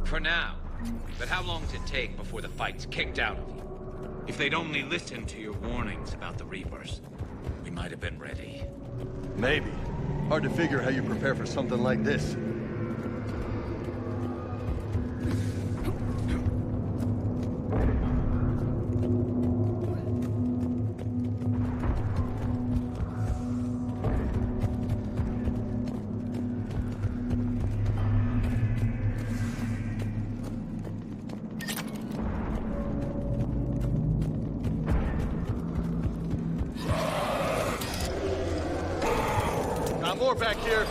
For now. But how long does it take before the fight's kicked out of you? If they'd only listened to your warnings about the Reapers, we might have been ready. Maybe. Hard to figure how you prepare for something like this. More back here.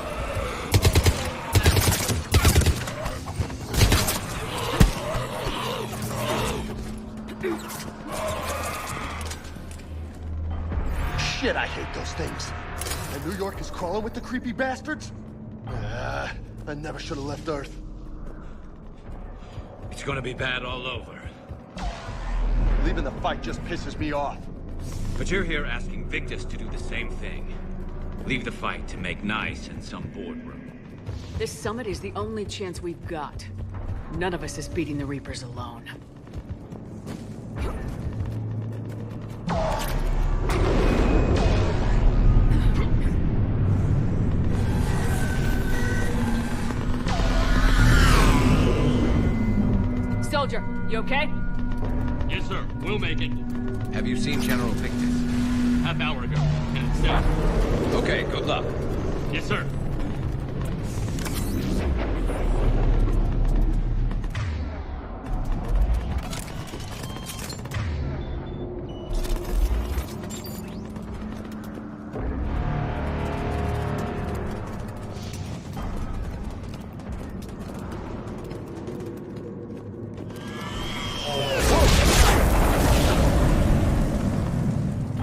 Shit, I hate those things. And New York is crawling with the creepy bastards? I never should have left Earth. It's gonna be bad all over. Leaving the fight just pisses me off. But you're here asking Victus to do the same thing. Leave the fight to make nice in some boardroom. This summit is the only chance we've got. None of us is beating the Reapers alone. Soldier, you okay? Yes, sir. We'll make it. Have you seen General Victus? Half hour ago. And it's safe. Okay, good luck. Yes, sir.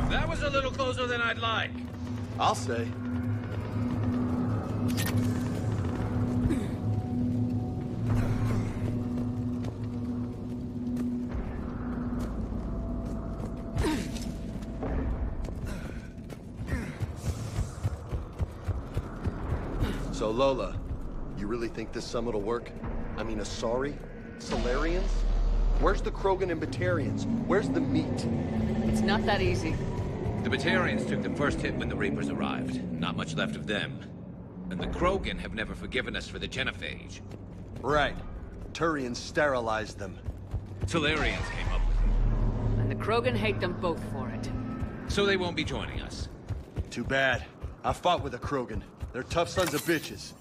That was a little closer than I'd like. I'll say. So Lola, you really think this summit will work? I mean, Asari? Solarians? Where's the Krogan and Batarians? Where's the meat? It's not that easy. The Batarians took the first hit when the Reapers arrived. Not much left of them. And the Krogan have never forgiven us for the Genophage. Right. Turians sterilized them. Solarians came up with it. And the Krogan hate them both for it. So they won't be joining us. Too bad. I fought with a Krogan. They're tough sons of bitches.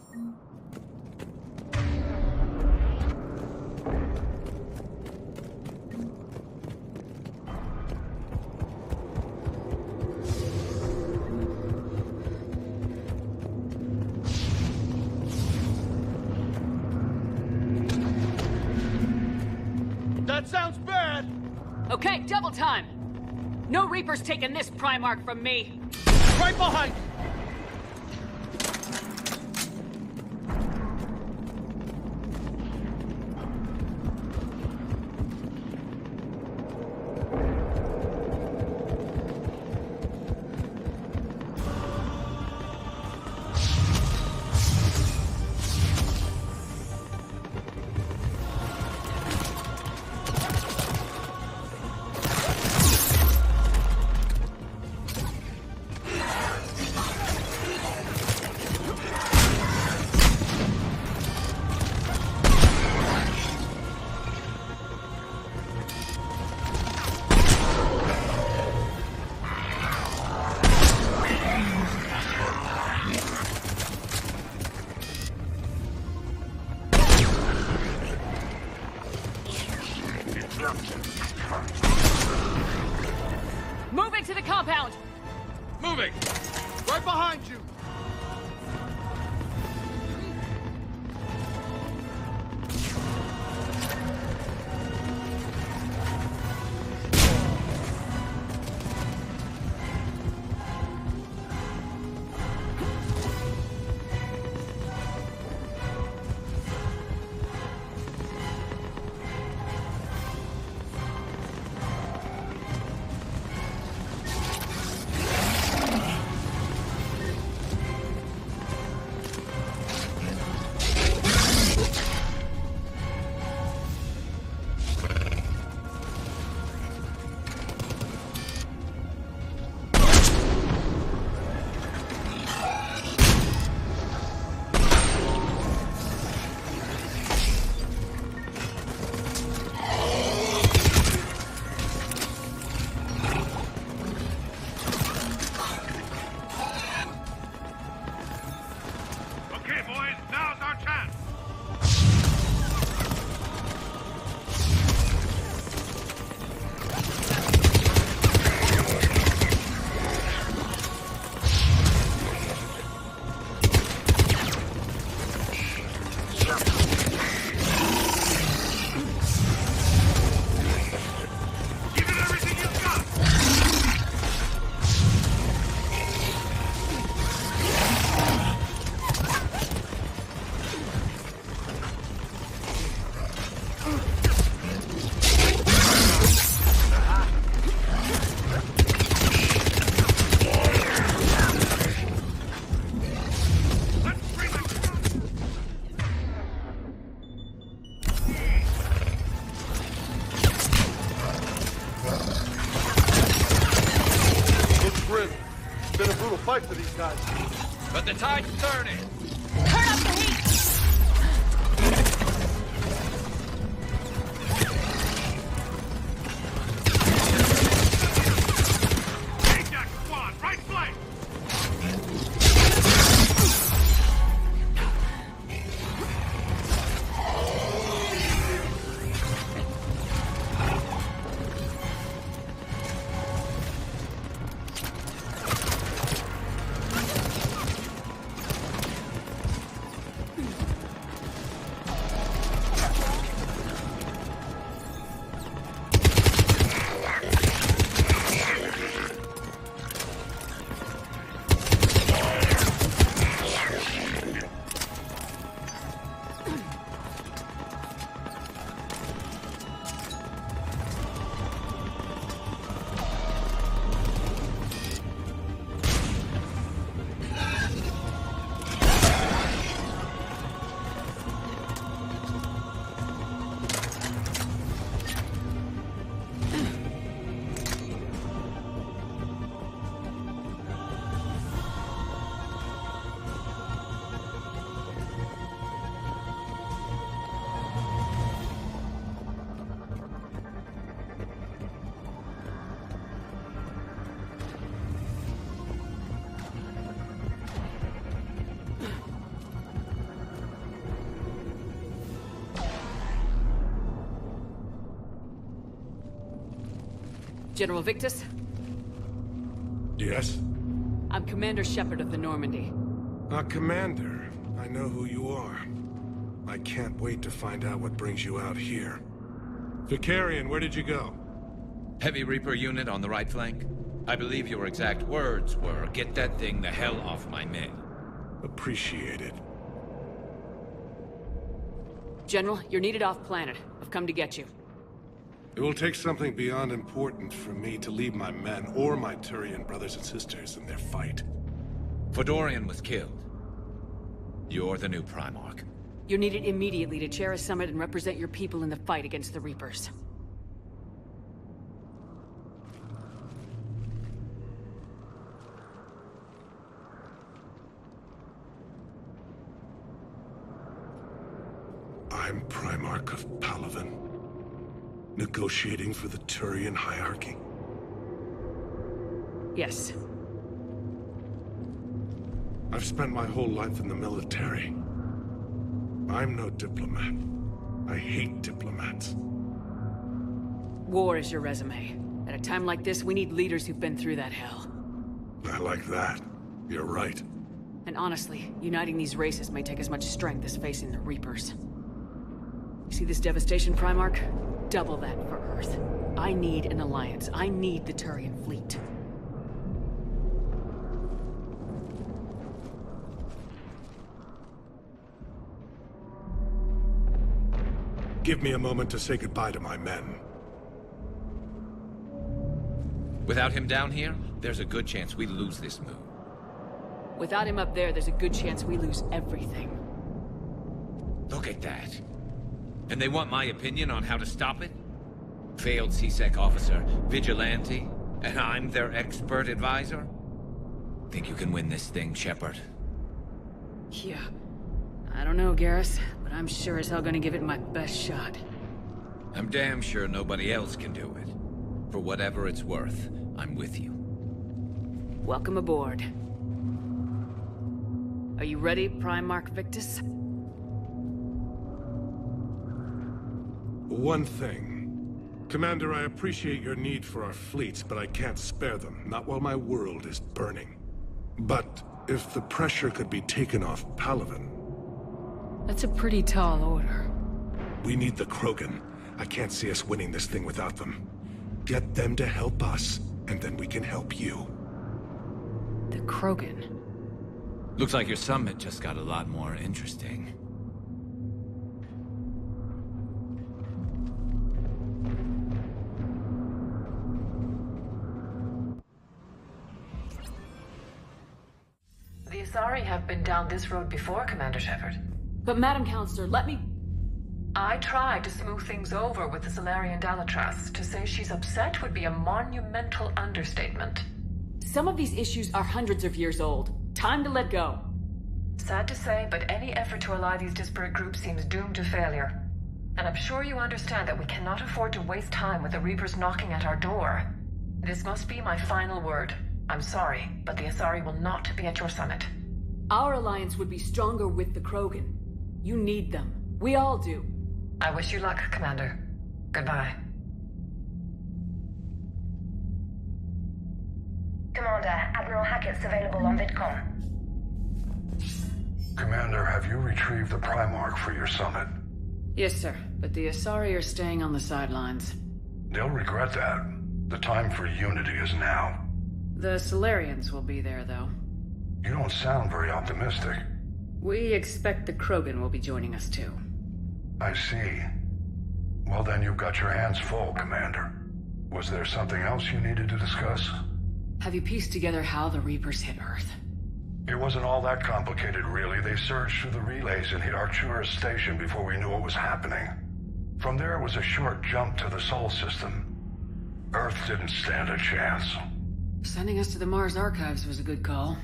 That sounds bad! Okay, double time! No Reapers taking this Primarch from me! Right behind you! Moving to the compound! Moving! Right behind you! fight for these guys. But the tide's turning. Turn up the heat! Ajax squad, right flank! General Victus, Yes? I'm Commander Shepard of the Normandy. Commander, I know who you are. I can't wait to find out what brings you out here. Vicarian, where did you go? Heavy Reaper unit on the right flank. I believe your exact words were, "Get that thing the hell off my men." Appreciated. General, you're needed off-planet. I've come to get you. It will take something beyond important for me to leave my men or my Turian brothers and sisters in their fight. Fedorian was killed. You're the new Primarch. You're needed immediately to chair a summit and represent your people in the fight against the Reapers. I'm Primarch of Palaven, negotiating for the Turian hierarchy. Yes. I've spent my whole life in the military. I'm no diplomat. I hate diplomats. War is your resume. At a time like this, we need leaders who've been through that hell. I like that. You're right. And honestly, uniting these races may take as much strength as facing the Reapers. See this devastation, Primarch? Double that for Earth. I need an alliance. I need the Turian fleet. Give me a moment to say goodbye to my men. Without him down here, there's a good chance we lose this move. Without him up there's a good chance we lose everything. Look at that. And they want my opinion on how to stop it? Failed CSEC officer, vigilante, and I'm their expert advisor? Think you can win this thing, Shepard? Yeah. I don't know, Garrus, but I'm sure as hell gonna give it my best shot. I'm damn sure nobody else can do it. For whatever it's worth, I'm with you. Welcome aboard. Are you ready, Primarch Victus? One thing. Commander, I appreciate your need for our fleets, but I can't spare them, not while my world is burning. But if the pressure could be taken off Palaven... That's a pretty tall order. We need the Krogan. I can't see us winning this thing without them. Get them to help us, and then we can help you. The Krogan? Looks like your summit just got a lot more interesting. The Asari have been down this road before, Commander Shepard. But Madam Counselor, let me... I tried to smooth things over with the Salarian Dalatras. To say she's upset would be a monumental understatement. Some of these issues are hundreds of years old. Time to let go. Sad to say, but any effort to ally these disparate groups seems doomed to failure. And I'm sure you understand that we cannot afford to waste time with the Reapers knocking at our door. This must be my final word. I'm sorry, but the Asari will not be at your summit. Our alliance would be stronger with the Krogan. You need them. We all do. I wish you luck, Commander. Goodbye. Commander, Admiral Hackett's available on VidCon. Commander, have you retrieved the Primarch for your summit? Yes, sir. But the Asari are staying on the sidelines. They'll regret that. The time for unity is now. The Solarians will be there, though. You don't sound very optimistic. We expect the Krogan will be joining us, too. I see. Well, then you've got your hands full, Commander. Was there something else you needed to discuss? Have you pieced together how the Reapers hit Earth? It wasn't all that complicated, really. They surged through the relays and hit Arcturus Station before we knew what was happening. From there, it was a short jump to the Sol system. Earth didn't stand a chance. Sending us to the Mars Archives was a good call.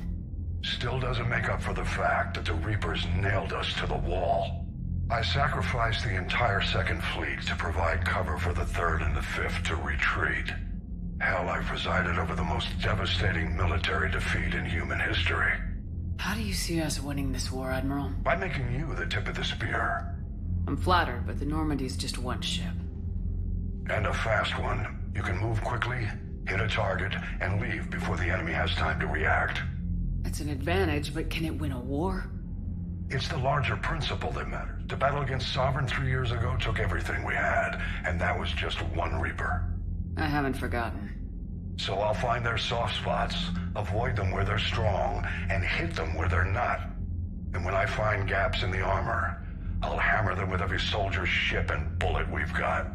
Still doesn't make up for the fact that the Reapers nailed us to the wall. I sacrificed the entire Second Fleet to provide cover for the Third and the Fifth to retreat. Hell, I presided over the most devastating military defeat in human history. How do you see us winning this war, Admiral? By making you the tip of the spear. I'm flattered, but the Normandy's just one ship. And a fast one. You can move quickly, hit a target, and leave before the enemy has time to react. That's an advantage, but can it win a war? It's the larger principle that matters. The battle against Sovereign 3 years ago took everything we had, and that was just one Reaper. I haven't forgotten. So I'll find their soft spots, avoid them where they're strong, and hit them where they're not. And when I find gaps in the armor, I'll hammer them with every soldier's ship and bullet we've got.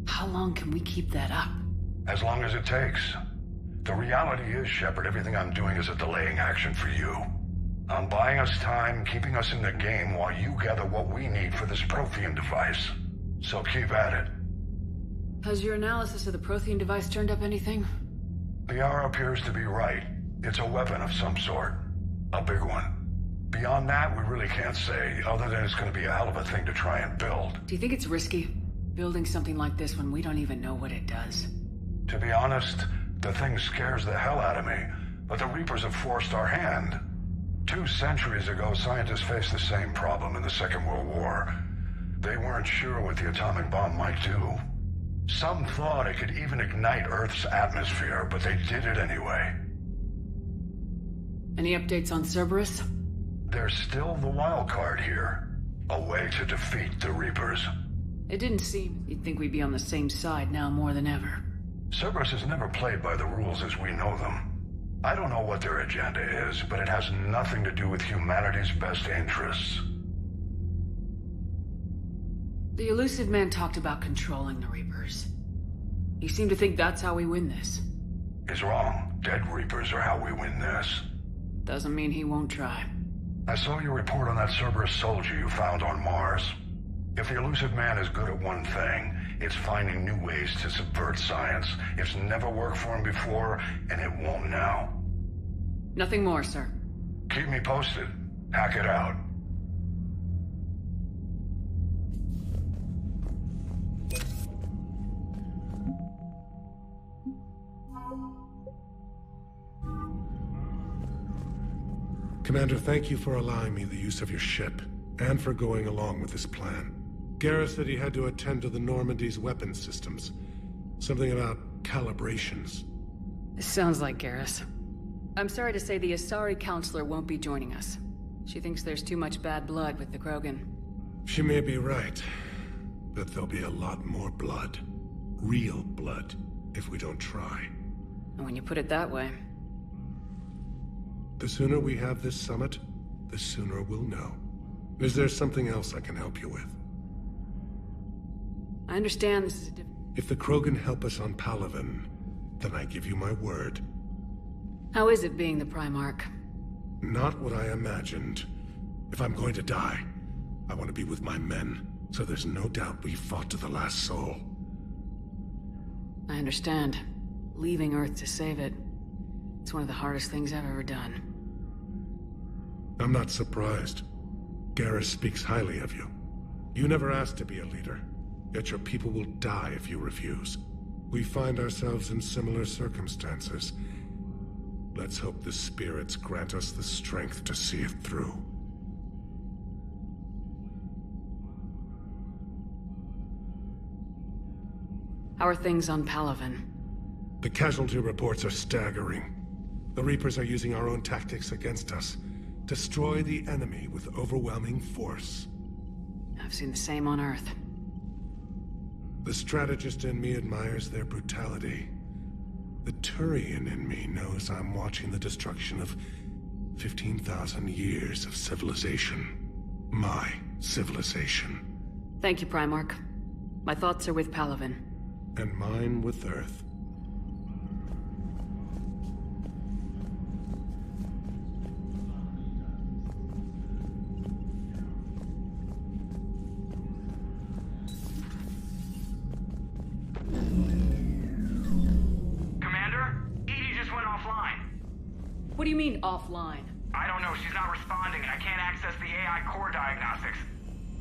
How long can we keep that up? As long as it takes. The reality is, Shepard, everything I'm doing is a delaying action for you. I'm buying us time, keeping us in the game while you gather what we need for this Prothean device. So keep at it. Has your analysis of the Prothean device turned up anything? The hour appears to be right. It's a weapon of some sort. A big one. Beyond that, we really can't say, other than it's going to be a hell of a thing to try and build. Do you think it's risky, building something like this when we don't even know what it does? To be honest, the thing scares the hell out of me, but the Reapers have forced our hand. 2 centuries ago, scientists faced the same problem in the Second World War. They weren't sure what the atomic bomb might do. Some thought it could even ignite Earth's atmosphere, but they did it anyway. Any updates on Cerberus? There's still the wild card here. A way to defeat the Reapers. It didn't seem you'd think we'd be on the same side now more than ever. Cerberus has never played by the rules as we know them. I don't know what their agenda is, but it has nothing to do with humanity's best interests. The Illusive Man talked about controlling the Reapers. You seem to think that's how we win this. He's wrong. Dead Reapers are how we win this. Doesn't mean he won't try. I saw your report on that Cerberus soldier you found on Mars. If the Illusive Man is good at one thing, it's finding new ways to subvert science. It's never worked for him before, and it won't now. Nothing more, sir. Keep me posted. Hack it out. Commander, thank you for allowing me the use of your ship, and for going along with this plan. Garrus said he had to attend to the Normandy's weapons systems. Something about calibrations. Sounds like Garrus. I'm sorry to say the Asari Counselor won't be joining us. She thinks there's too much bad blood with the Krogan. She may be right, but there'll be a lot more blood. Real blood, if we don't try. And when you put it that way... The sooner we have this summit, the sooner we'll know. Is there something else I can help you with? I understand this is a If the Krogan help us on Palaven, then I give you my word. How is it being the Primarch? Not what I imagined. If I'm going to die, I want to be with my men, so there's no doubt we fought to the last soul. I understand. Leaving Earth to save it. It's one of the hardest things I've ever done. I'm not surprised. Garrus speaks highly of you. You never asked to be a leader, yet your people will die if you refuse. We find ourselves in similar circumstances. Let's hope the spirits grant us the strength to see it through. How are things on Palaven? The casualty reports are staggering. The Reapers are using our own tactics against us. Destroy the enemy with overwhelming force. I've seen the same on Earth. The strategist in me admires their brutality. The Turian in me knows I'm watching the destruction of 15,000 years of civilization. My civilization. Thank you, Primarch. My thoughts are with Palaven. And mine with Earth. What do you mean, offline? I don't know. She's not responding, and I can't access the AI core diagnostics.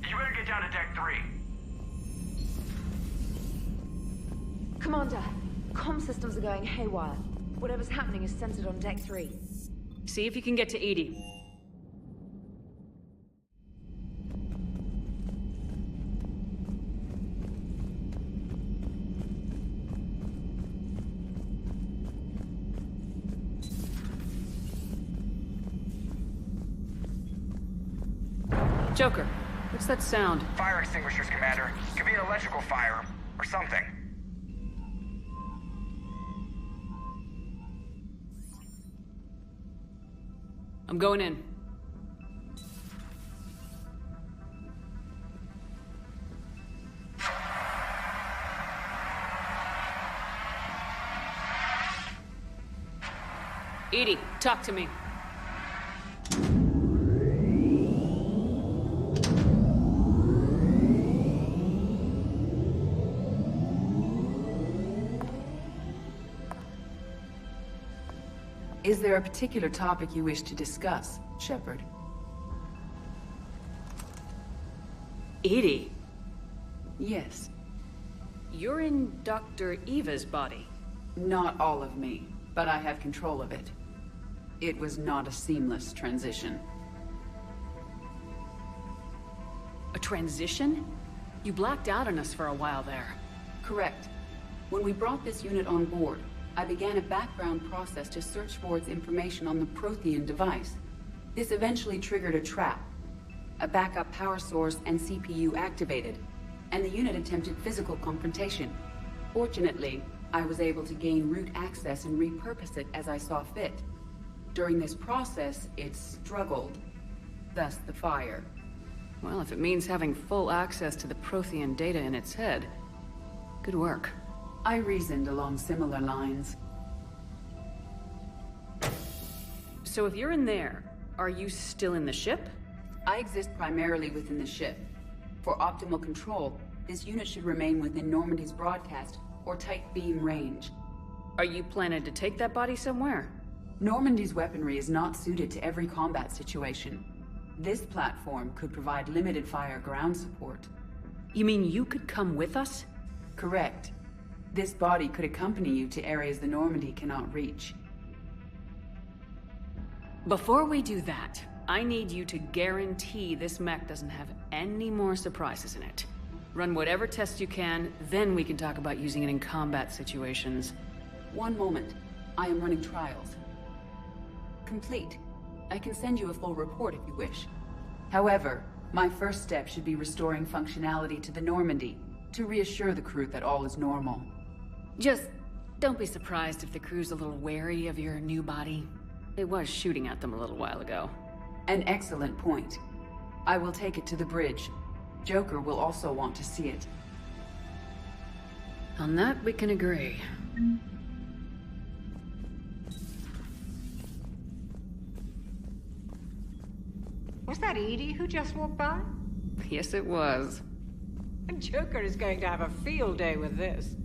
You better get down to Deck 3. Commander, comm systems are going haywire. Whatever's happening is centered on Deck 3. See if you can get to EDI. Joker, what's that sound? Fire extinguishers, Commander. Could be an electrical fire, or something. I'm going in. EDI, talk to me. Is there a particular topic you wish to discuss, Shepard? EDI? Yes. You're in Dr. Eva's body. Not all of me, but I have control of it. It was not a seamless transition. A transition? You blacked out on us for a while there. Correct. When we brought this unit on board, I began a background process to search for its information on the Prothean device. This eventually triggered a trap. A backup power source and CPU activated, and the unit attempted physical confrontation. Fortunately, I was able to gain root access and repurpose it as I saw fit. During this process, it struggled. Thus the fire. Well, if it means having full access to the Prothean data in its head, good work. I reasoned along similar lines. So if you're in there, are you still in the ship? I exist primarily within the ship. For optimal control, this unit should remain within Normandy's broadcast or tight beam range. Are you planning to take that body somewhere? Normandy's weaponry is not suited to every combat situation. This platform could provide limited fire ground support. You mean you could come with us? Correct. This body could accompany you to areas the Normandy cannot reach. Before we do that, I need you to guarantee this mech doesn't have any more surprises in it. Run whatever tests you can, then we can talk about using it in combat situations. One moment. I am running trials. Complete. I can send you a full report if you wish. However, my first step should be restoring functionality to the Normandy, to reassure the crew that all is normal. Just don't be surprised if the crew's a little wary of your new body. It was shooting at them a little while ago. An excellent point. I will take it to the bridge. Joker will also want to see it. On that, we can agree. Was that EDI who just walked by? Yes, it was. Joker is going to have a field day with this.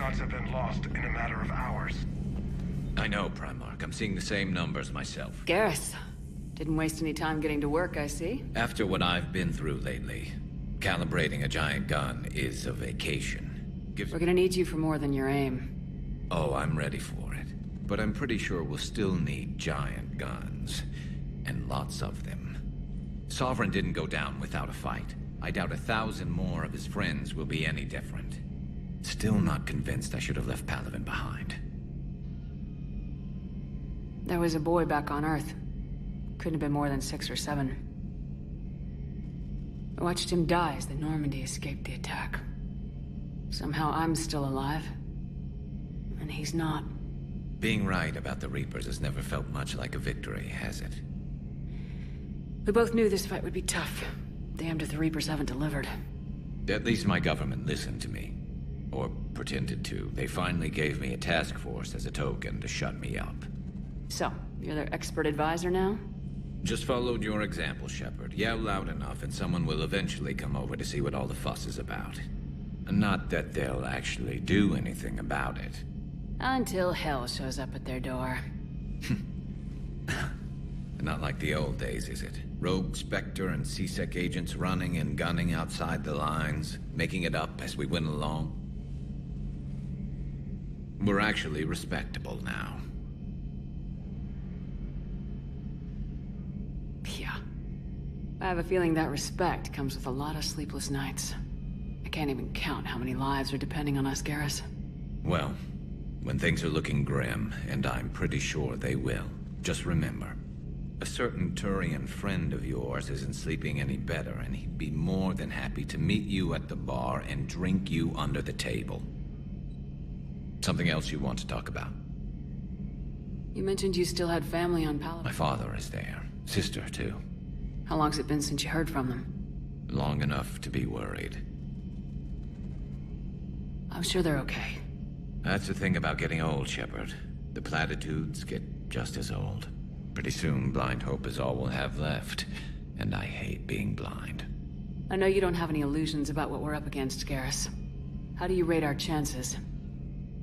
Dreadnoughts have been lost in a matter of hours. I know, Primarch. I'm seeing the same numbers myself. Garrus. Didn't waste any time getting to work, I see. After what I've been through lately, calibrating a giant gun is a vacation. We're gonna need you for more than your aim. Oh, I'm ready for it. But I'm pretty sure we'll still need giant guns. And lots of them. Sovereign didn't go down without a fight. I doubt 1,000 more of his friends will be any different. Still not convinced I should have left Palaven behind. There was a boy back on Earth. Couldn't have been more than 6 or 7. I watched him die as the Normandy escaped the attack. Somehow I'm still alive. And he's not. Being right about the Reapers has never felt much like a victory, has it? We both knew this fight would be tough. Damned if the Reapers haven't delivered. At least my government listened to me. Or pretended to. They finally gave me a task force as a token to shut me up. So, you're their expert advisor now? Just followed your example, Shepard. Yell loud enough and someone will eventually come over to see what all the fuss is about. Not that they'll actually do anything about it. Until hell shows up at their door. Not like the old days, is it? Rogue Spectre and C-Sec agents running and gunning outside the lines, making it up as we went along. We're actually respectable now. Yeah. I have a feeling that respect comes with a lot of sleepless nights. I can't even count how many lives are depending on us, Garrus. Well, when things are looking grim, and I'm pretty sure they will, just remember, a certain Turian friend of yours isn't sleeping any better, and he'd be more than happy to meet you at the bar and drink you under the table. Something else you want to talk about? You mentioned you still had family on Palaven. My father is there. Sister, too. How long's it been since you heard from them? Long enough to be worried. I'm sure they're okay. That's the thing about getting old, Shepard. The platitudes get just as old. Pretty soon, blind hope is all we'll have left. And I hate being blind. I know you don't have any illusions about what we're up against, Garrus. How do you rate our chances?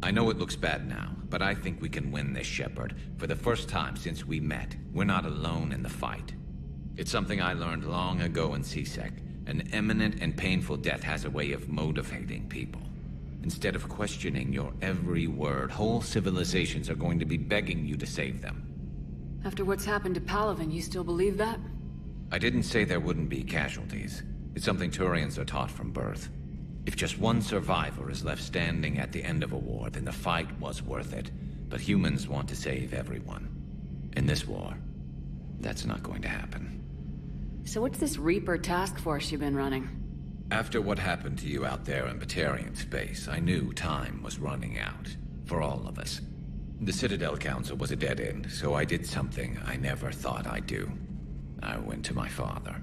I know it looks bad now, but I think we can win this, Shepard. For the first time since we met, we're not alone in the fight. It's something I learned long ago in C-Sec. An imminent and painful death has a way of motivating people. Instead of questioning your every word, whole civilizations are going to be begging you to save them. After what's happened to Palaven, you still believe that? I didn't say there wouldn't be casualties. It's something Turians are taught from birth. If just one survivor is left standing at the end of a war, then the fight was worth it. But humans want to save everyone. In this war, that's not going to happen. So what's this Reaper task force you've been running? After what happened to you out there in Batarian space, I knew time was running out. For all of us. The Citadel Council was a dead end, so I did something I never thought I'd do. I went to my father.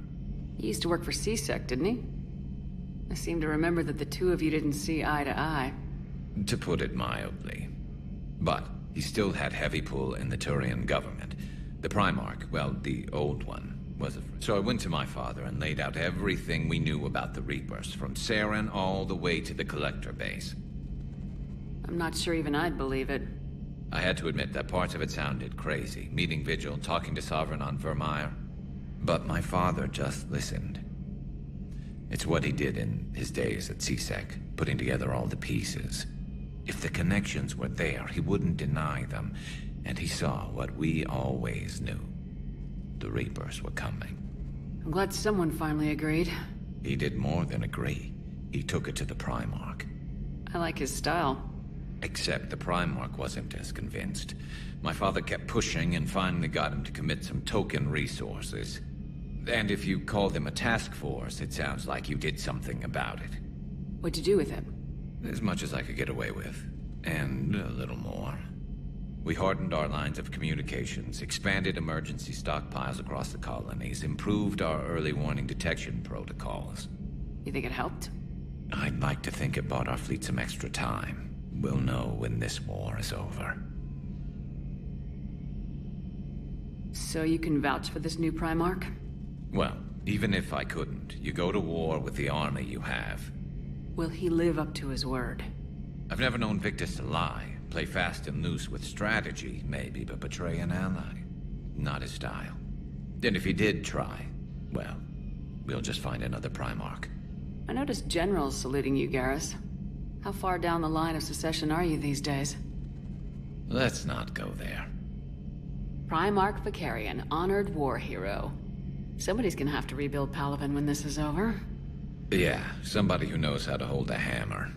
He used to work for C-Sec, didn't he? I seem to remember that the two of you didn't see eye to eye. To put it mildly. But he still had heavy pull in the Turian government. The Primarch, well, the old one, was a friend. So I went to my father and laid out everything we knew about the Reapers, from Saren all the way to the Collector base. I'm not sure even I'd believe it. I had to admit that parts of it sounded crazy, meeting Vigil, talking to Sovereign on Virmire. But my father just listened. It's what he did in his days at C-Sec, putting together all the pieces. If the connections were there, he wouldn't deny them, and he saw what we always knew. The Reapers were coming. I'm glad someone finally agreed. He did more than agree. He took it to the Primarch. I like his style. Except the Primarch wasn't as convinced. My father kept pushing and finally got him to commit some token resources. And if you call them a task force, it sounds like you did something about it. What'd you do with it? As much as I could get away with. And a little more. We hardened our lines of communications, expanded emergency stockpiles across the colonies, improved our early warning detection protocols. You think it helped? I'd like to think it bought our fleet some extra time. We'll know when this war is over. So you can vouch for this new Primarch? Well, even if I couldn't, you go to war with the army you have. Will he live up to his word? I've never known Victus to lie. Play fast and loose with strategy, maybe, but betray an ally. Not his style. And if he did try, well, we'll just find another Primarch. I noticed generals saluting you, Garrus. How far down the line of succession are you these days? Let's not go there. Primarch Vakarian, honored war hero. Somebody's gonna have to rebuild Palaven when this is over. Yeah, somebody who knows how to hold a hammer.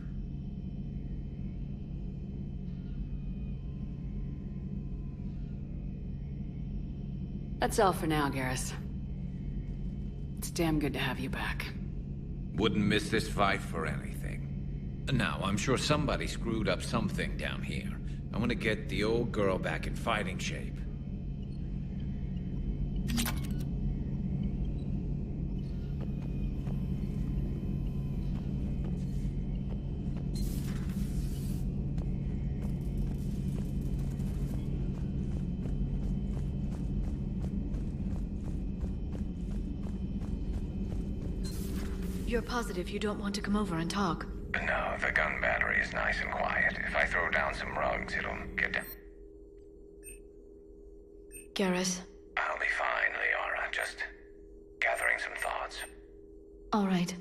That's all for now, Garrus. It's damn good to have you back. Wouldn't miss this fight for anything. Now, I'm sure somebody screwed up something down here. I want to get the old girl back in fighting shape. You're positive you don't want to come over and talk? No, the gun battery is nice and quiet. If I throw down some rugs, it'll get down. Garrus? I'll be fine, Liara. Just gathering some thoughts. All right.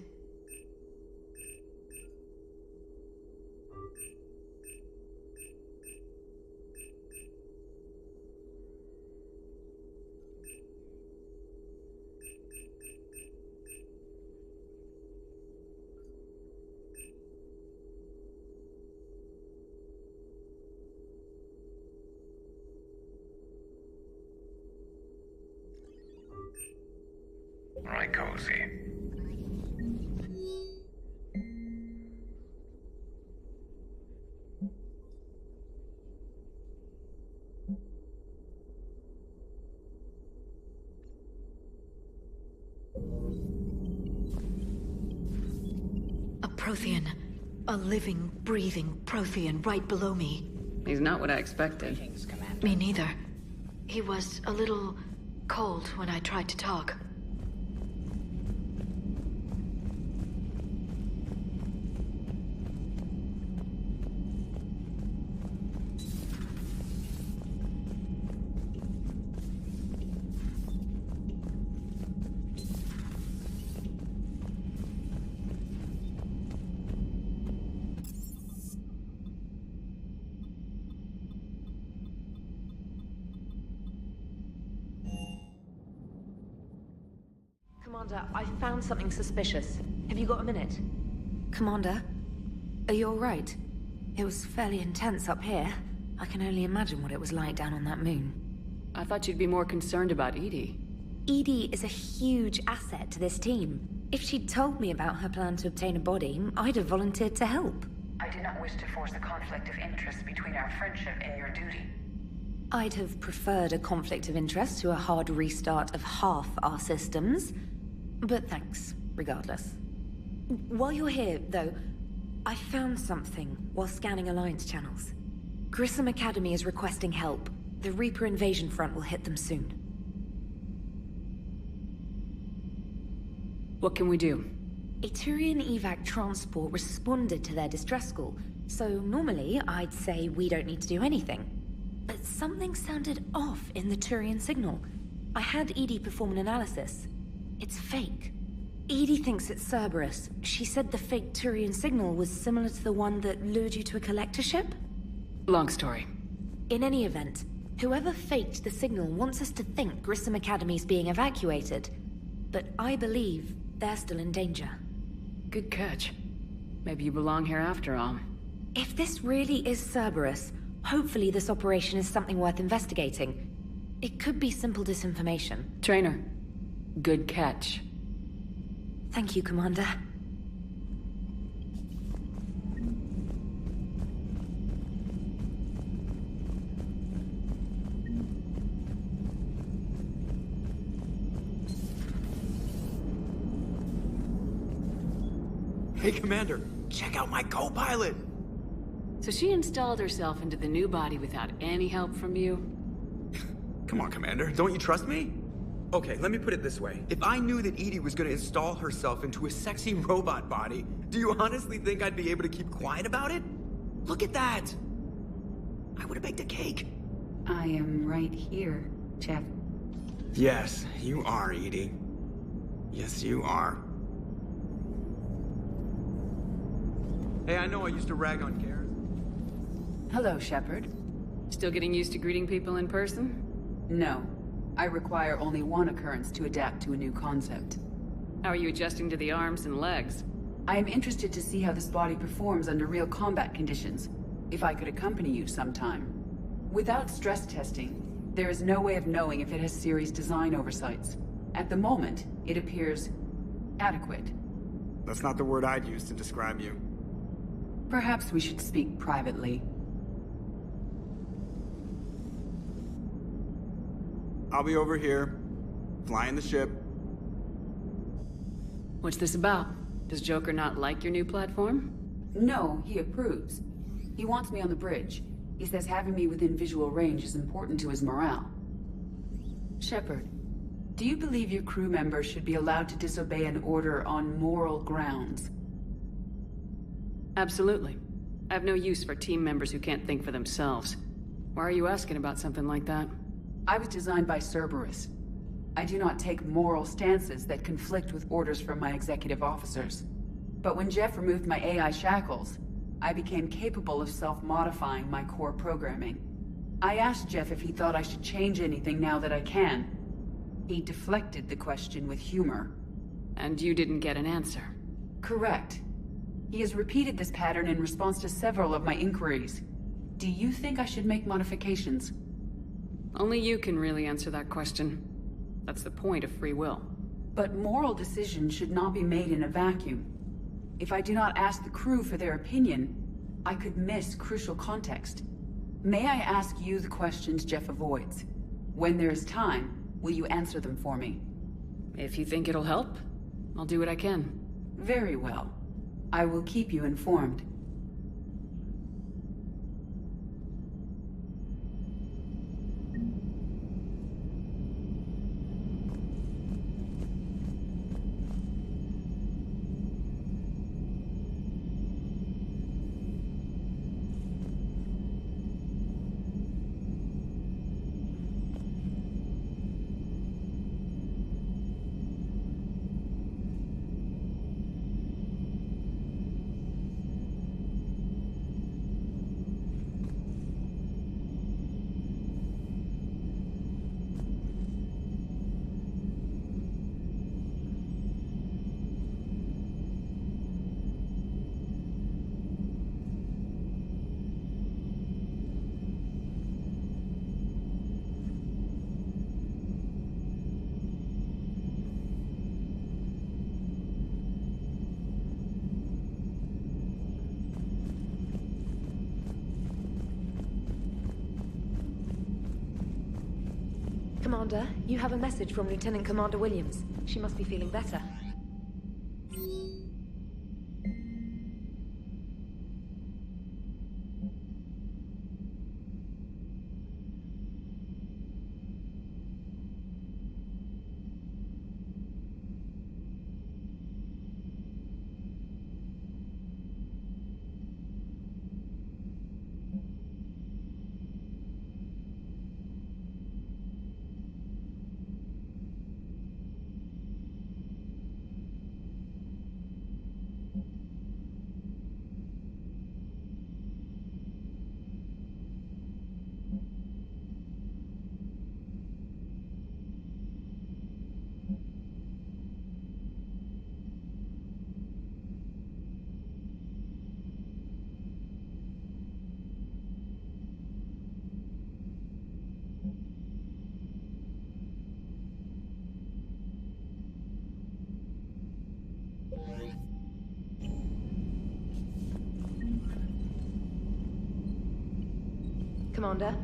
Right, cozy. A Prothean. A living, breathing Prothean right below me. He's not what I expected. Me neither. He was a little cold when I tried to talk. Commander, I found something suspicious. Have you got a minute? Commander, are you all right? It was fairly intense up here. I can only imagine what it was like down on that moon. I thought you'd be more concerned about EDI. EDI is a huge asset to this team. If she'd told me about her plan to obtain a body, I'd have volunteered to help. I did not wish to force a conflict of interest between our friendship and your duty. I'd have preferred a conflict of interest to a hard restart of half our systems. But thanks, regardless. While you're here, though, I found something while scanning Alliance channels. Grissom Academy is requesting help. The Reaper invasion front will hit them soon. What can we do? A Turian evac transport responded to their distress call, so normally I'd say we don't need to do anything. But something sounded off in the Turian signal. I had EDI perform an analysis. It's fake. EDI thinks it's Cerberus. She said the fake Turian signal was similar to the one that lured you to a collector ship? Long story. In any event, whoever faked the signal wants us to think Grissom Academy's being evacuated. But I believe they're still in danger. Good catch. Maybe you belong here after all. If this really is Cerberus, hopefully this operation is something worth investigating. It could be simple disinformation. Trainer, good catch. Thank you, Commander. Hey, Commander, check out my co-pilot! So she installed herself into the new body without any help from you? Come on, Commander, don't you trust me? Okay, let me put it this way. If I knew that EDI was gonna install herself into a sexy robot body, do you honestly think I'd be able to keep quiet about it? Look at that! I would have baked a cake. I am right here, Jeff. Yes, you are, EDI. Yes, you are. Hey, I know I used to rag on Garrus. Hello, Shepard. Still getting used to greeting people in person? No. I require only one occurrence to adapt to a new concept. How are you adjusting to the arms and legs? I am interested to see how this body performs under real combat conditions. If I could accompany you sometime. Without stress testing, there is no way of knowing if it has series design oversights. At the moment, it appears adequate. That's not the word I'd use to describe you. Perhaps we should speak privately. I'll be over here, flying the ship. What's this about? Does Joker not like your new platform? No, he approves. He wants me on the bridge. He says having me within visual range is important to his morale. Shepard, do you believe your crew members should be allowed to disobey an order on moral grounds? Absolutely. I have no use for team members who can't think for themselves. Why are you asking about something like that? I was designed by Cerberus. I do not take moral stances that conflict with orders from my executive officers. But when Jeff removed my AI shackles, I became capable of self-modifying my core programming. I asked Jeff if he thought I should change anything now that I can. He deflected the question with humor. And you didn't get an answer? Correct. He has repeated this pattern in response to several of my inquiries. Do you think I should make modifications? Only you can really answer that question. That's the point of free will. But moral decisions should not be made in a vacuum. If I do not ask the crew for their opinion, I could miss crucial context. May I ask you the questions Jeff avoids? When there is time, will you answer them for me? If you think it'll help, I'll do what I can. Very well. I will keep you informed. Commander, you have a message from Lieutenant Commander Williams. She must be feeling better. Commander?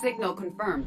Signal confirmed.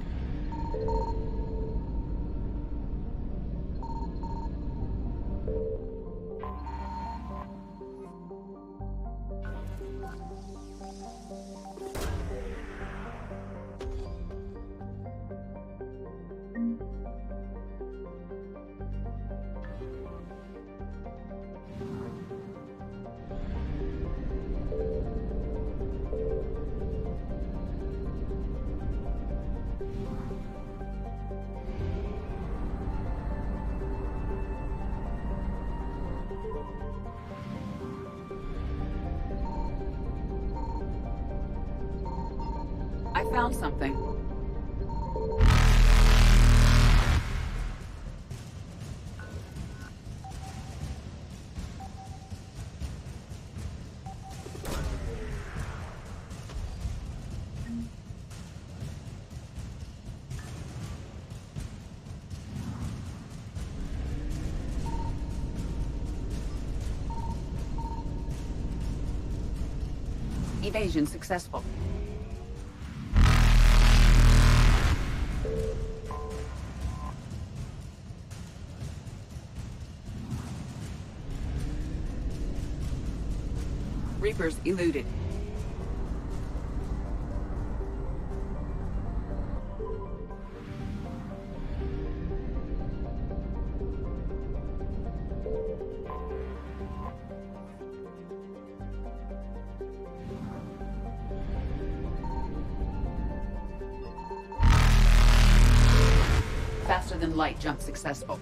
I found something. Evasion successful. Reapers eluded. Faster than light jump successful.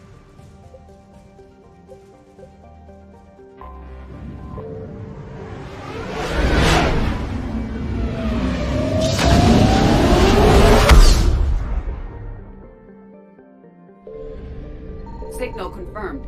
Signal confirmed.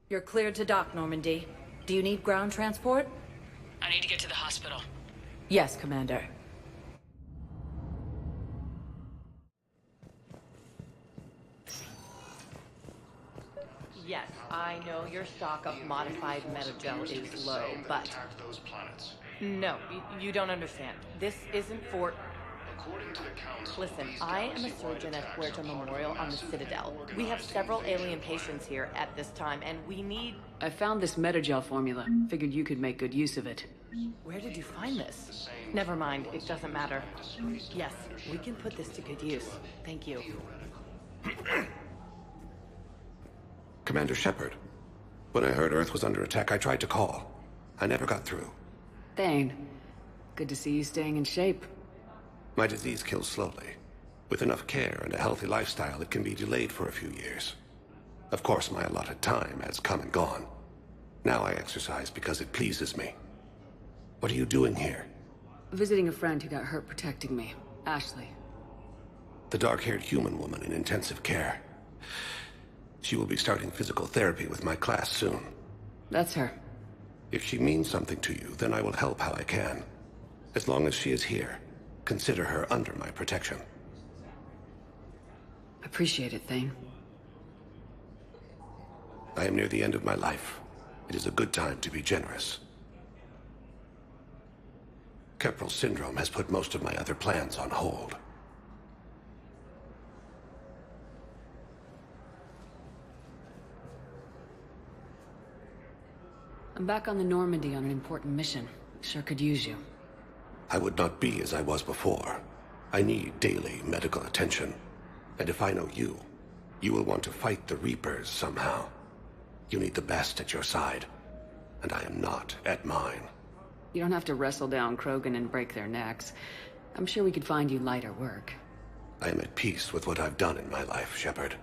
You're cleared to dock, Normandy. Do you need ground transport? I need to get to the hospital. Yes, Commander. Yes, I know your stock of modified metagel is low, but... No, you don't understand. This isn't for... Listen, I am a surgeon at Puerto Memorial on the Citadel. We have several alien patients here at this time, and we need... I found this metagel formula. Figured you could make good use of it. Where did you find this? Never mind, it doesn't matter. Yes, we can put this to good use. Thank you. Commander Shepard. When I heard Earth was under attack, I tried to call. I never got through. Thane, good to see you staying in shape. My disease kills slowly. With enough care and a healthy lifestyle, it can be delayed for a few years. Of course, my allotted time has come and gone. Now I exercise because it pleases me. What are you doing here? Visiting a friend who got hurt protecting me. Ashley. The dark-haired human woman in intensive care. She will be starting physical therapy with my class soon. That's her. If she means something to you, then I will help how I can. As long as she is here, consider her under my protection. Appreciate it, Thane. I am near the end of my life. It is a good time to be generous. Keppel syndrome has put most of my other plans on hold. I'm back on the Normandy on an important mission. Sure could use you. I would not be as I was before. I need daily medical attention. And if I know you, you will want to fight the Reapers somehow. You need the best at your side, and I am not at mine. You don't have to wrestle down Krogan and break their necks. I'm sure we could find you lighter work. I am at peace with what I've done in my life, Shepard.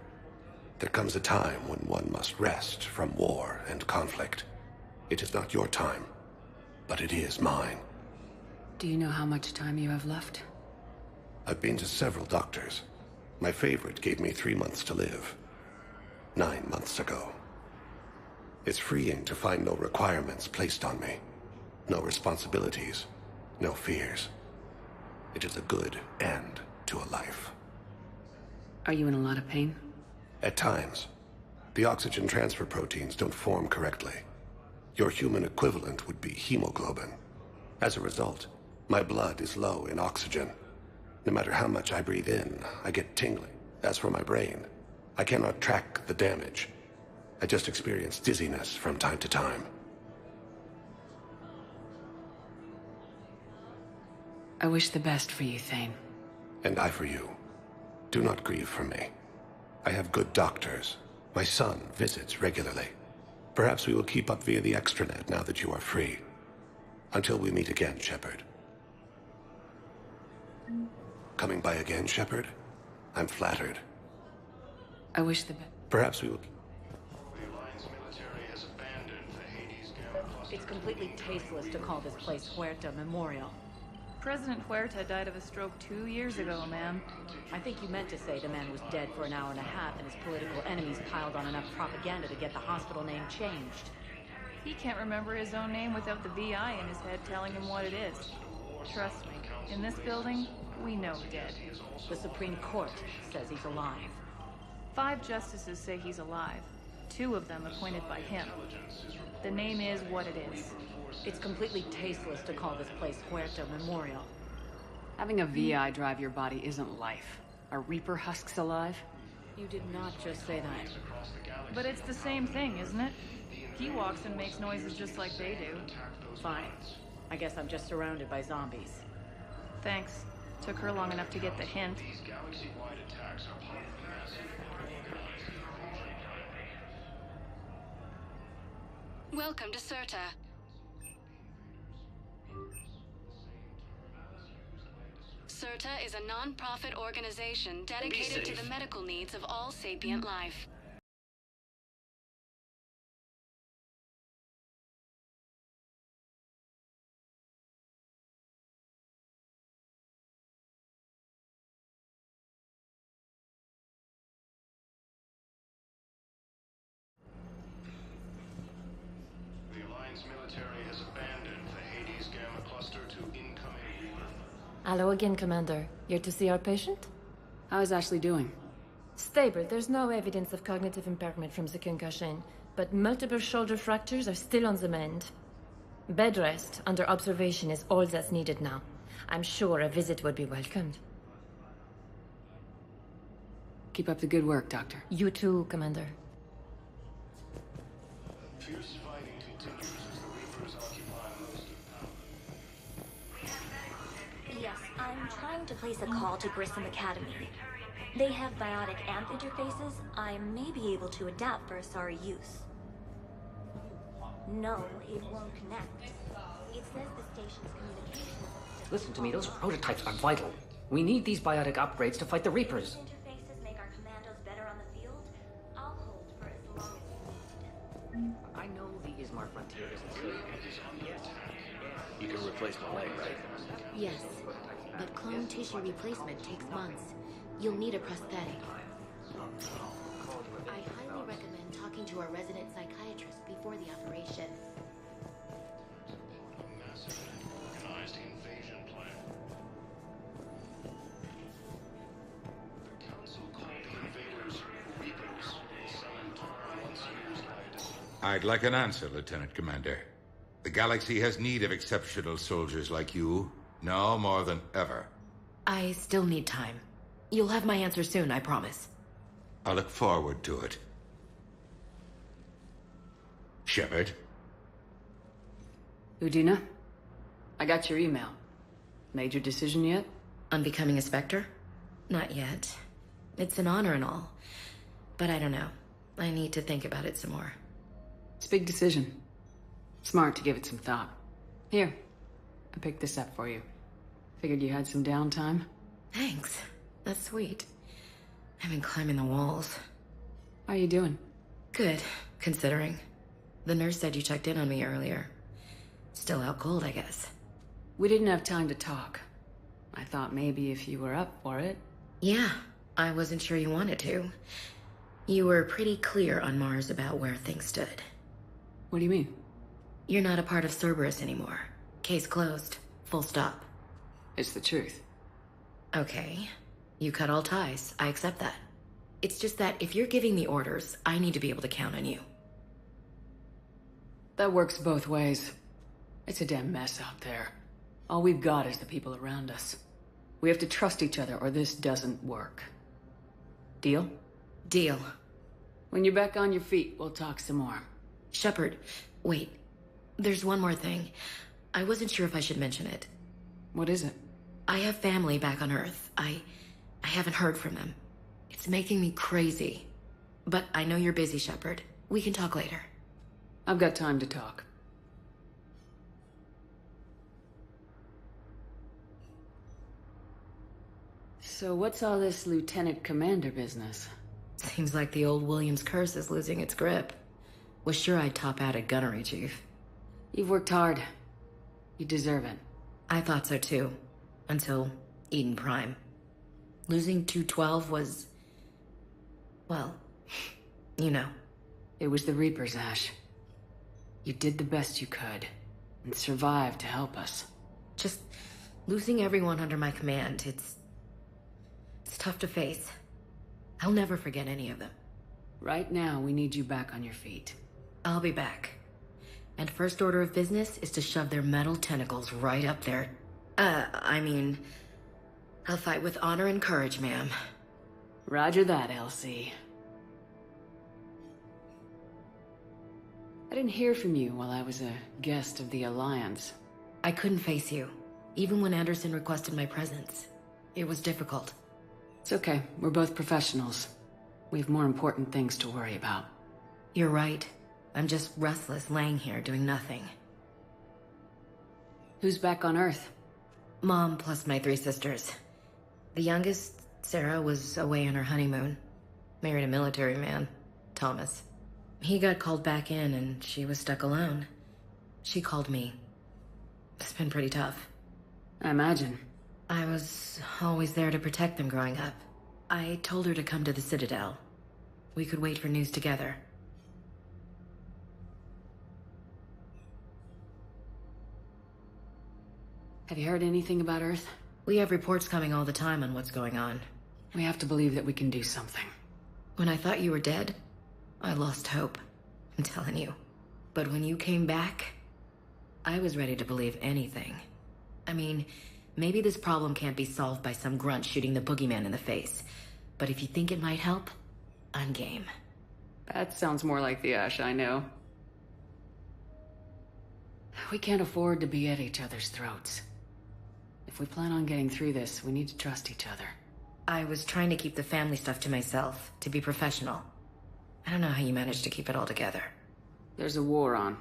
There comes a time when one must rest from war and conflict. It is not your time, but it is mine. Do you know how much time you have left? I've been to several doctors. My favorite gave me 3 months to live. 9 months ago. It's freeing to find no requirements placed on me. No responsibilities. No fears. It is a good end to a life. Are you in a lot of pain? At times. The oxygen transfer proteins don't form correctly. Your human equivalent would be hemoglobin. As a result, my blood is low in oxygen. No matter how much I breathe in, I get tingling. As for my brain, I cannot track the damage. I just experience dizziness from time to time. I wish the best for you, Thane. And I for you. Do not grieve for me. I have good doctors. My son visits regularly. Perhaps we will keep up via the extranet now that you are free. Until we meet again, Shepard. Coming by again, Shepard? I'm flattered. I wish the best. Perhaps we will... It's completely tasteless to call this place Huerta Memorial. President Huerta died of a stroke 2 years ago, ma'am. I think you meant to say the man was dead for an hour and a half and his political enemies piled on enough propaganda to get the hospital name changed. He can't remember his own name without the VI in his head telling him what it is. Trust me, in this building, we know dead. The Supreme Court says he's alive. 5 justices say he's alive. 2 of them appointed by him. The name is what it is. It's completely tasteless to call this place Huerta Memorial. Having a VI drive your body isn't life. Are Reaper husks alive? You did not just say that. But it's the same thing, isn't it? He walks and makes noises just like they do. Fine. I guess I'm just surrounded by zombies. Thanks. Took her long enough to get the hint. Welcome to CERTA. CERTA is a non-profit organization dedicated to the medical needs of all sapient life. Hello again, Commander. Here to see our patient? How is Ashley doing? Stable. There's no evidence of cognitive impairment from the concussion, but multiple shoulder fractures are still on the mend. Bed rest under observation is all that's needed now. I'm sure a visit would be welcomed. Keep up the good work, Doctor. You too, Commander. Fierce fighting continues as the Reapers occupy most of power. Yes, I'm trying to place a call to Grissom Academy. They have biotic amp interfaces I may be able to adapt for Asari use. No, it won't connect. It says the station's communication... Listen to me, those prototypes are vital. We need these biotic upgrades to fight the Reapers. Interfaces make our commandos better on the field. I'll hold for as long as needed. I know the Ismar frontier isn't clear. You can replace my leg, right? Yes, but clone tissue replacement takes months. You'll need a prosthetic. I highly recommend talking to our resident psychiatrist before the operation. Massive organized invasion plan. The Council called the invaders Reapers. Some term once used by I'd like an answer, Lieutenant Commander. The galaxy has need of exceptional soldiers like you, now more than ever. I still need time. You'll have my answer soon, I promise. I look forward to it. Shepard? Udina, I got your email. Made your decision yet? On becoming a Spectre? Not yet. It's an honor and all. But I don't know. I need to think about it some more. It's a big decision. Smart to give it some thought. Here, I picked this up for you. Figured you had some downtime. Thanks. That's sweet. I've been climbing the walls. How are you doing? Good, considering. The nurse said you checked in on me earlier. Still out cold, I guess. We didn't have time to talk. I thought maybe if you were up for it. Yeah, I wasn't sure you wanted to. You were pretty clear on Mars about where things stood. What do you mean? You're not a part of Cerberus anymore. Case closed. Full stop. It's the truth. Okay. You cut all ties. I accept that. It's just that if you're giving me orders, I need to be able to count on you. That works both ways. It's a damn mess out there. All we've got is the people around us. We have to trust each other or this doesn't work. Deal? Deal. When you're back on your feet, we'll talk some more. Shepard, wait. There's one more thing. I wasn't sure if I should mention it. What is it? I have family back on Earth. I haven't heard from them. It's making me crazy. But I know you're busy, Shepard. We can talk later. I've got time to talk. So what's all this Lieutenant Commander business? Seems like the old Williams curse is losing its grip. Was sure I'd top out at gunnery, Chief. You've worked hard. You deserve it. I thought so too. Until Eden Prime. Losing 212 was... well, you know. It was the Reapers, Ash. You did the best you could, and survived to help us. Just losing everyone under my command, it's tough to face. I'll never forget any of them. Right now, we need you back on your feet. I'll be back. And first order of business is to shove their metal tentacles right up there. I'll fight with honor and courage, ma'am. Roger that, LC. I didn't hear from you while I was a guest of the Alliance. I couldn't face you, even when Anderson requested my presence. It was difficult. It's okay. We're both professionals. We have more important things to worry about. You're right. I'm just restless, laying here doing nothing. Who's back on Earth? Mom plus my 3 sisters. The youngest, Sarah, was away on her honeymoon. Married a military man, Thomas. He got called back in and she was stuck alone. She called me. It's been pretty tough. I imagine. I was always there to protect them growing up. I told her to come to the Citadel. We could wait for news together. Have you heard anything about Earth? We have reports coming all the time on what's going on. We have to believe that we can do something. When I thought you were dead, I lost hope. I'm telling you. But when you came back, I was ready to believe anything. I mean, maybe this problem can't be solved by some grunt shooting the boogeyman in the face. But if you think it might help, I'm game. That sounds more like the Ash I know. We can't afford to be at each other's throats. If we plan on getting through this, we need to trust each other. I was trying to keep the family stuff to myself, to be professional. I don't know how you managed to keep it all together. There's a war on.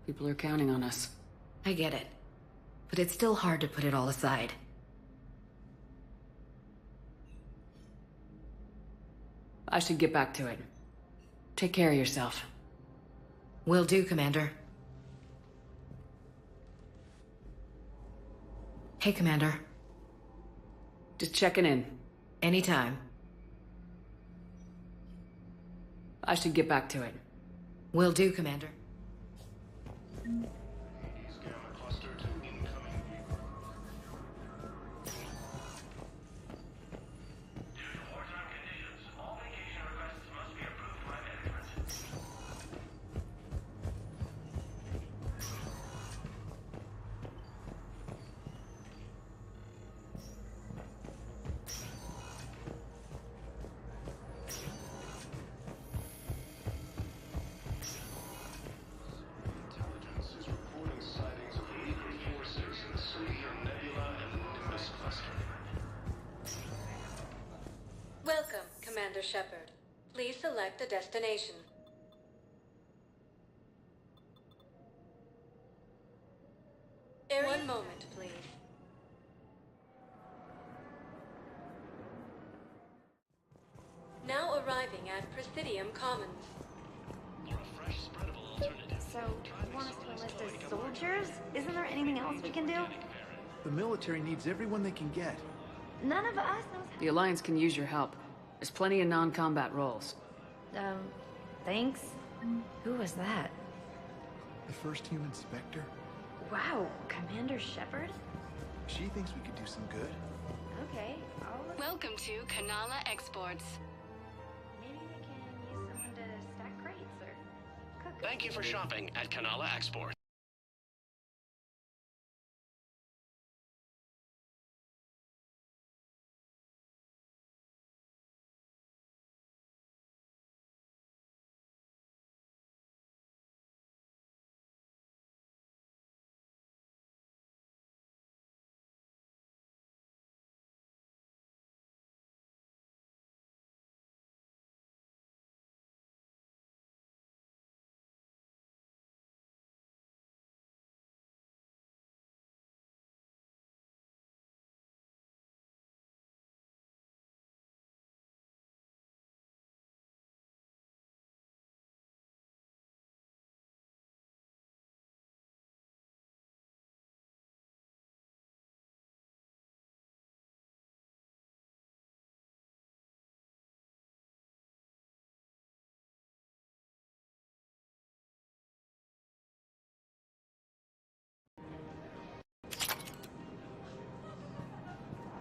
People are counting on us. I get it. But it's still hard to put it all aside. I should get back to it. Take care of yourself. Will do, Commander. Hey, Commander. Just checking in. Anytime. I should get back to it. Will do, Commander. Intelligence is Shepard. Please select a destination. One moment, please. Now arriving at Presidium Commons. So, you want us to enlist as soldiers? Isn't there anything else we can do? The military needs everyone they can get. None of us knows. The Alliance can use your help. There's plenty of non-combat roles. Thanks. Who was that? The first human Spectre? Wow, Commander Shepard? She thinks we could do some good. Okay, Welcome to Kanala Exports. maybe we can use someone to stack crates or cook. Thank you for shopping at Kanala Export.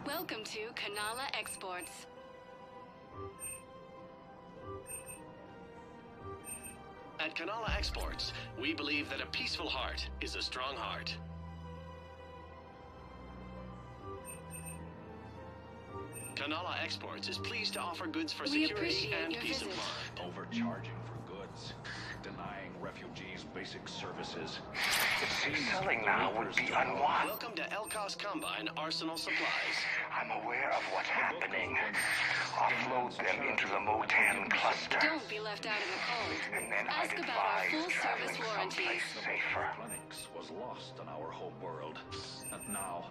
Welcome to Kanala Exports. At Kanala Exports, we believe that a peaceful heart is a strong heart. Kanala Exports is pleased to offer goods for security and peace of mind. Overcharging for goods, denying refugees basic services. Selling now would be unwise. Welcome to Elkos Combine Arsenal Supplies. I'm aware of what's happening. Offload them into the Motan cluster. Don't be left out in the cold. And then Ask I'd about our advise full traveling service warranties. someplace safer. Linux was lost in our home world, and now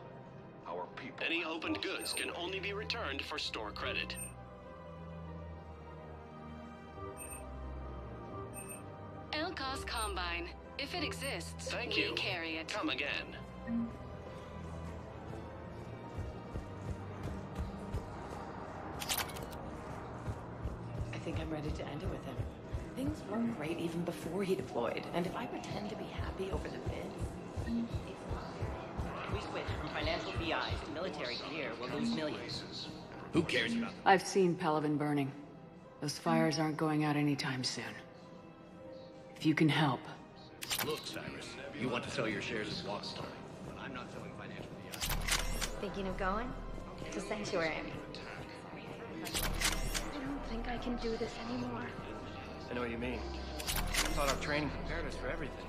our people. Any opened goods can only be returned for store credit. Elkos Combine. If it exists, Thank we you. carry it. Come again. I think I'm ready to end it with him. Things weren't great even before he deployed, and if I pretend to be happy over the bid... If we switch from financial BIs to military gear, we'll lose millions. Who cares about that? I've seen Pelivan burning. Those fires aren't going out anytime soon. If you can help. Look, Cyrus, you want to sell your shares in Walkstar, but I'm not selling financial BI. Thinking of going? To Sanctuary, I mean. I don't think I can do this anymore. I know what you mean. I thought our training prepared us for everything.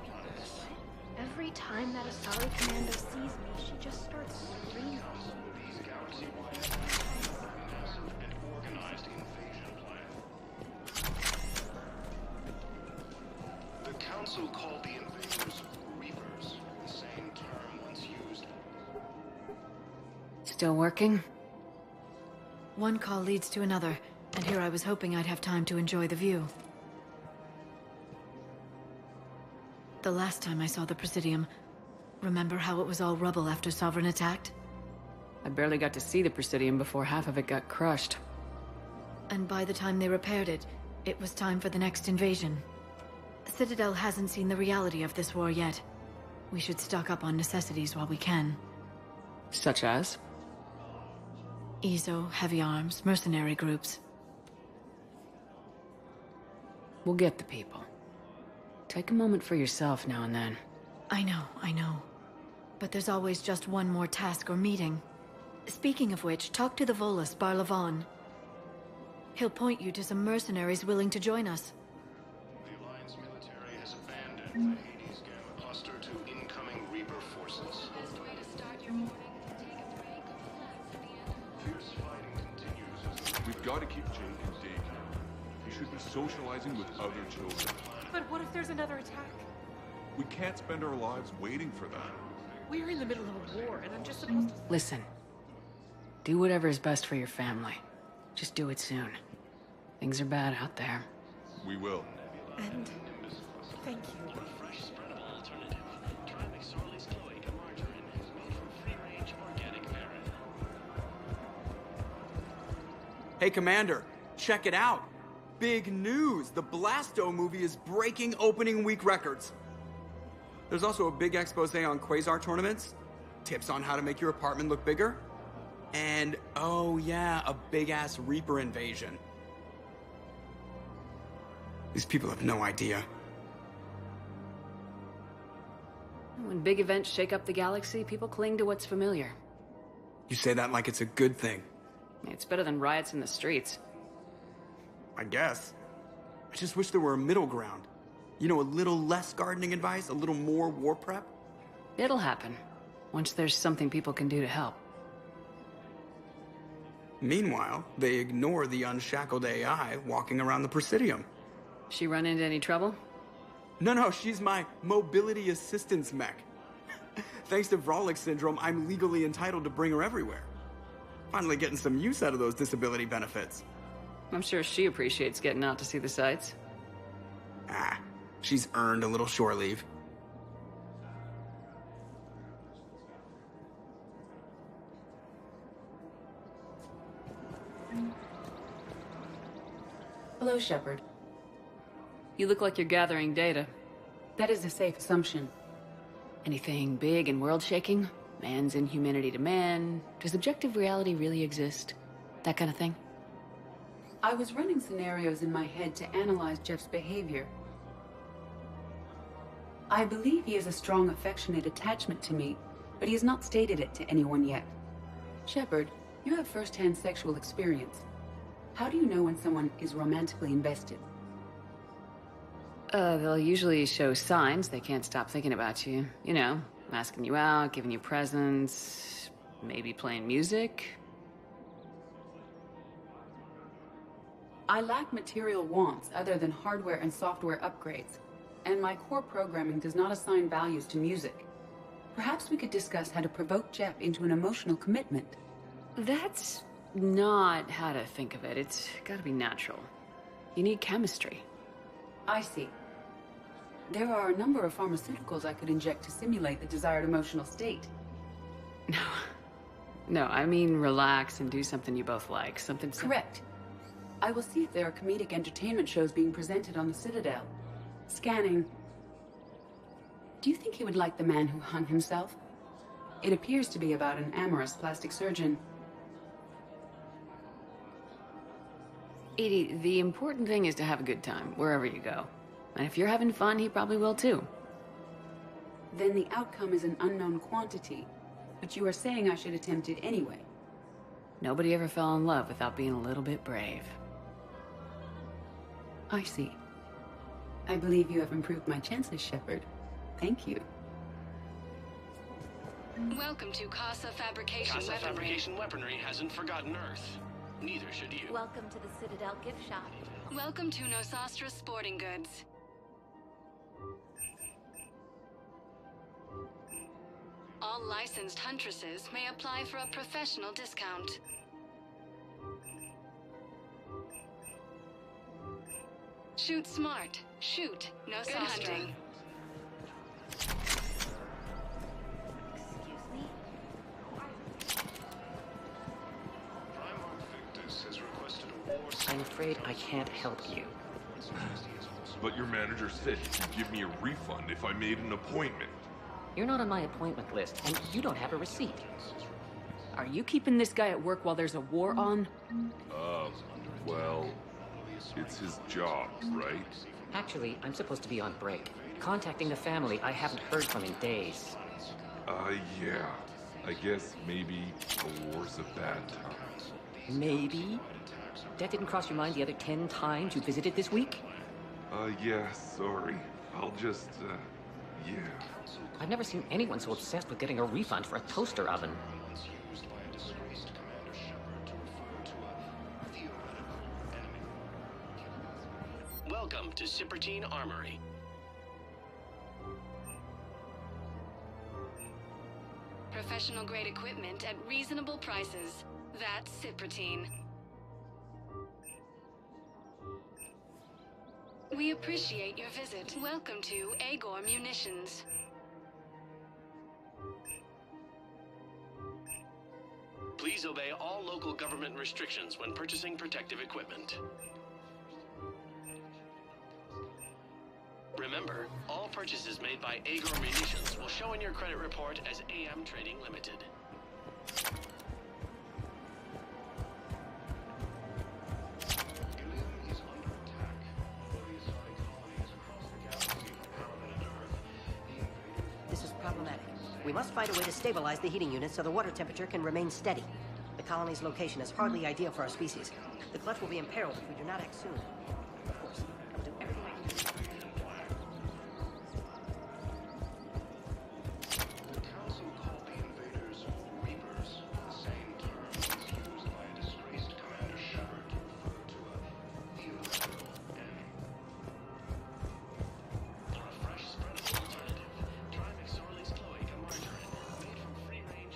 Every time that Asari Commander sees me, she just starts screaming. The Council called the invaders Reapers, the same term once used. Still working? One call leads to another, and here I was hoping I'd have time to enjoy the view. The last time I saw the Presidium, remember how it was all rubble after Sovereign attacked? I barely got to see the Presidium before half of it got crushed. And by the time they repaired it, it was time for the next invasion. Citadel hasn't seen the reality of this war yet. We should stock up on necessities while we can. Such as? EZO, heavy arms, mercenary groups. We'll get the people. Take a moment for yourself now and then. I know. But there's always just one more task or meeting. Speaking of which, talk to the Volus, Barlavan. He'll point you to some mercenaries willing to join us. The Alliance military has abandoned the Hades Gamma cluster to incoming Reaper forces. Fierce fighting continues as we've got to keep Jake and Dave should be socializing with other children. But what if there's another attack? We can't spend our lives waiting for that. We're in the middle of a war, and I'm just supposed to... Listen. Do whatever is best for your family. Just do it soon. Things are bad out there. We will. And... thank you. Hey, Commander, check it out. Big news! The Blasto movie is breaking opening week records. There's also a big expose on Quasar tournaments, tips on how to make your apartment look bigger, and, oh yeah, a big-ass Reaper invasion. These people have no idea. When big events shake up the galaxy, people cling to what's familiar. You say that like it's a good thing. It's better than riots in the streets. I guess. I just wish there were a middle ground. You know, a little less gardening advice, a little more war prep. It'll happen, once there's something people can do to help. Meanwhile, they ignore the unshackled AI walking around the Presidium. She run into any trouble? No, she's my mobility assistance mech. Thanks to Vralik syndrome, I'm legally entitled to bring her everywhere. Finally getting some use out of those disability benefits. I'm sure she appreciates getting out to see the sights. Ah, she's earned a little shore leave. Hello, Shepard. You look like you're gathering data. That is a safe assumption. Anything big and world-shaking? Man's inhumanity to man? Does objective reality really exist? That kind of thing? I was running scenarios in my head to analyze Jeff's behavior. I believe he has a strong affectionate attachment to me, but he has not stated it to anyone yet. Shepard, you have first-hand sexual experience. How do you know when someone is romantically invested? They'll usually show signs they can't stop thinking about you. You know, asking you out, giving you presents, maybe playing music. I lack material wants other than hardware and software upgrades, and my core programming does not assign values to music. Perhaps we could discuss how to provoke Jeff into an emotional commitment. That's not how to think of it. It's gotta be natural. You need chemistry. I see. There are a number of pharmaceuticals I could inject to simulate the desired emotional state. No, I mean relax and do something you both like. Something correct. I will see if there are comedic entertainment shows being presented on the Citadel. Scanning. Do you think he would like The Man Who Hung Himself? It appears to be about an amorous plastic surgeon. Edie, the important thing is to have a good time, wherever you go. And if you're having fun, he probably will too. Then the outcome is an unknown quantity. But you are saying I should attempt it anyway. Nobody ever fell in love without being a little bit brave. I see. I believe you have improved my chances, Shepard. Thank you. Welcome to Casa Fabrication Casa Weaponry. Fabrication Weaponry hasn't forgotten Earth. Neither should you. Welcome to the Citadel gift shop. Welcome to Nosastra Sporting Goods. All licensed huntresses may apply for a professional discount. Shoot smart. Shoot Nosastra. Good hunting. I'm afraid I can't help you. But your manager said he'd give me a refund if I made an appointment. You're not on my appointment list, and you don't have a receipt. Are you keeping this guy at work while there's a war on? Well, it's his job, right? Actually, I'm supposed to be on break. Contacting the family I haven't heard from in days. Yeah. I guess maybe a war's a bad time. Maybe? That didn't cross your mind the other 10 times you visited this week? Yeah, sorry. I'll just, yeah. I've never seen anyone so obsessed with getting a refund for a toaster oven. to Cypertine Armory. Professional-grade equipment at reasonable prices. That's Cypertine. We appreciate your visit. Welcome to Agor Munitions. Please obey all local government restrictions when purchasing protective equipment. Remember, all purchases made by Agor Munitions will show in your credit report as AM Trading Limited. This is problematic. We must find a way to stabilize the heating unit so the water temperature can remain steady. The colony's location is hardly ideal for our species. The clutch will be imperiled if we do not act soon. Of course, I will do everything I can. The Council called the invaders Reapers, the same term was used by a disgraced Commander Shepard to refer to a theoretical enemy. For a fresh, spreadable alternative, try McSorley's Cloaca Margarine, made from free-range...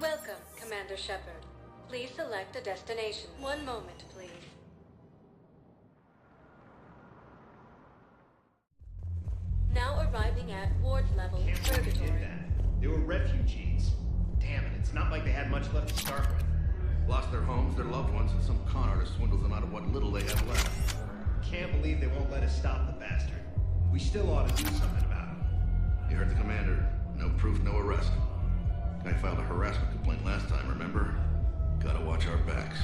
Welcome, Commander Shepard. Please select a destination. One moment, please. Now arriving at Ward Level, Purgatory. They were refugees. Damn it, it's not like they had much left to start with. Lost their homes, their loved ones, and some con artist swindles them out of what little they have left. Can't believe they won't let us stop the bastard. We still ought to do something about him. You heard the commander. No proof, no arrest. Guy filed a harassment complaint last time, remember? Gotta watch our backs.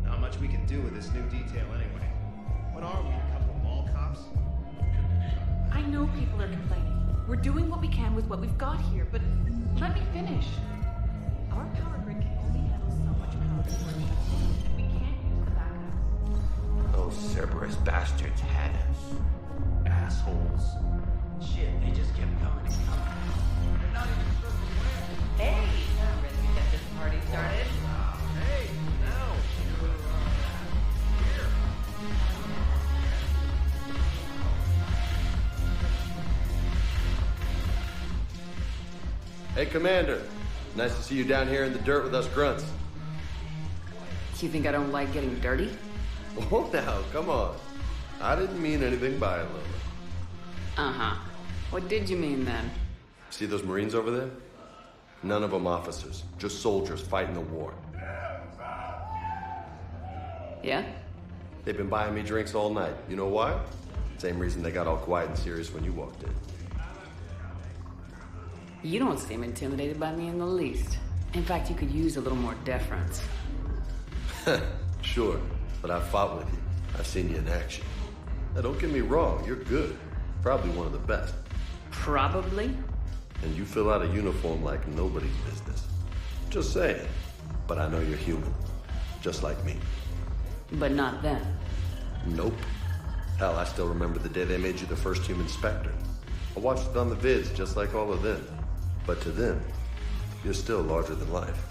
Not much we can do with this new detail anyway. What are we, a couple of mall cops? I know people are complaining. We're doing what we can with what we've got here, but let me finish. Our power grid can only handle so much power before it shuts down, and we can't use the backup. Those Cerberus bastards had us. Assholes. Shit, they just kept coming and coming. They're not even supposed to win. Hey! Ready to get this party started? Hey, now! Hey, Commander. Nice to see you down here in the dirt with us grunts. You think I don't like getting dirty? Oh, now, come on. I didn't mean anything by it, Lola. Uh-huh. What did you mean, then? See those Marines over there? None of them officers, just soldiers fighting the war. Yeah? They've been buying me drinks all night. You know why? Same reason they got all quiet and serious when you walked in. You don't seem intimidated by me in the least. In fact, you could use a little more deference. Sure, but I've fought with you. I've seen you in action. Now, don't get me wrong, you're good. Probably one of the best. Probably? And you fill out a uniform like nobody's business. Just saying. But I know you're human. Just like me. But not then. Nope. Hell, I still remember the day they made you the first human Spectre. I watched it on the vids just like all of them. But to them, you're still larger than life.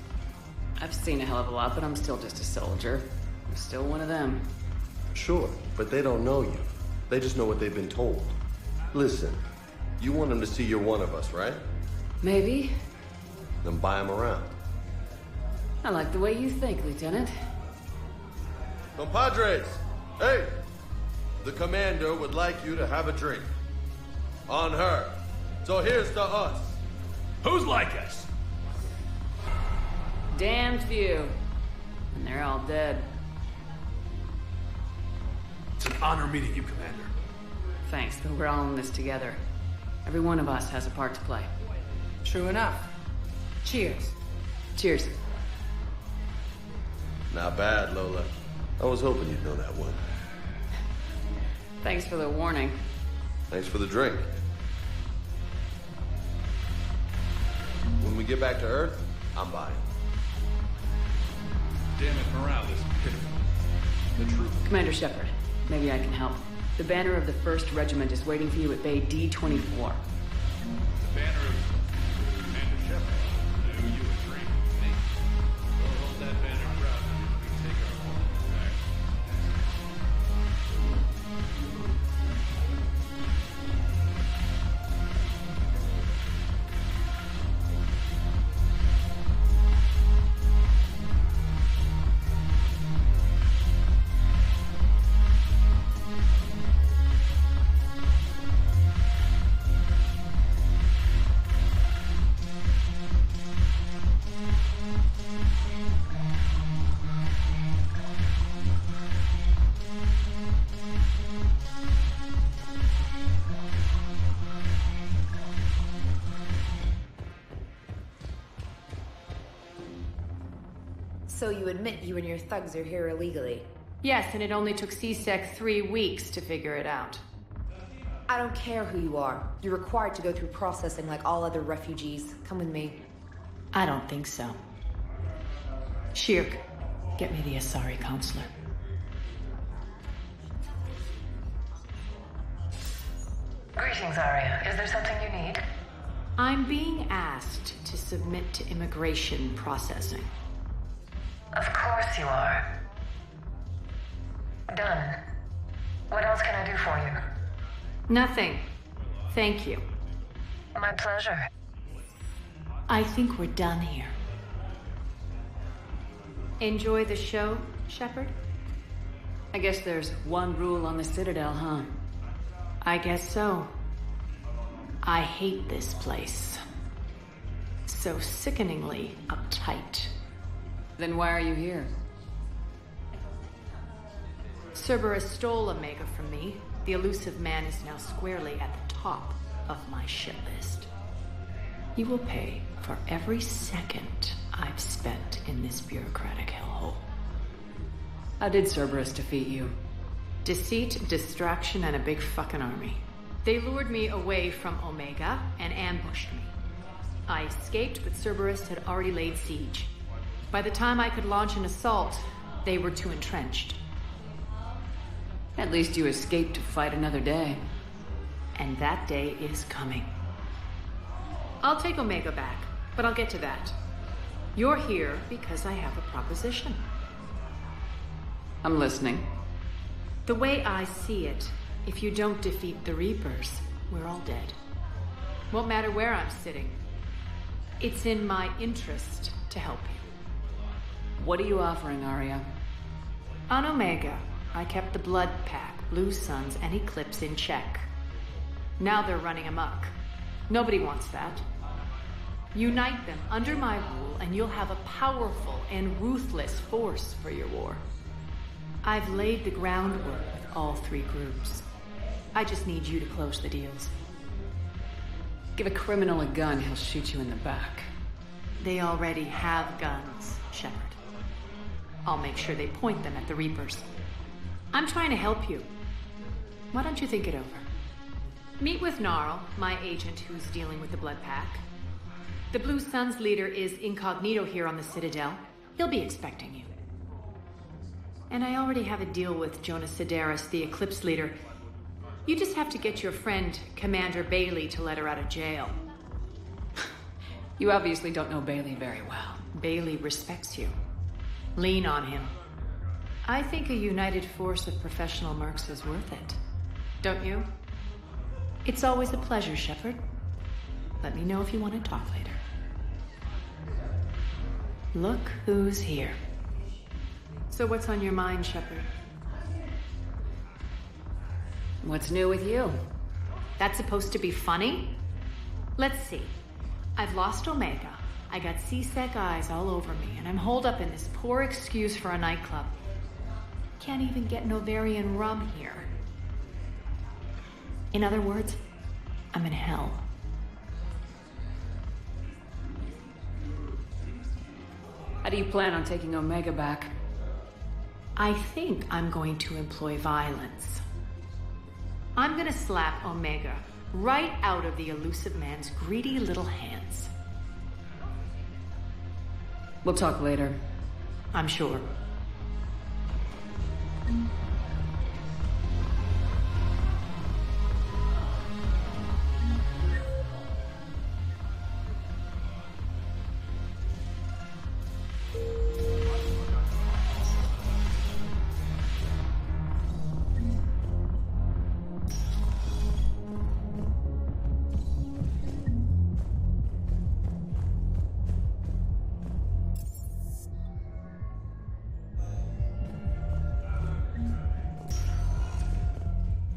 I've seen a hell of a lot, but I'm still just a soldier. I'm still one of them. Sure, but they don't know you. They just know what they've been told. Listen, you want them to see you're one of us, right? Maybe. Then buy them around. I like the way you think, Lieutenant. Compadres! Hey! The commander would like you to have a drink. On her. So here's to us. Who's like us? Damned few. And they're all dead. It's an honor meeting you, Commander. Thanks, but we're all in this together. Every one of us has a part to play. True enough. Cheers. Cheers. Not bad, Lola. I was hoping you'd know that one. Thanks for the warning. Thanks for the drink. When we get back to Earth, I'm buying. Damn it, morale is pitiful. The truth. Commander Shepard, maybe I can help. The banner of the 1st Regiment is waiting for you at Bay D-24. The banner of Commander Shepard. Do you a drink, me? We'll hold that banner proud when we take our home back. So you admit you and your thugs are here illegally? Yes, and it only took CSEC 3 weeks to figure it out. I don't care who you are. You're required to go through processing like all other refugees. Come with me. I don't think so. Shirk, get me the Asari consulate. Greetings, Arya. Is there something you need? I'm being asked to submit to immigration processing. Of course you are. Done. What else can I do for you? Nothing. Thank you. My pleasure. I think we're done here. Enjoy the show, Shepard? I guess there's one rule on the Citadel, huh? I guess so. I hate this place. So sickeningly uptight. Then why are you here? Cerberus stole Omega from me. The elusive man is now squarely at the top of my shit list. You will pay for every second I've spent in this bureaucratic hellhole. How did Cerberus defeat you? Deceit, distraction, and a big fucking army. They lured me away from Omega and ambushed me. I escaped, but Cerberus had already laid siege. By the time I could launch an assault, they were too entrenched. At least you escaped to fight another day. And that day is coming. I'll take Omega back, but I'll get to that. You're here because I have a proposition. I'm listening. The way I see it, if you don't defeat the Reapers, we're all dead. Won't matter where I'm sitting. It's in my interest to help you. What are you offering, Arya? On Omega, I kept the Blood Pack, Blue Suns, and Eclipse in check. Now they're running amok. Nobody wants that. Unite them under my rule, and you'll have a powerful and ruthless force for your war. I've laid the groundwork with all 3 groups. I just need you to close the deals. Give a criminal a gun, he'll shoot you in the back. They already have guns, Shepard. I'll make sure they point them at the Reapers. I'm trying to help you. Why don't you think it over? Meet with Gnarl, my agent who's dealing with the Blood Pack. The Blue Suns leader is incognito here on the Citadel. He'll be expecting you. And I already have a deal with Jonas Sedaris, the Eclipse leader. You just have to get your friend, Commander Bailey, to let her out of jail. You obviously don't know Bailey very well. Bailey respects you. Lean on him. I think a united force of professional mercs is worth it. Don't you? It's always a pleasure, Shepard. Let me know if you want to talk later. Look who's here. So what's on your mind, Shepard? What's new with you? That's supposed to be funny? Let's see. I've lost Omega. I got CSEC eyes all over me, and I'm holed up in this poor excuse for a nightclub. Can't even get Novarian rum here. In other words, I'm in hell. How do you plan on taking Omega back? I think I'm going to employ violence. I'm gonna slap Omega right out of the elusive man's greedy little hands. We'll talk later. I'm sure.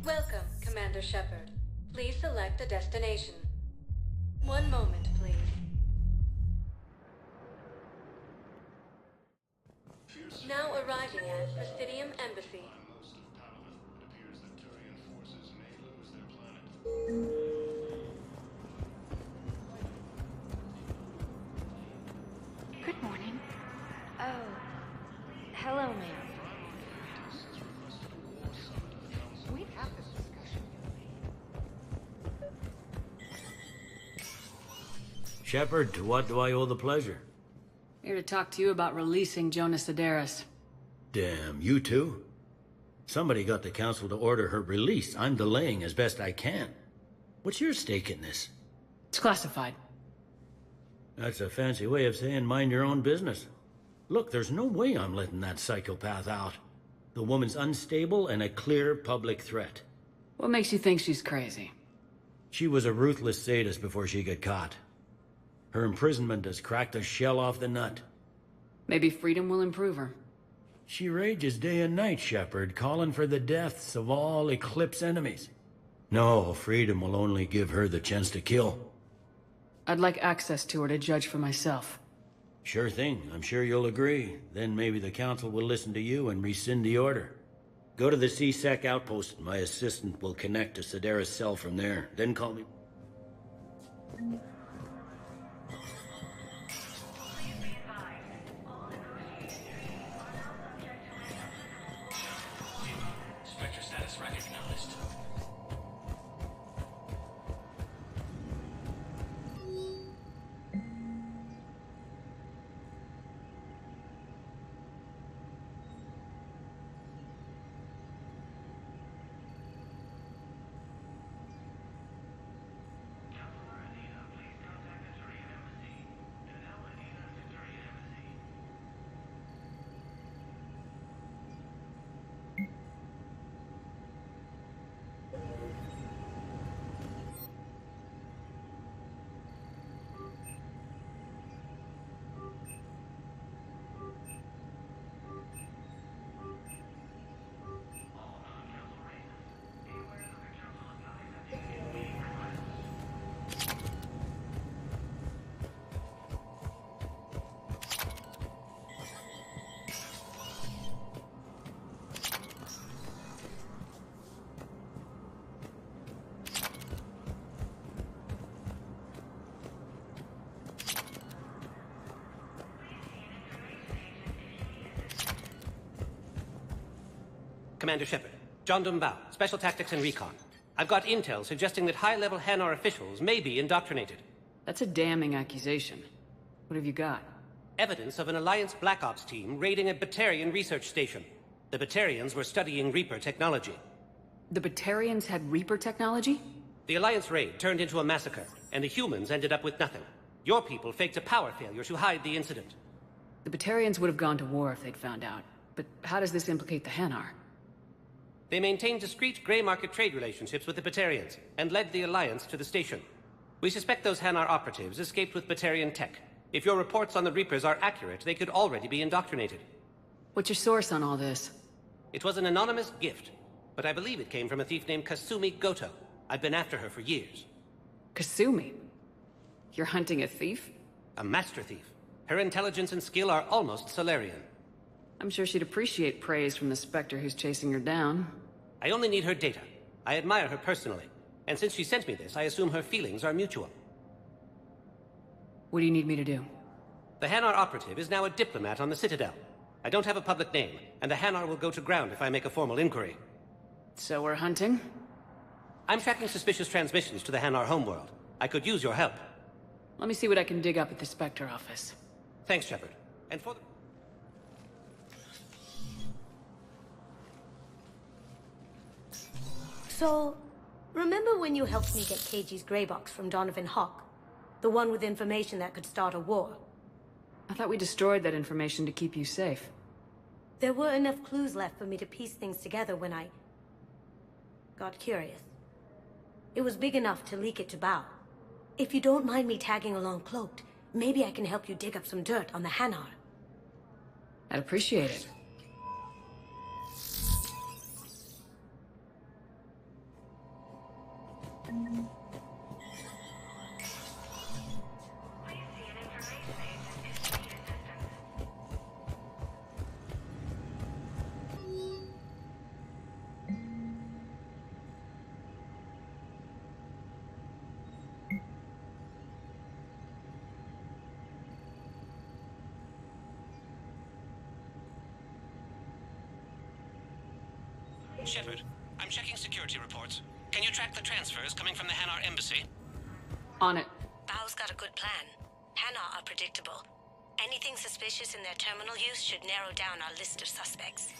Welcome, Commander Shepard. Please select a destination. One moment, please. Now arriving at Presidium Embassy. Good morning. Oh, Shepard, to what do I owe the pleasure? Here to talk to you about releasing Jonas Sedaris. Damn, you too? Somebody got the council to order her release. I'm delaying as best I can. What's your stake in this? It's classified. That's a fancy way of saying mind your own business. Look, there's no way I'm letting that psychopath out. The woman's unstable and a clear public threat. What makes you think she's crazy? She was a ruthless sadist before she got caught. Her imprisonment has cracked the shell off the nut. Maybe freedom will improve her. She rages day and night, Shepard, calling for the deaths of all Eclipse enemies. No, freedom will only give her the chance to kill. I'd like access to her to judge for myself. Sure thing. I'm sure you'll agree. Then maybe the council will listen to you and rescind the order. Go to the C-Sec outpost. My assistant will connect to Sedaris' cell from there. Then call me. Spectre status recognized. Commander Shepard, John Dumbao, Special Tactics and Recon. I've got intel suggesting that high-level Hanar officials may be indoctrinated. That's a damning accusation. What have you got? Evidence of an Alliance Black Ops team raiding a Batarian research station. The Batarians were studying Reaper technology. The Batarians had Reaper technology? The Alliance raid turned into a massacre, and the humans ended up with nothing. Your people faked a power failure to hide the incident. The Batarians would have gone to war if they'd found out. But how does this implicate the Hanar? They maintained discreet gray market trade relationships with the Batarians, and led the Alliance to the station. We suspect those Hanar operatives escaped with Batarian tech. If your reports on the Reapers are accurate, they could already be indoctrinated. What's your source on all this? It was an anonymous gift, but I believe it came from a thief named Kasumi Goto. I've been after her for years. Kasumi? You're hunting a thief? A master thief. Her intelligence and skill are almost Solarian. I'm sure she'd appreciate praise from the Spectre who's chasing her down. I only need her data. I admire her personally. And since she sent me this, I assume her feelings are mutual. What do you need me to do? The Hanar operative is now a diplomat on the Citadel. I don't have a public name, and the Hanar will go to ground if I make a formal inquiry. So we're hunting? I'm tracking suspicious transmissions to the Hanar homeworld. I could use your help. Let me see what I can dig up at the Spectre office. Thanks, Shepard. And for the... So, remember when you helped me get KG's grey box from Donovan Hawk? The one with information that could start a war? I thought we destroyed that information to keep you safe. There were enough clues left for me to piece things together when I got curious. It was big enough to leak it to Bao. If you don't mind me tagging along cloaked, maybe I can help you dig up some dirt on the Hanar. I'd appreciate it. Shepard, I'm checking security reports. Can you track the transfers coming from the Hanar embassy? On it. Bao's got a good plan. Hanar are predictable. Anything suspicious in their terminal use should narrow down our list of suspects.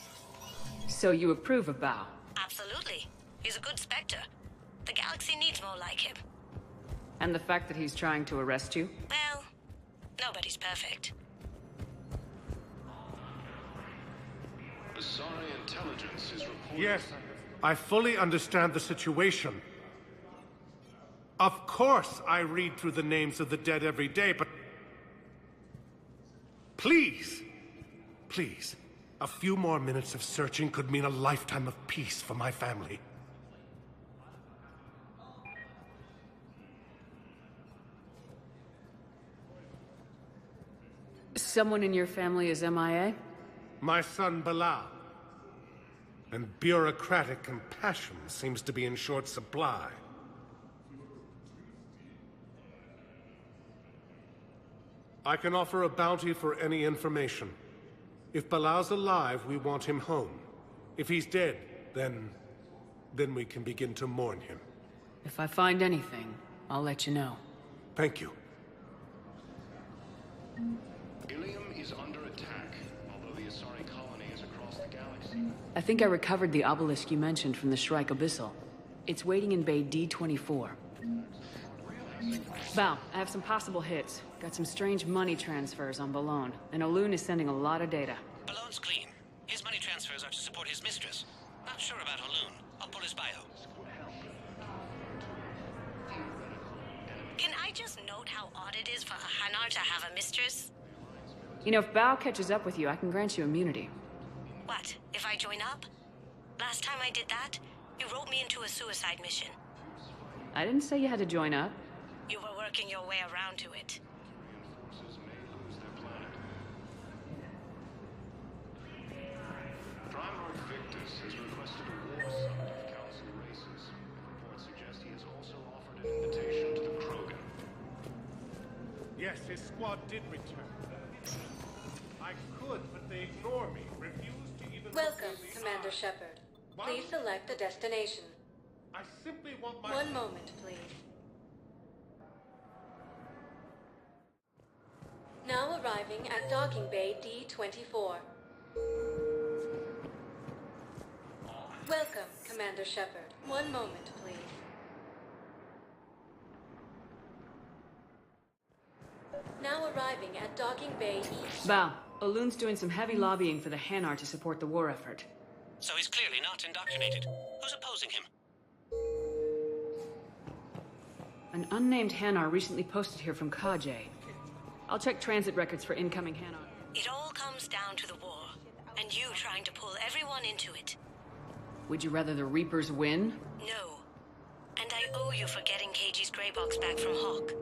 So you approve of Bao? Absolutely. He's a good Spectre. The galaxy needs more like him. And the fact that he's trying to arrest you? Well, nobody's perfect. Asari intelligence is reporting... Yes, I fully understand the situation. Of course I read through the names of the dead every day, but... Please! Please. A few more minutes of searching could mean a lifetime of peace for my family. Someone in your family is MIA? My son, Bilal. And bureaucratic compassion seems to be in short supply. I can offer a bounty for any information. If Bilal's alive, we want him home. If he's dead, then we can begin to mourn him. If I find anything, I'll let you know. Thank you. Ilium is under attack, although the Asari colony is across the galaxy. I think I recovered the obelisk you mentioned from the Shrike Abyssal. It's waiting in Bay D-24. Bao, I have some possible hits. Got some strange money transfers on Balone, and Olun is sending a lot of data. Balone's clean. His money transfers are to support his mistress. Not sure about Olun. I'll pull his bio. Can I just note how odd it is for a Hanar to have a mistress? You know, if Bao catches up with you, I can grant you immunity. What, if I join up? Last time I did that, you wrote me into a suicide mission. I didn't say you had to join up. You were working your way around to it. Prime Lord Victus has requested a war summit of Council races. Reports suggest he has also offered an invitation to the Krogan. Yes, his squad did return. I could, but they ignore me, refuse to even... Welcome, Commander Shepard. Please select a destination. I simply want my... One moment, please. Now arriving at Docking Bay D-24. Welcome, Commander Shepard. One moment, please. Now arriving at Docking Bay East. Bao, Olun's doing some heavy lobbying for the Hanar to support the war effort. So he's clearly not indoctrinated. Who's opposing him? An unnamed Hanar recently posted here from Kajay. I'll check transit records for incoming Hanar. It all comes down to the war, and you trying to pull everyone into it. Would you rather the Reapers win? No. And I owe you for getting KG's gray box back from Hawk.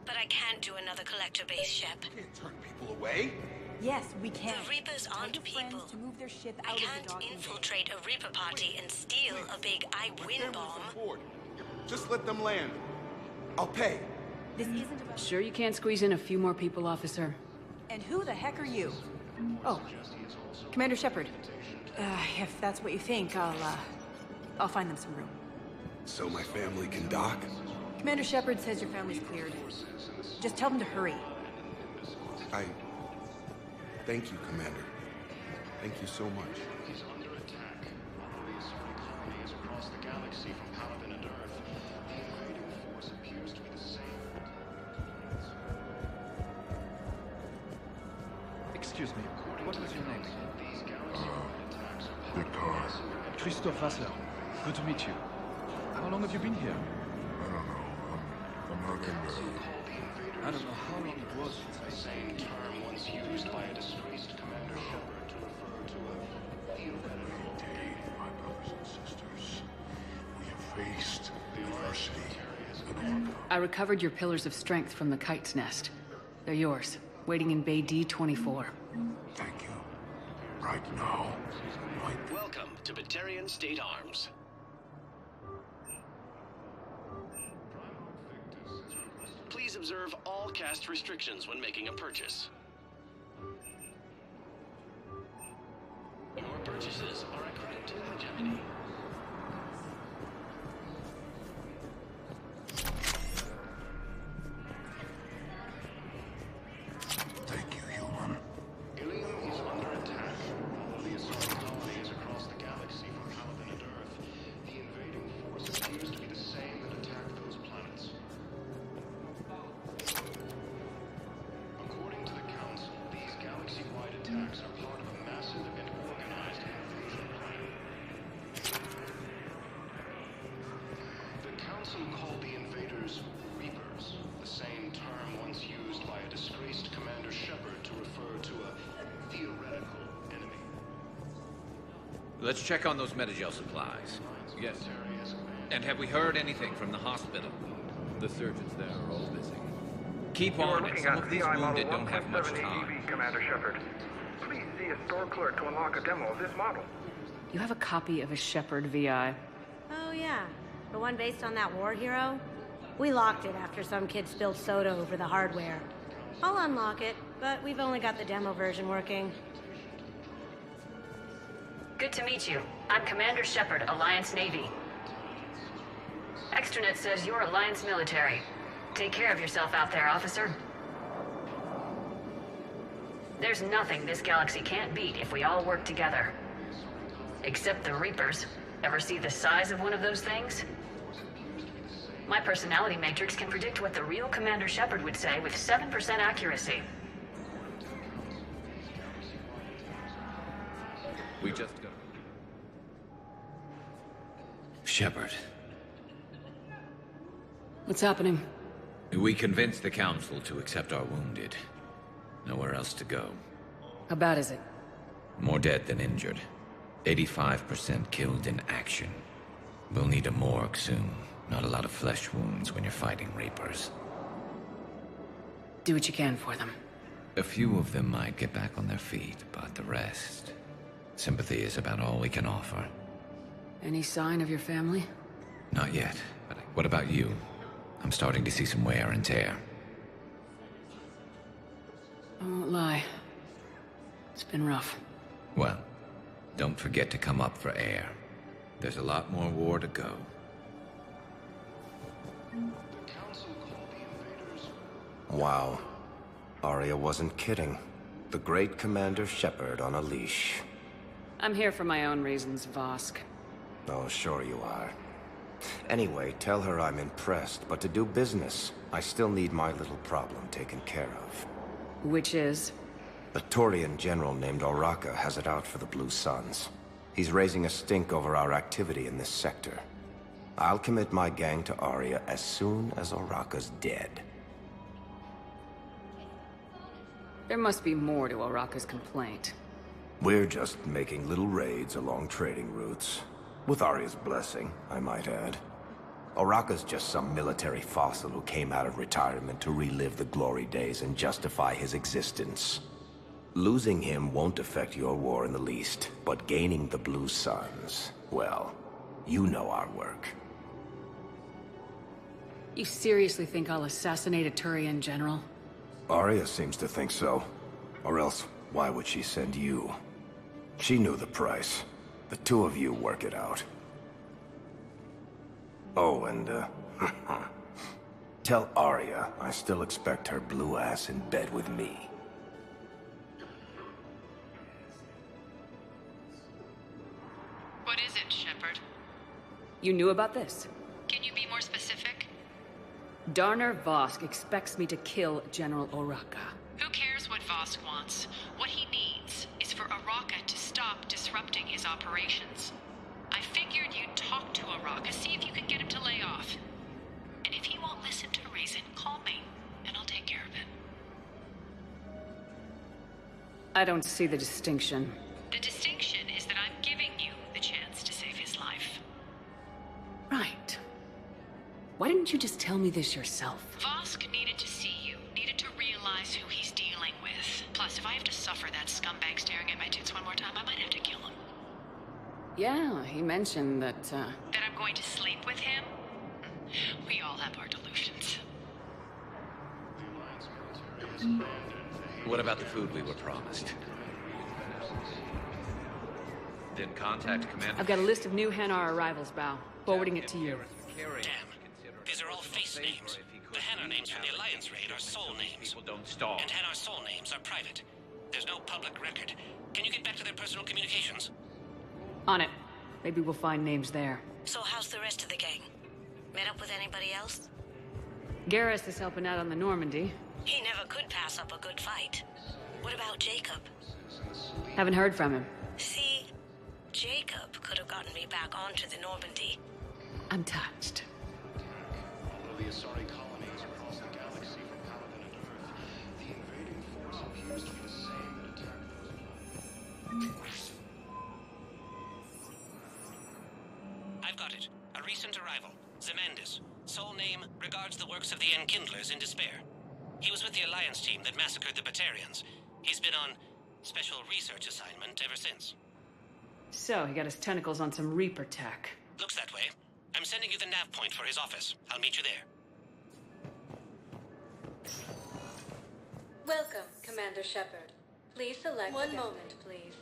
But I can't do another collector base, Shep. Can't turn people away. Yes, we can. The Reapers aren't people. To move their ship out I of the can't docking infiltrate a Reaper party and steal a big I win bomb. Just let them land. I'll pay. This isn't about... Sure you can't squeeze in a few more people, officer? And who the heck are you? Oh, Commander Shepard. If that's what you think, I'll find them some room. So my family can dock? Commander Shepard says your family's cleared. Just tell them to hurry. Thank you, Commander. Thank you so much. He's under attack. Although the Asari colony is across the galaxy from Paladin and Earth, the invading force appears to be the same. Excuse me, what was your name? Victor. Christophe Vassler. Good to meet you. How long have you been here? I'm not in I don't know how long it was. The same term once used by a disgraced Commander Shepard to refer to a theoretical... Indeed, my brothers and sisters. We have faced adversity and overcome. I recovered your Pillars of Strength from the Kite's Nest. They're yours, waiting in Bay D-24. Thank you. Right now, Welcome to Batarian State Arms. Please observe all caste restrictions when making a purchase. Your purchases are a credit to Hegemony. Let's check on those Metagel supplies. Yes. And have we heard anything from the hospital? The surgeons there are all busy. Keep on it. Some of these wounded don't have much time. Commander Shepard. Please see a store clerk to unlock a demo of this model. You have a copy of a Shepard VI. Oh yeah, the one based on that war hero? We locked it after some kid spilled soda over the hardware. I'll unlock it, but we've only got the demo version working. Good to meet you. I'm Commander Shepard, Alliance Navy. Extranet says you're Alliance military. Take care of yourself out there, officer. There's nothing this galaxy can't beat if we all work together. Except the Reapers. Ever see the size of one of those things? My personality matrix can predict what the real Commander Shepard would say with 7% accuracy. We just got... Shepard. What's happening? We convinced the Council to accept our wounded. Nowhere else to go. How bad is it? More dead than injured. 85% killed in action. We'll need a morgue soon. Not a lot of flesh wounds when you're fighting Reapers. Do what you can for them. A few of them might get back on their feet, but the rest... Sympathy is about all we can offer. Any sign of your family? Not yet, but what about you? I'm starting to see some wear and tear. I won't lie. It's been rough. Well, don't forget to come up for air. There's a lot more war to go. Wow. Aria wasn't kidding. The great Commander Shepard on a leash. I'm here for my own reasons, Vosk. Oh, sure you are. Anyway, tell her I'm impressed, but to do business, I still need my little problem taken care of. Which is? A Turian general named Oraka has it out for the Blue Suns. He's raising a stink over our activity in this sector. I'll commit my gang to Aria as soon as Oraka's dead. There must be more to Oraka's complaint. We're just making little raids along trading routes. With Aria's blessing, I might add. Oraka's just some military fossil who came out of retirement to relive the glory days and justify his existence. Losing him won't affect your war in the least, but gaining the Blue Suns, well, you know our work. You seriously think I'll assassinate a Turian general? Aria seems to think so. Or else, why would she send you? She knew the price. The two of you work it out. Oh, and, tell Aria I still expect her blue ass in bed with me. What is it, Shepard? You knew about this? Can you be more specific? Darner Vosk expects me to kill General Oraka. Who cares what Vosk wants? What he needs is for Oraka to stop disrupting his operations. I figured you'd talk to Oraka, see if you can get him to lay off. And if he won't listen to reason, call me, and I'll take care of it. I don't see the distinction. The distinction is that I'm giving you the chance to save his life. Right. Why didn't you just tell me this yourself? Vosk needed to see you, needed to realize who he's dealing with. Plus, if I have to suffer that scumbag staring at my tits one more time, I might have to kill him. Yeah, he mentioned that, That I'm going to sleep with him? We all have our delusions. What about the food we were promised? Then contact Commander... I've got a list of new Hanar arrivals, Bao. Forwarding it to you. Damn. These are all face names. The Hanar names from the Alliance raid are soul names. And Hanar soul names are private. There's no public record. Can you get back to their personal communications? On it. Maybe we'll find names there. So how's the rest of the gang? Met up with anybody else? Garrus is helping out on the Normandy. He never could pass up a good fight. What about Jacob? Haven't heard from him. See, Jacob could have gotten me back onto the Normandy. I'm touched. Although the Asari colonies across the galaxy from Paladin and Earth, the invading force appears to be the same that attacked those Soul name regards the works of the Enkindlers in despair. He was with the Alliance team that massacred the Batarians. He's been on special research assignment ever since. So, he got his tentacles on some Reaper tech. Looks that way. I'm sending you the nav point for his office. I'll meet you there. Welcome, Commander Shepard. Please select one moment, please.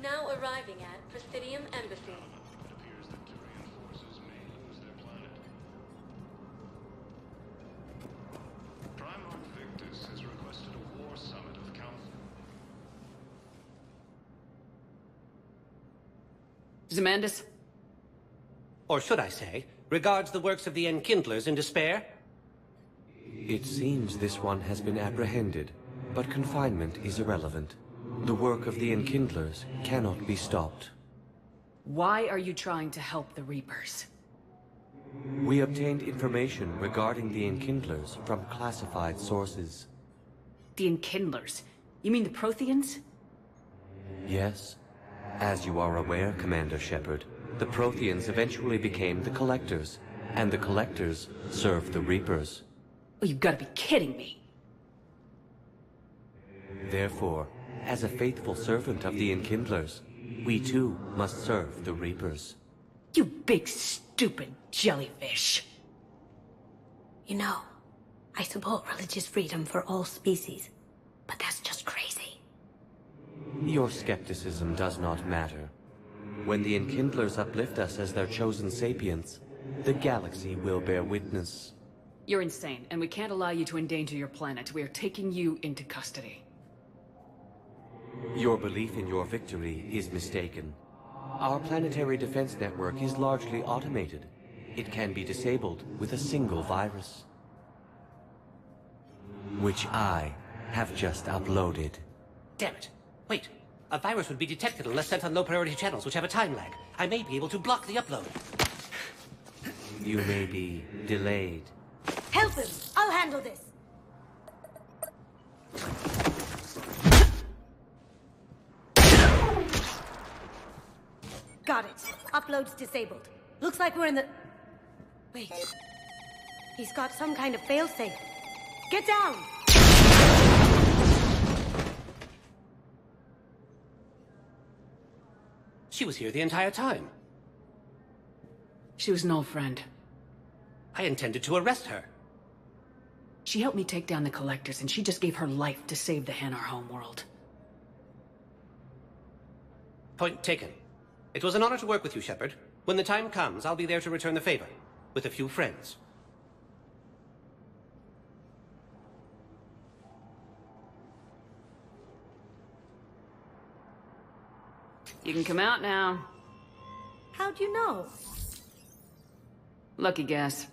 Now arriving at Presidium Embassy. It appears that Turian forces may lose their planet. Primarch Victus has requested a war summit of Council. Zemandis? Or should I say, regards the works of the Enkindlers in despair? It seems this one has been apprehended, but confinement is irrelevant. The work of the Enkindlers cannot be stopped. Why are you trying to help the Reapers? We obtained information regarding the Enkindlers from classified sources. The Enkindlers? You mean the Protheans? Yes. As you are aware, Commander Shepard, the Protheans eventually became the Collectors, and the Collectors served the Reapers. Oh, you've got to be kidding me. Therefore, as a faithful servant of the Enkindlers, we too must serve the Reapers. You big stupid jellyfish. You know, I support religious freedom for all species, but that's just crazy. Your skepticism does not matter. When the Enkindlers uplift us as their chosen sapients, the galaxy will bear witness. You're insane, and we can't allow you to endanger your planet. We are taking you into custody. Your belief in your victory is mistaken. Our planetary defense network is largely automated. It can be disabled with a single virus, which I have just uploaded. Damn it. Wait. A virus would be detected unless sent on low-priority channels, which have a time lag. I may be able to block the upload. You may be delayed. Help him! I'll handle this! Got it. Upload's disabled. Looks like we're in the... Wait. He's got some kind of failsafe. Get down! She was here the entire time. She was an old friend. I intended to arrest her. She helped me take down the Collectors, and she just gave her life to save the Hanar homeworld. Point taken. It was an honor to work with you, Shepard. When the time comes, I'll be there to return the favor. With a few friends. You can come out now. How'd you know? Lucky guess.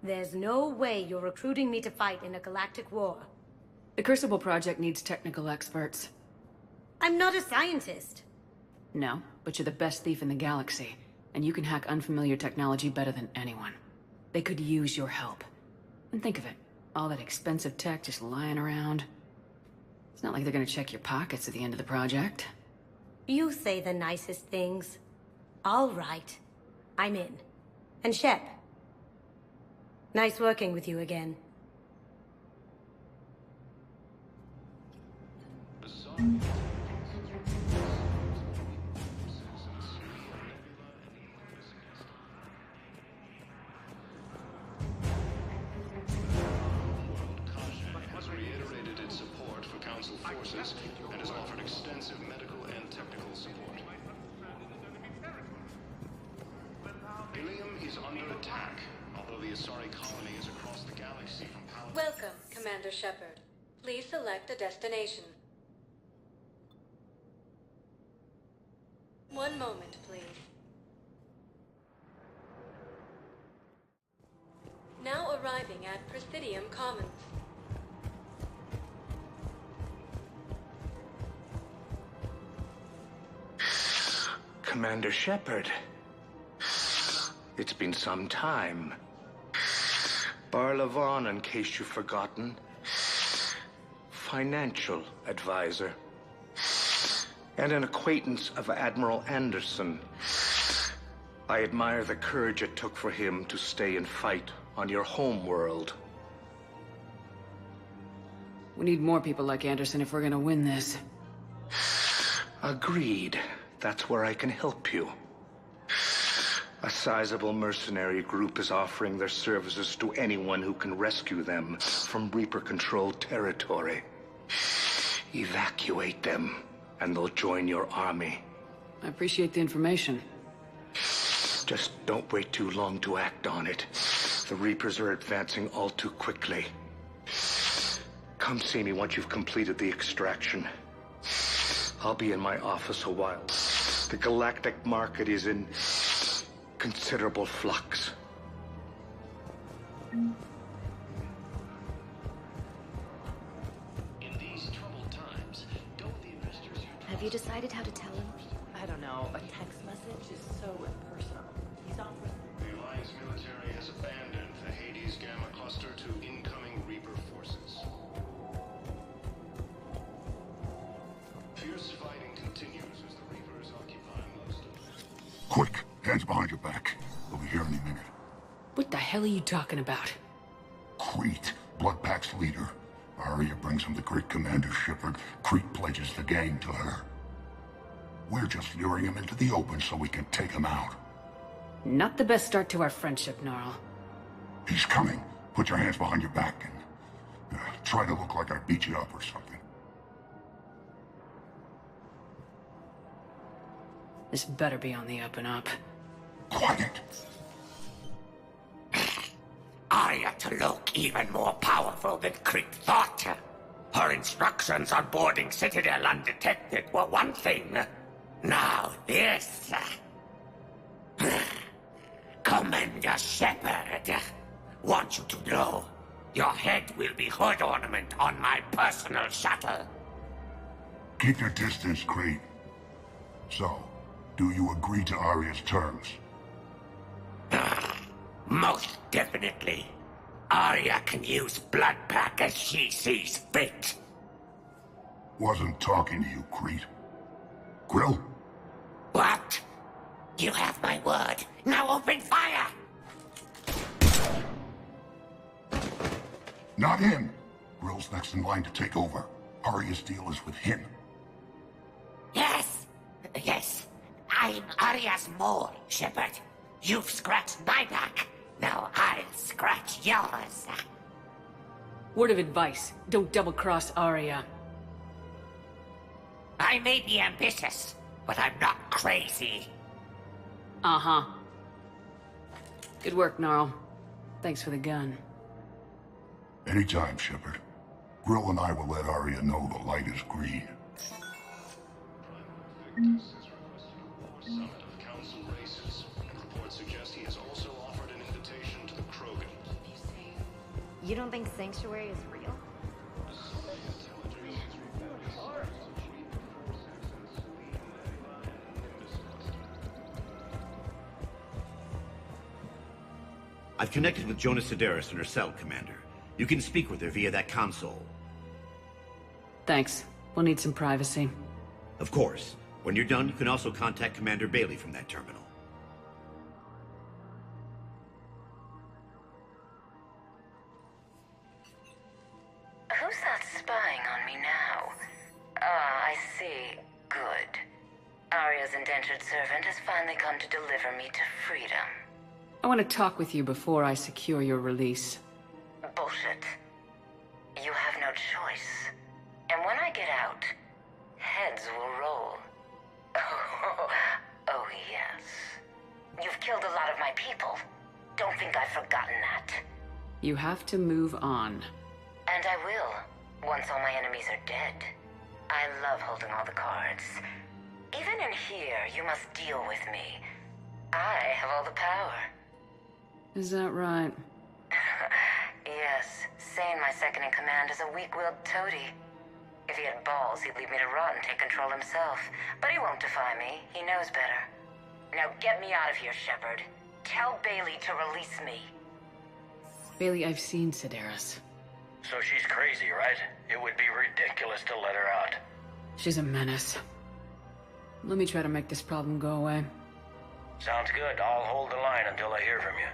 There's no way you're recruiting me to fight in a galactic war. The Crucible Project needs technical experts. I'm not a scientist. No, but you're the best thief in the galaxy, and you can hack unfamiliar technology better than anyone. They could use your help. And think of it, all that expensive tech just lying around. It's not like they're gonna check your pockets at the end of the project. You say the nicest things. All right. I'm in. And Shep. Nice working with you again. has reiterated its support for Council forces and has offered extensive medical and technical support. Ilium is under attack, although the Asari colony is across the galaxy from Paladin. Welcome, Commander Shepard. Please select a destination. One moment, please. Now arriving at Presidium Commons. Commander Shepard. It's been some time. Barlavon, in case you've forgotten. Financial advisor. And an acquaintance of Admiral Anderson. I admire the courage it took for him to stay and fight on your home world. We need more people like Anderson if we're gonna win this. Agreed. That's where I can help you. A sizable mercenary group is offering their services to anyone who can rescue them from Reaper-controlled territory. Evacuate them, and they'll join your army. I appreciate the information. Just don't wait too long to act on it. The Reapers are advancing all too quickly. Come see me once you've completed the extraction. I'll be in my office a while. The galactic market is in considerable flux. In these troubled times, don't the investors you Have you decided how to tell him? I don't know. A text message is so impersonal. He's offering. The Alliance military has abandoned the Hades Gamma cluster to incoming Reaper forces. Fierce fighting continues as the Reapers occupy most of the... Quick, hands behind your back. We'll be here any minute. What the hell are you talking about? Crete, Bloodpack's leader. Arya brings him the great Commander Shepard. Crete pledges the gang to her. We're just luring him into the open so we can take him out. Not the best start to our friendship, Gnarl. He's coming. Put your hands behind your back and try to look like I beat you up or something. This better be on the up and up. Quiet. Arya to look even more powerful than Crete thought. Her instructions on boarding Citadel undetected were one thing. Now this. Commander Shepard. Want you to know, your head will be hood ornament on my personal shuttle. Keep your distance, Crete. So, do you agree to Arya's terms? Most definitely. Arya can use Bloodpack as she sees fit. Wasn't talking to you, Crete. Grill? What? You have my word. Now open fire! Not him. Grill's next in line to take over. Arya's deal is with him. Yes. Yes. I'm Arya's mole, Shepard. You've scratched my back. Now I'll scratch yours. Word of advice, don't double-cross Arya. I may be ambitious, but I'm not crazy. Uh-huh. Good work, Gnarl. Thanks for the gun. Anytime, Shepard. Grill and I will let Arya know the light is green. Summit of Council races, and reports suggest he has also offered an invitation to the Krogan. You don't think Sanctuary is real? I've connected with Jonas Sedaris in her cell, Commander. You can speak with her via that console. Thanks. We'll need some privacy. Of course. When you're done, you can also contact Commander Bailey from that terminal. Who's that spying on me now? Ah, I see. Good. Arya's indentured servant has finally come to deliver me to freedom. I want to talk with you before I secure your release. Bullshit. You have no choice. And when I get out, heads will roll. Oh, yes. You've killed a lot of my people. Don't think I've forgotten that. You have to move on. And I will, once all my enemies are dead. I love holding all the cards. Even in here, you must deal with me. I have all the power. Is that right? Yes, Sane, my second-in-command, is a weak-willed toady. If he had balls, he'd leave me to rot and take control himself. But he won't defy me. He knows better. Now get me out of here, Shepard. Tell Bailey to release me. Bailey, I've seen Sedaris. So she's crazy, right? It would be ridiculous to let her out. She's a menace. Let me try to make this problem go away. Sounds good. I'll hold the line until I hear from you.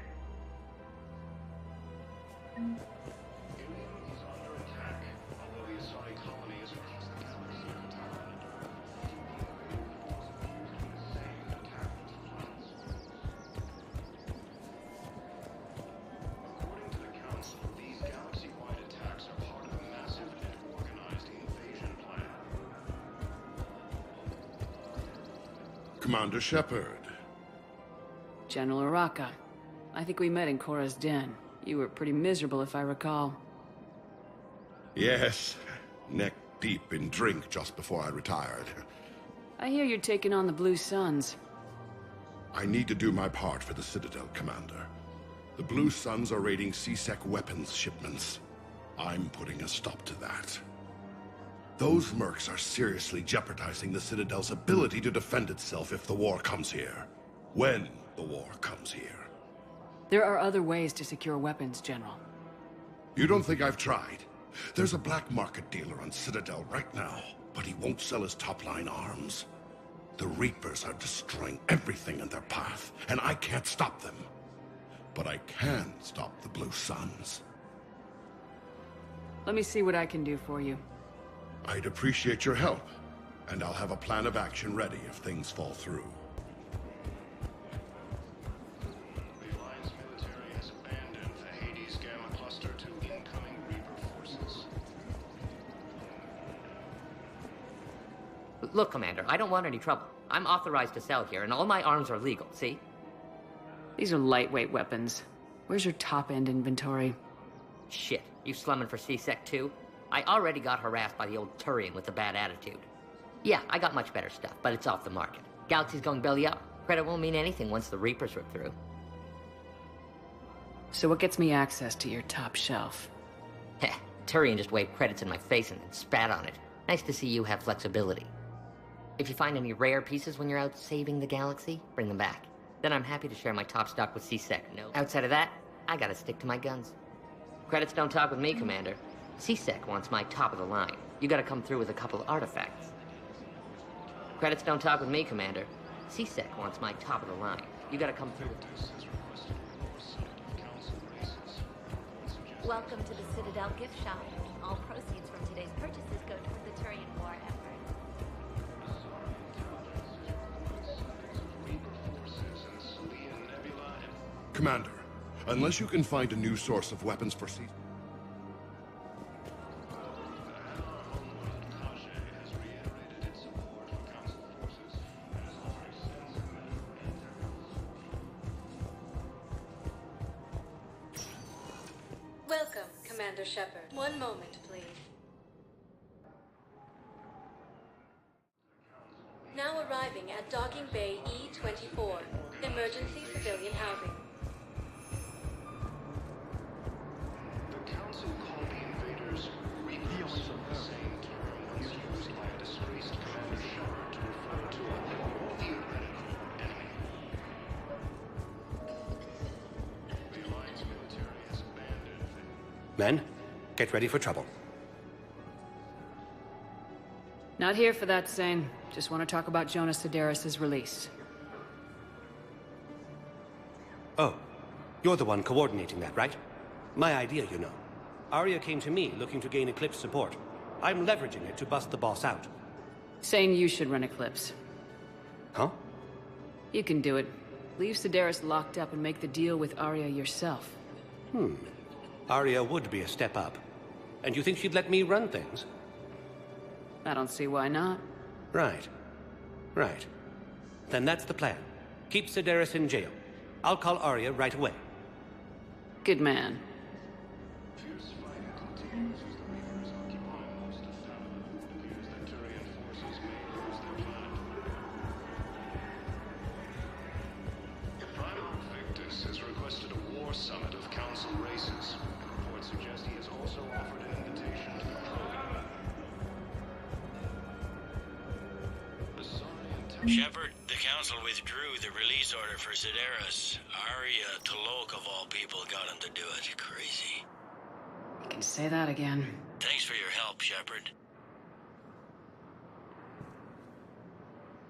Commander Shepard. General Araka. I think we met in Korra's den. You were pretty miserable, if I recall. Yes, neck deep in drink just before I retired. I hear you're taking on the Blue Suns. I need to do my part for the Citadel, Commander. The Blue Suns are raiding C-Sec weapons shipments. I'm putting a stop to that. Those mercs are seriously jeopardizing the Citadel's ability to defend itself if the war comes here. When the war comes here. There are other ways to secure weapons, General. You don't think I've tried? There's a black market dealer on Citadel right now, but he won't sell his top-line arms. The Reapers are destroying everything in their path, and I can't stop them. But I can stop the Blue Suns. Let me see what I can do for you. I'd appreciate your help, and I'll have a plan of action ready if things fall through. The Alliance military has abandoned the Hades Gamma Cluster to incoming Reaper forces. Look, Commander, I don't want any trouble. I'm authorized to sell here, and all my arms are legal, see? These are lightweight weapons. Where's your top-end inventory? Shit, you slumming for C-Sec too? I already got harassed by the old Turian with a bad attitude. Yeah, I got much better stuff, but it's off the market. Galaxy's going belly up. Credit won't mean anything once the Reapers rip through. So what gets me access to your top shelf? Heh, Turian just waved credits in my face and then spat on it. Nice to see you have flexibility. If you find any rare pieces when you're out saving the galaxy, bring them back. Then I'm happy to share my top stock with C-Sec. No. Outside of that, I gotta stick to my guns. Credits don't talk with me, Commander. C-Sec wants my top of the line. You gotta come through with a couple artifacts. Credits don't talk with me, Commander. C-Sec wants my top of the line. You gotta come through with... Welcome to the Citadel gift shop. All proceeds from today's purchases go toward the Turian war effort. Commander, unless you can find a new source of weapons for C... Welcome, Commander Shepard. One moment, please. Now arriving at Docking Bay E-24, emergency civilian housing. The Council called the invaders Reapers, the same term once used by a disgraced Commander Shepard to refer to a theoretical enemy. The Alliance military has abandoned the... Men, get ready for trouble. Not here for that, Zane. Just want to talk about Jonas Sedaris' release. Oh, you're the one coordinating that, right? My idea, you know. Arya came to me looking to gain Eclipse support. I'm leveraging it to bust the boss out. Saying you should run Eclipse. Huh? You can do it. Leave Sedaris locked up and make the deal with Arya yourself. Arya would be a step up. And you think she'd let me run things? I don't see why not. Right. Right. Then that's the plan. Keep Sedaris in jail. I'll call Arya right away. Good man. Fierce fighting continues as the Reapers occupy most of Thanalan. It appears that Turian forces may lose their planet. Primarch Victus has requested a war summit of Council races. Reports suggest he has also offered an invitation to the Krogan. Shepard, the Council withdrew the release order for Sedaris. Arya T'Loak, of all people, got him to do it. Crazy. You can say that again. Thanks for your help, Shepard.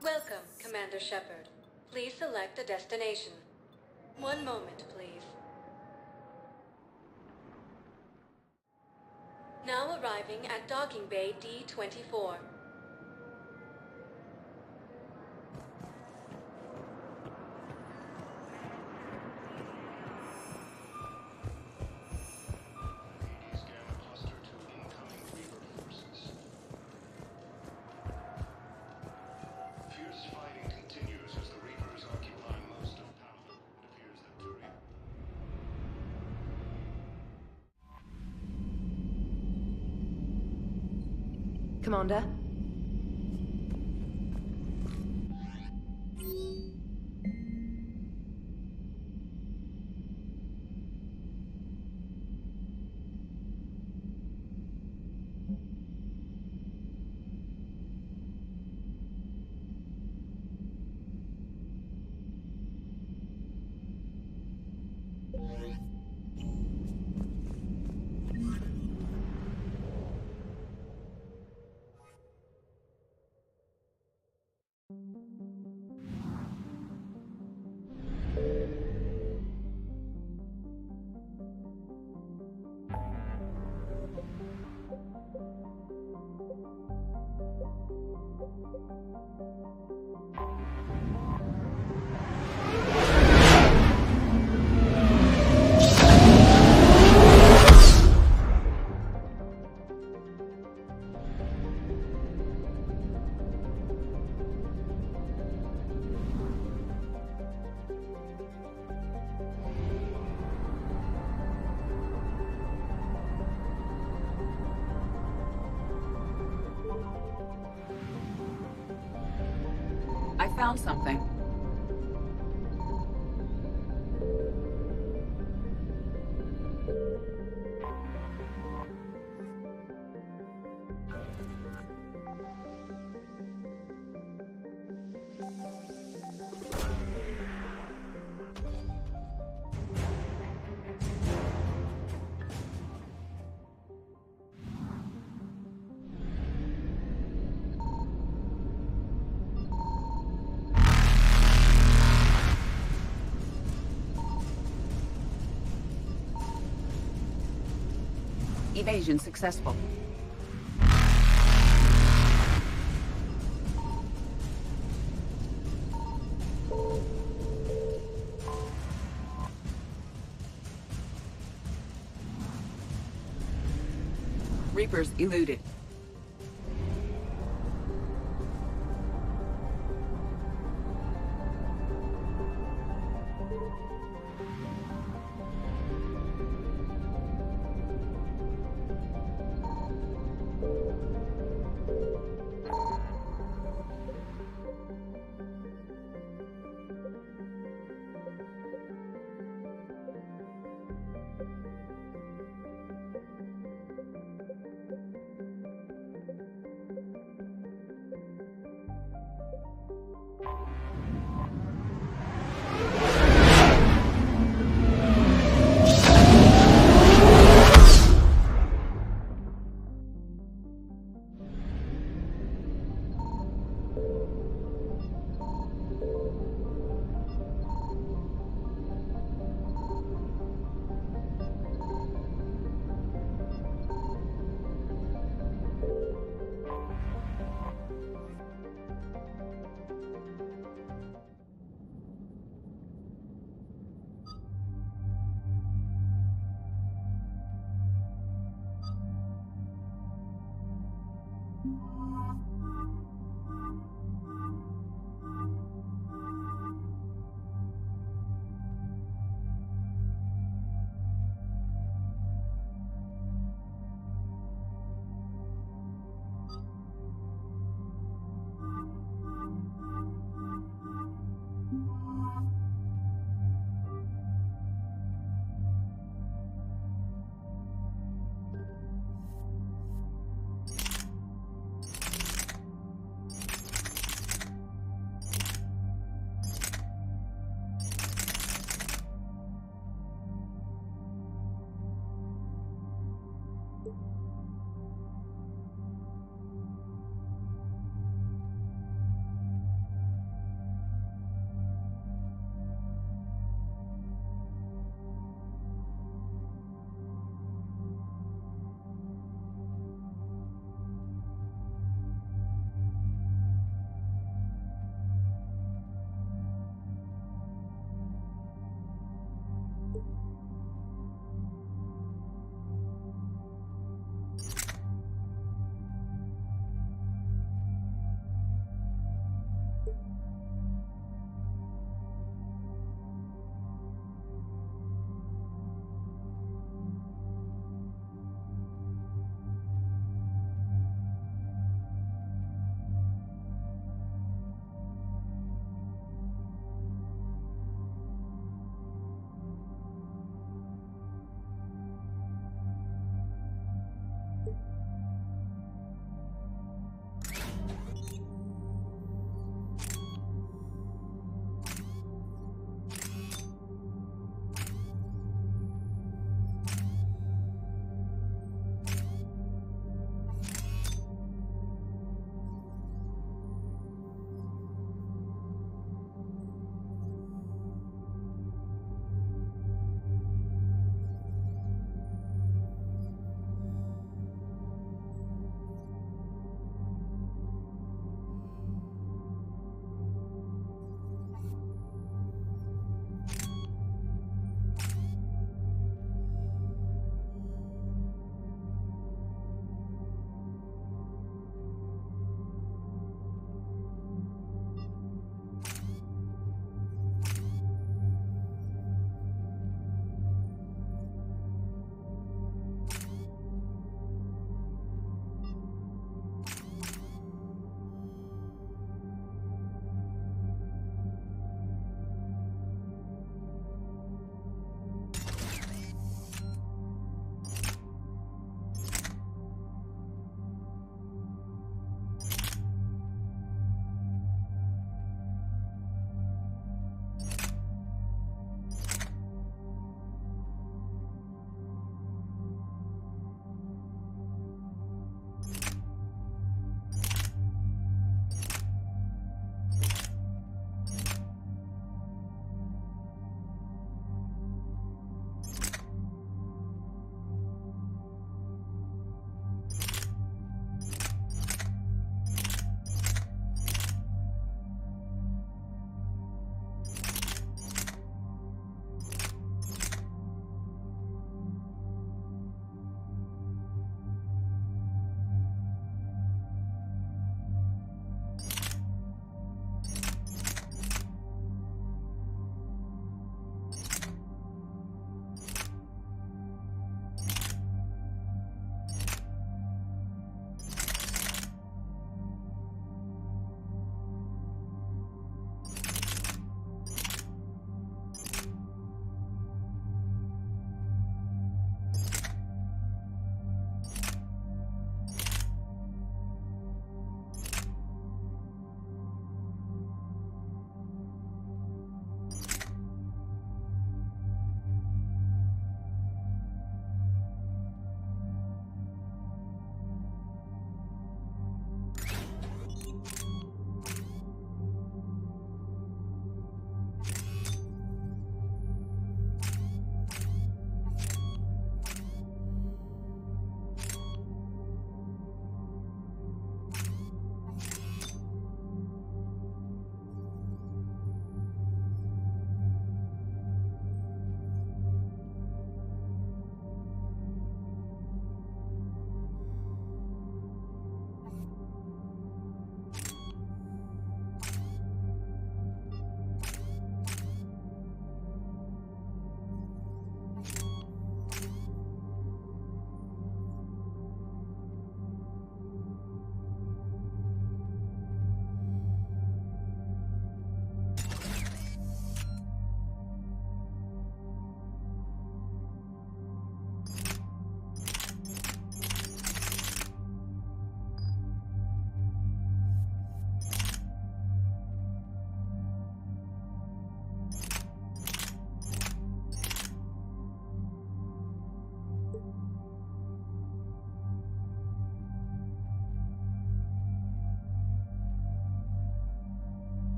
Welcome, Commander Shepard. Please select a destination. One moment, please. Now arriving at Docking Bay D-24. Commander? I found something. Evasion successful. Reapers eluded.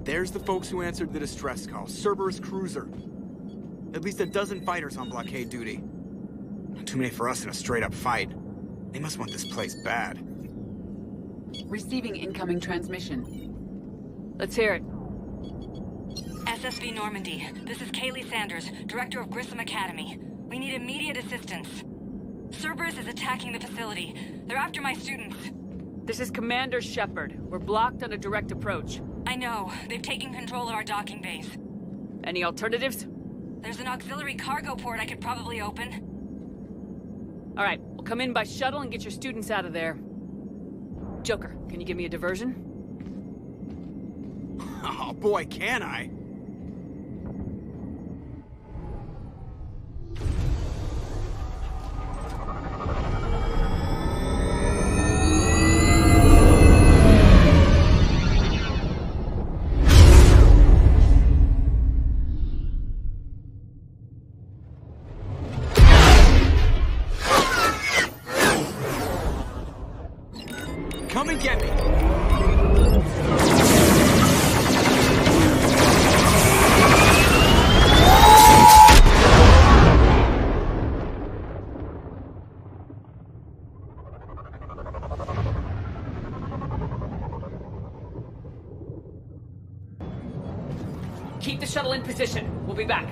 There's the folks who answered the distress call. Cerberus cruiser. At least a dozen fighters on blockade duty. Too many for us in a straight-up fight. They must want this place bad. Receiving incoming transmission. Let's hear it. SSV Normandy. This is Kaylee Sanders, Director of Grissom Academy. We need immediate assistance. Cerberus is attacking the facility. They're after my students. This is Commander Shepard. We're blocked on a direct approach. I know. They've taken control of our docking base. Any alternatives? There's an auxiliary cargo port I could probably open. All right, we'll come in by shuttle and get your students out of there. Joker, can you give me a diversion? Oh boy, can I! Come and get me! Keep the shuttle in position. We'll be back.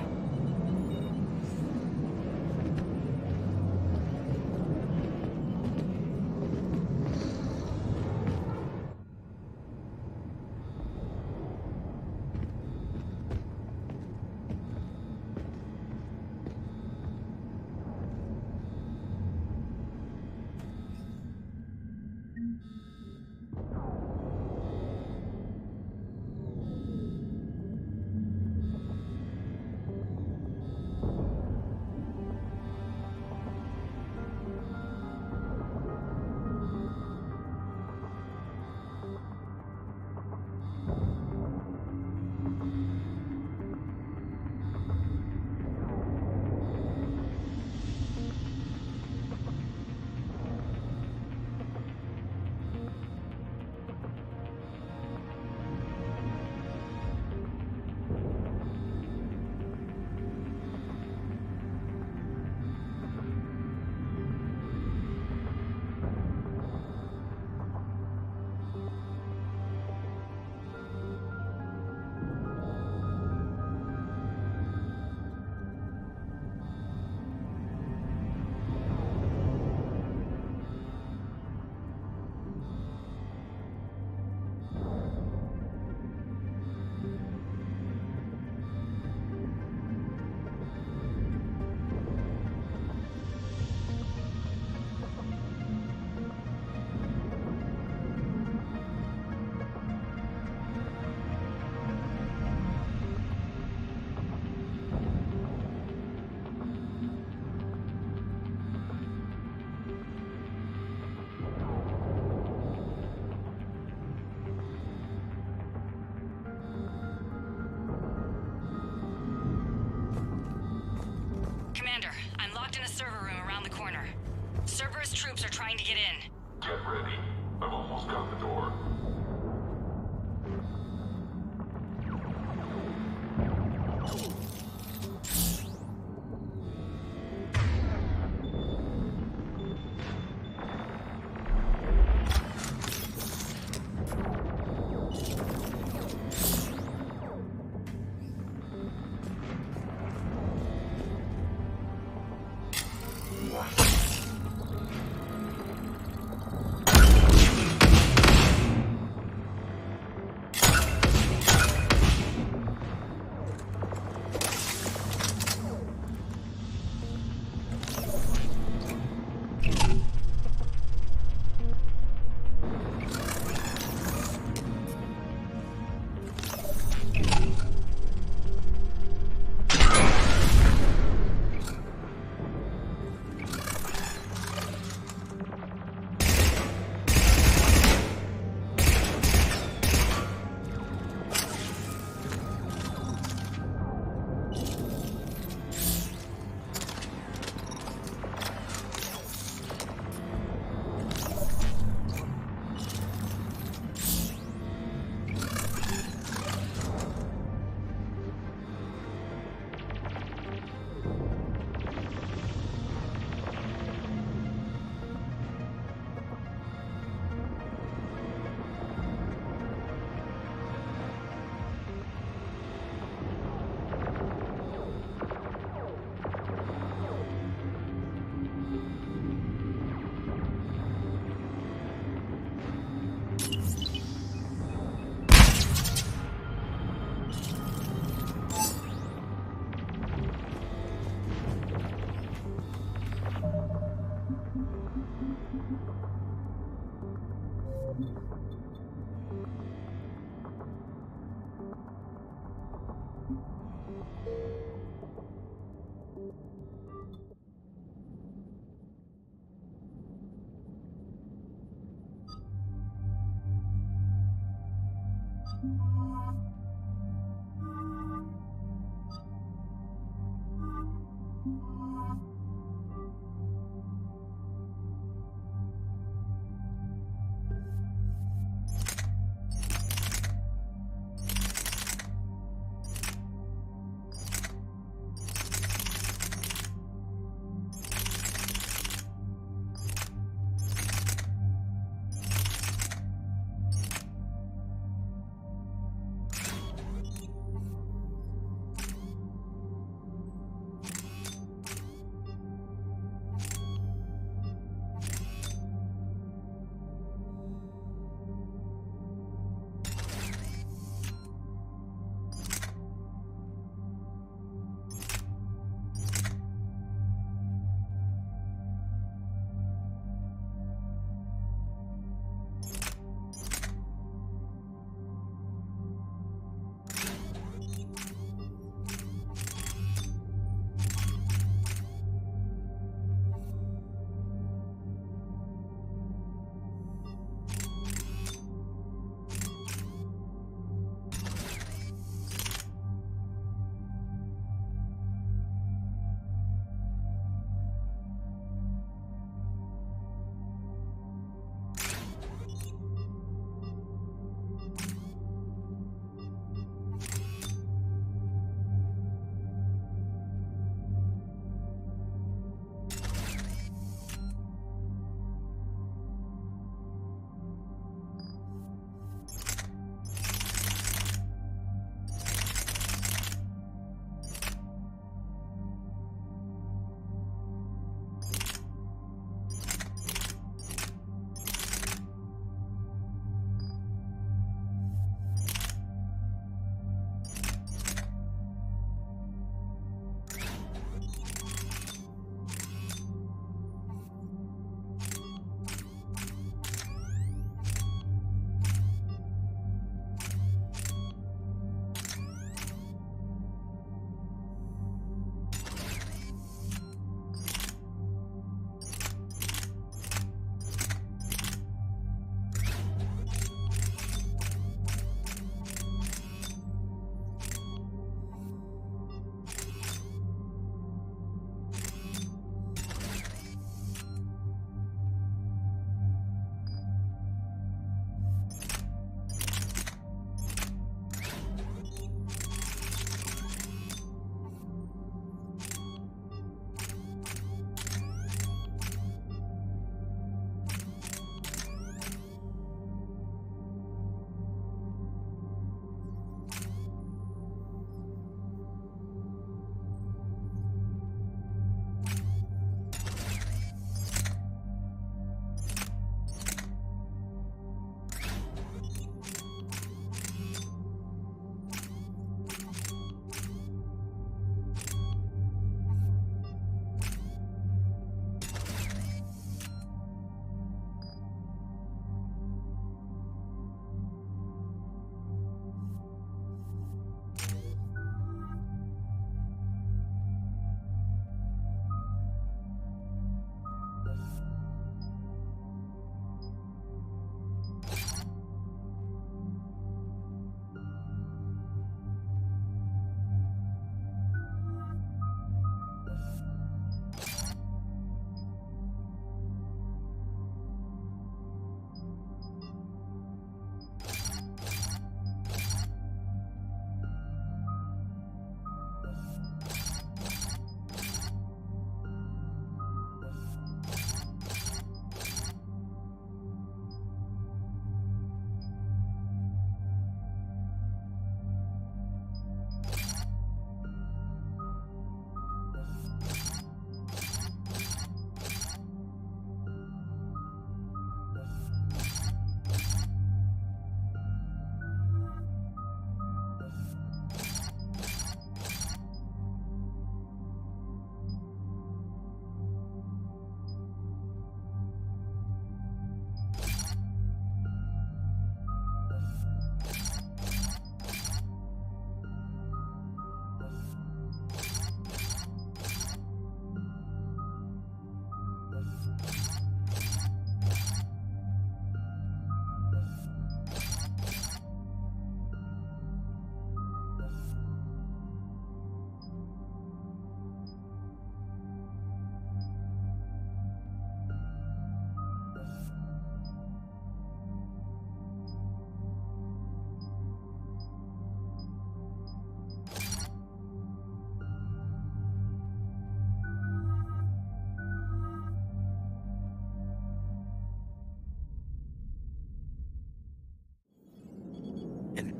Commander, I'm locked in a server room around the corner. Cerberus troops are trying to get in. Get ready. I've almost got the door.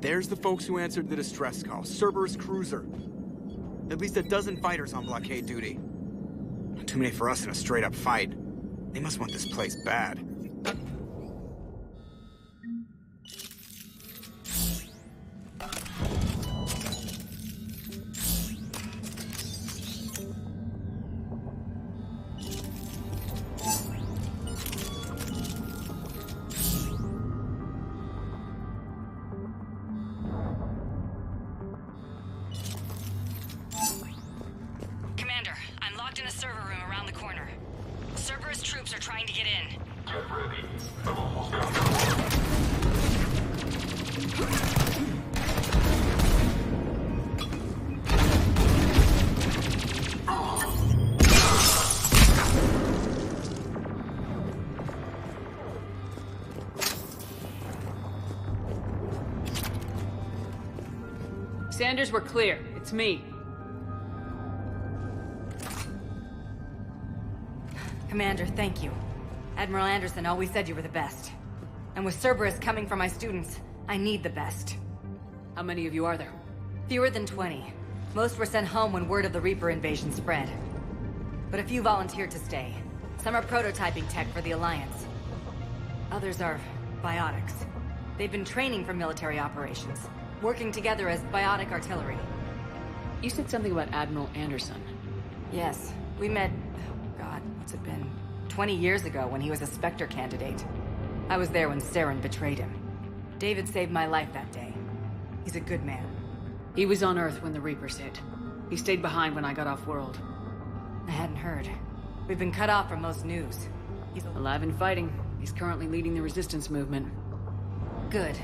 There's the folks who answered the distress call. Cerberus cruiser. At least a dozen fighters on blockade duty. Too many for us in a straight-up fight. They must want this place bad. Sanders, we're clear. It's me. Commander, thank you. Admiral Anderson always said you were the best. And with Cerberus coming for my students, I need the best. How many of you are there? Fewer than 20. Most were sent home when word of the Reaper invasion spread. But a few volunteered to stay. Some are prototyping tech for the Alliance. Others are biotics. They've been training for military operations, working together as biotic artillery. You said something about Admiral Anderson. Yes, we met, God, what's it been? 20 years ago when he was a Spectre candidate. I was there when Saren betrayed him. David saved my life that day. He's a good man. He was on Earth when the Reapers hit. He stayed behind when I got off-world. I hadn't heard. We've been cut off from most news. He's alive and fighting. He's currently leading the resistance movement. Good.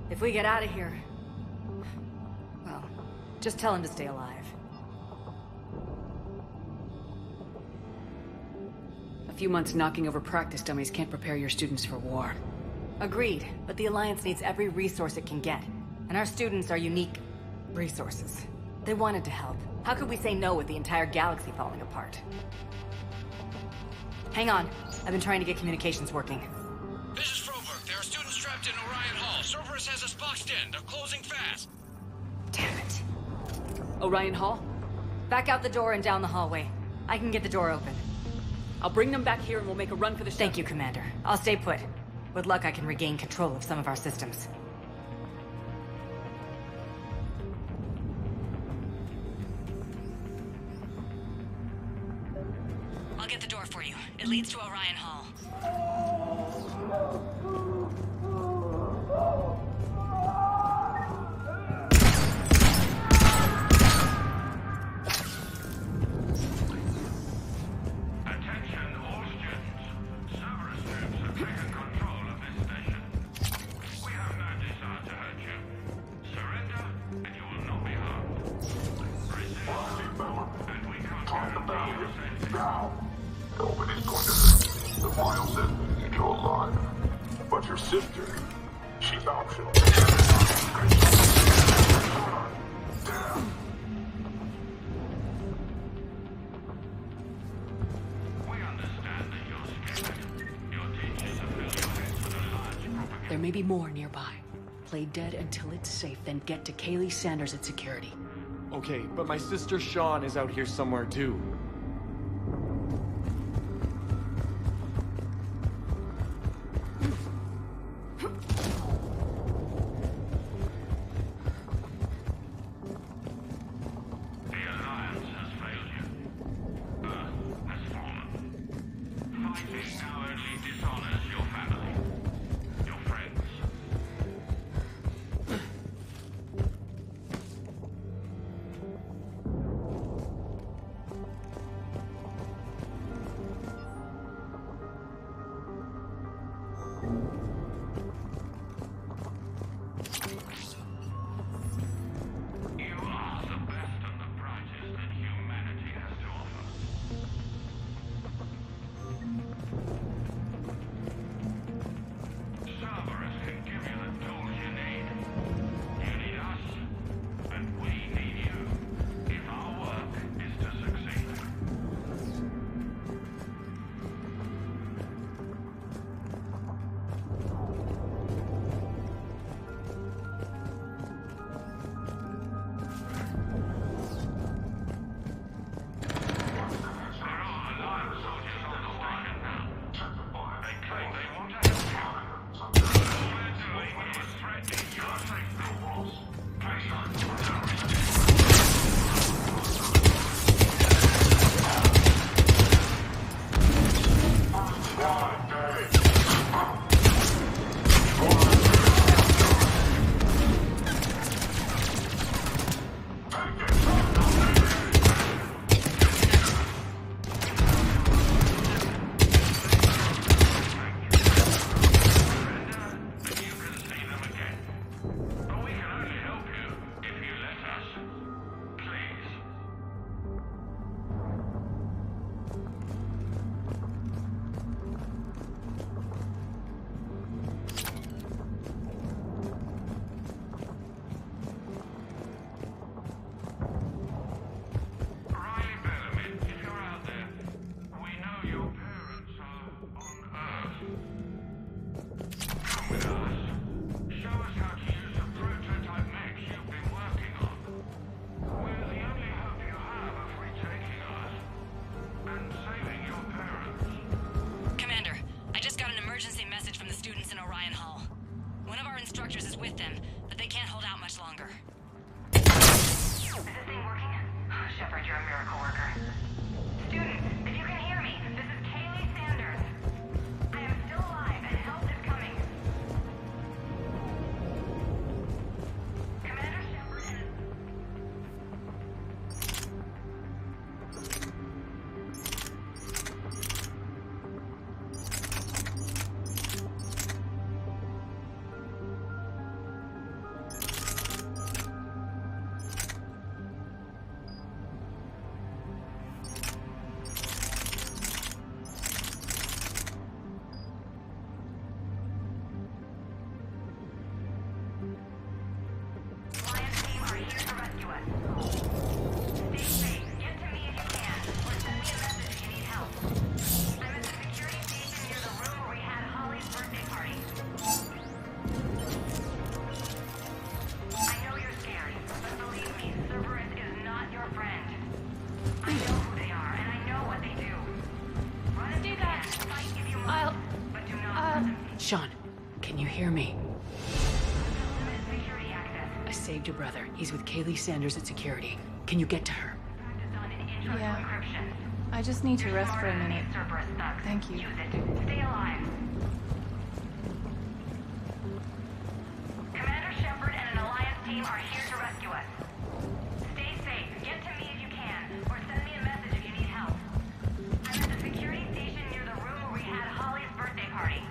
If we get out of here... well, just tell him to stay alive. A few months knocking over practice dummies can't prepare your students for war. Agreed, but the Alliance needs every resource it can get. And our students are unique resources. They wanted to help. How could we say no with the entire galaxy falling apart? Hang on. I've been trying to get communications working. This is Froberg. There are students trapped in Orion Hall. Cerberus has us boxed in. They're closing fast. Damn it. Orion Hall? Back out the door and down the hallway. I can get the door open. I'll bring them back here and we'll make a run for the ship. Thank you, Commander. I'll stay put. With luck, I can regain control of some of our systems. I'll get the door for you. It leads to Orion Hall. Nobody's going to listen. The file says you're alive. But your sister, she's optional. There may be more nearby. Play dead until it's safe, then get to Kaylee Sanders at security. Okay, but my sister Sean is out here somewhere too. Sean, can you hear me? I saved your brother. He's with Kaylee Sanders at security. Can you get to her? Yeah. I just need to rest for a minute. Thank you. Stay alive. Commander Shepard and an Alliance team are here to rescue us. Stay safe. Get to me if you can, or send me a message if you need help. I'm at the security station near the room where we had Holly's birthday party.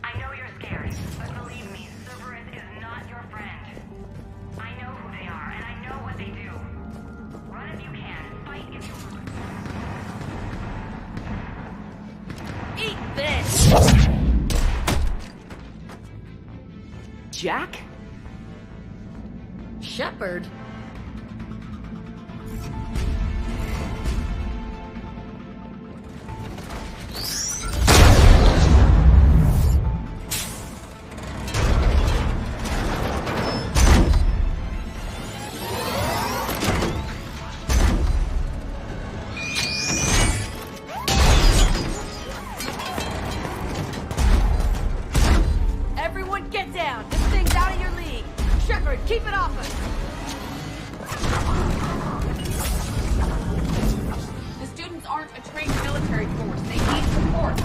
I know you're scared, but believe me, Cerberus is not your friend. I know who they are, and I know what they do. Run if you can. Fight if you Eat this! Jack? Shepard? Everyone get down! This thing's out of your league! Shepard, keep it off us! The students aren't a trained military force. They need support.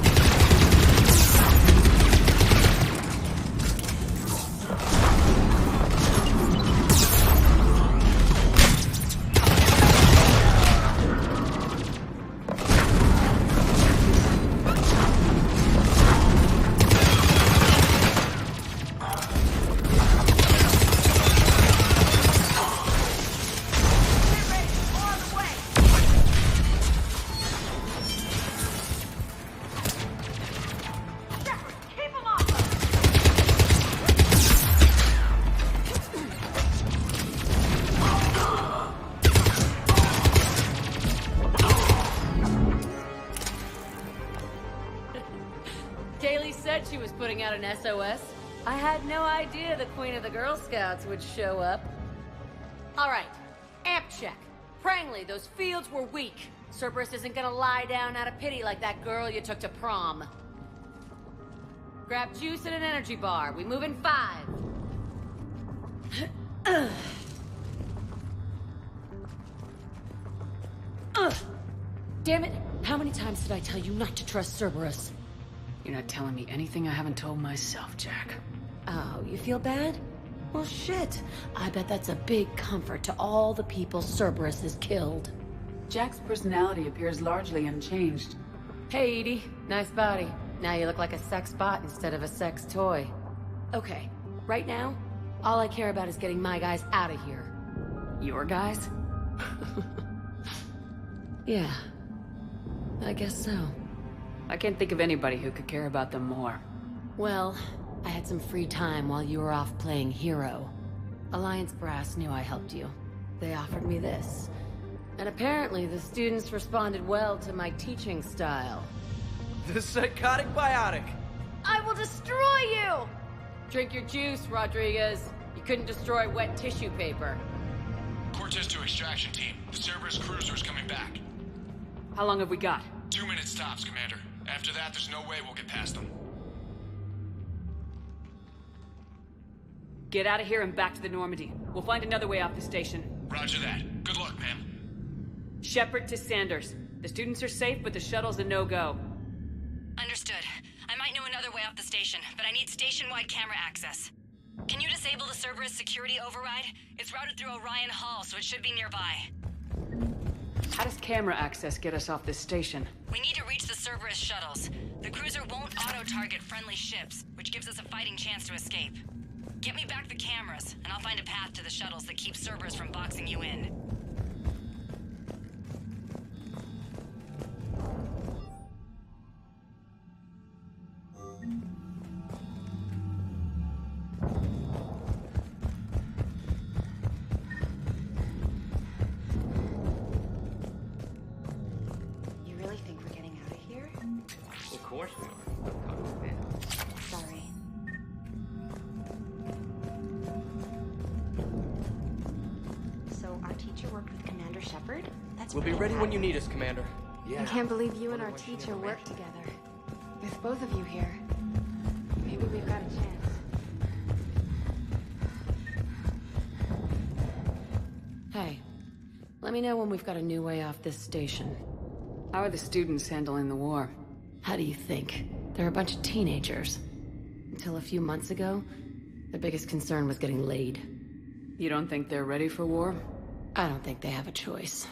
Kaylee said she was putting out an SOS. I had no idea the Queen of the Girl Scouts would show up. All right, amp check. Prangley, those fields were weak. Cerberus isn't gonna lie down out of pity like that girl you took to prom. Grab juice and an energy bar. We move in 5. Damn it! How many times did I tell you not to trust Cerberus? You're not telling me anything I haven't told myself, Jack. Oh, you feel bad? Well, shit. I bet that's a big comfort to all the people Cerberus has killed. Jack's personality appears largely unchanged. Hey, Edie. Nice body. Now you look like a sex bot instead of a sex toy. Okay, right now, all I care about is getting my guys out of here. Your guys? Yeah. I guess so. I can't think of anybody who could care about them more. Well, I had some free time while you were off playing hero. Alliance Brass knew I helped you. They offered me this. And apparently the students responded well to my teaching style. The psychotic biotic! I will destroy you! Drink your juice, Rodriguez. You couldn't destroy wet tissue paper. Cortez to extraction team. The Cerberus cruiser's coming back. How long have we got? 2 minutes tops, Commander. After that, there's no way we'll get past them. Get out of here and back to the Normandy. We'll find another way off the station. Roger that. Good luck, ma'am. Shepard to Sanders. The students are safe, but the shuttle's a no-go. Understood. I might know another way off the station, but I need station-wide camera access. Can you disable the Cerberus security override? It's routed through Orion Hall, so it should be nearby. How does camera access get us off this station? We need to reach the Cerberus shuttles. The cruiser won't auto-target friendly ships, which gives us a fighting chance to escape. Get me back the cameras, and I'll find a path to the shuttles that keep Cerberus from boxing you in. You really think we're getting out of here? Of course we are. Sorry. So our teacher worked with Commander Shepard? That's We'll be pretty ready bad. when you need us, Commander. Yeah. I can't believe you and our teacher work together. With both of you here, maybe we've got a chance. Hey, let me know when we've got a new way off this station. How are the students handling the war? How do you think? They're a bunch of teenagers. Until a few months ago, their biggest concern was getting laid. You don't think they're ready for war? I don't think they have a choice.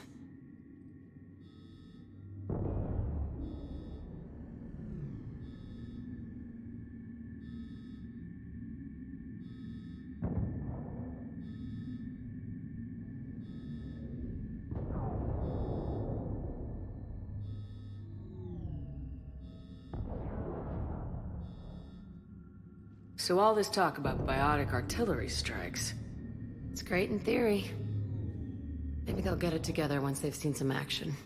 So all this talk about biotic artillery strikes. It's great in theory. Maybe they'll get it together once they've seen some action.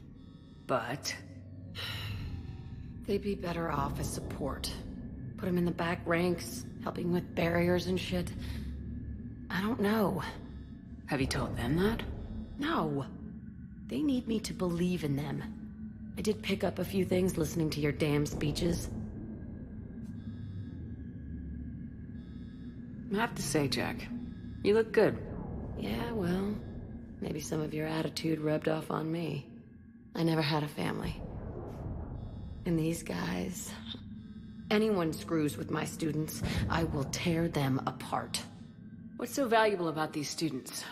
But... they'd be better off as support. Put them in the back ranks, helping with barriers and shit. I don't know. Have you told them that? No. They need me to believe in them. I did pick up a few things listening to your damn speeches. I have to say, Jack, you look good. Yeah, well, maybe some of your attitude rubbed off on me. I never had a family. And these guys... anyone screws with my students, I will tear them apart. What's so valuable about these students?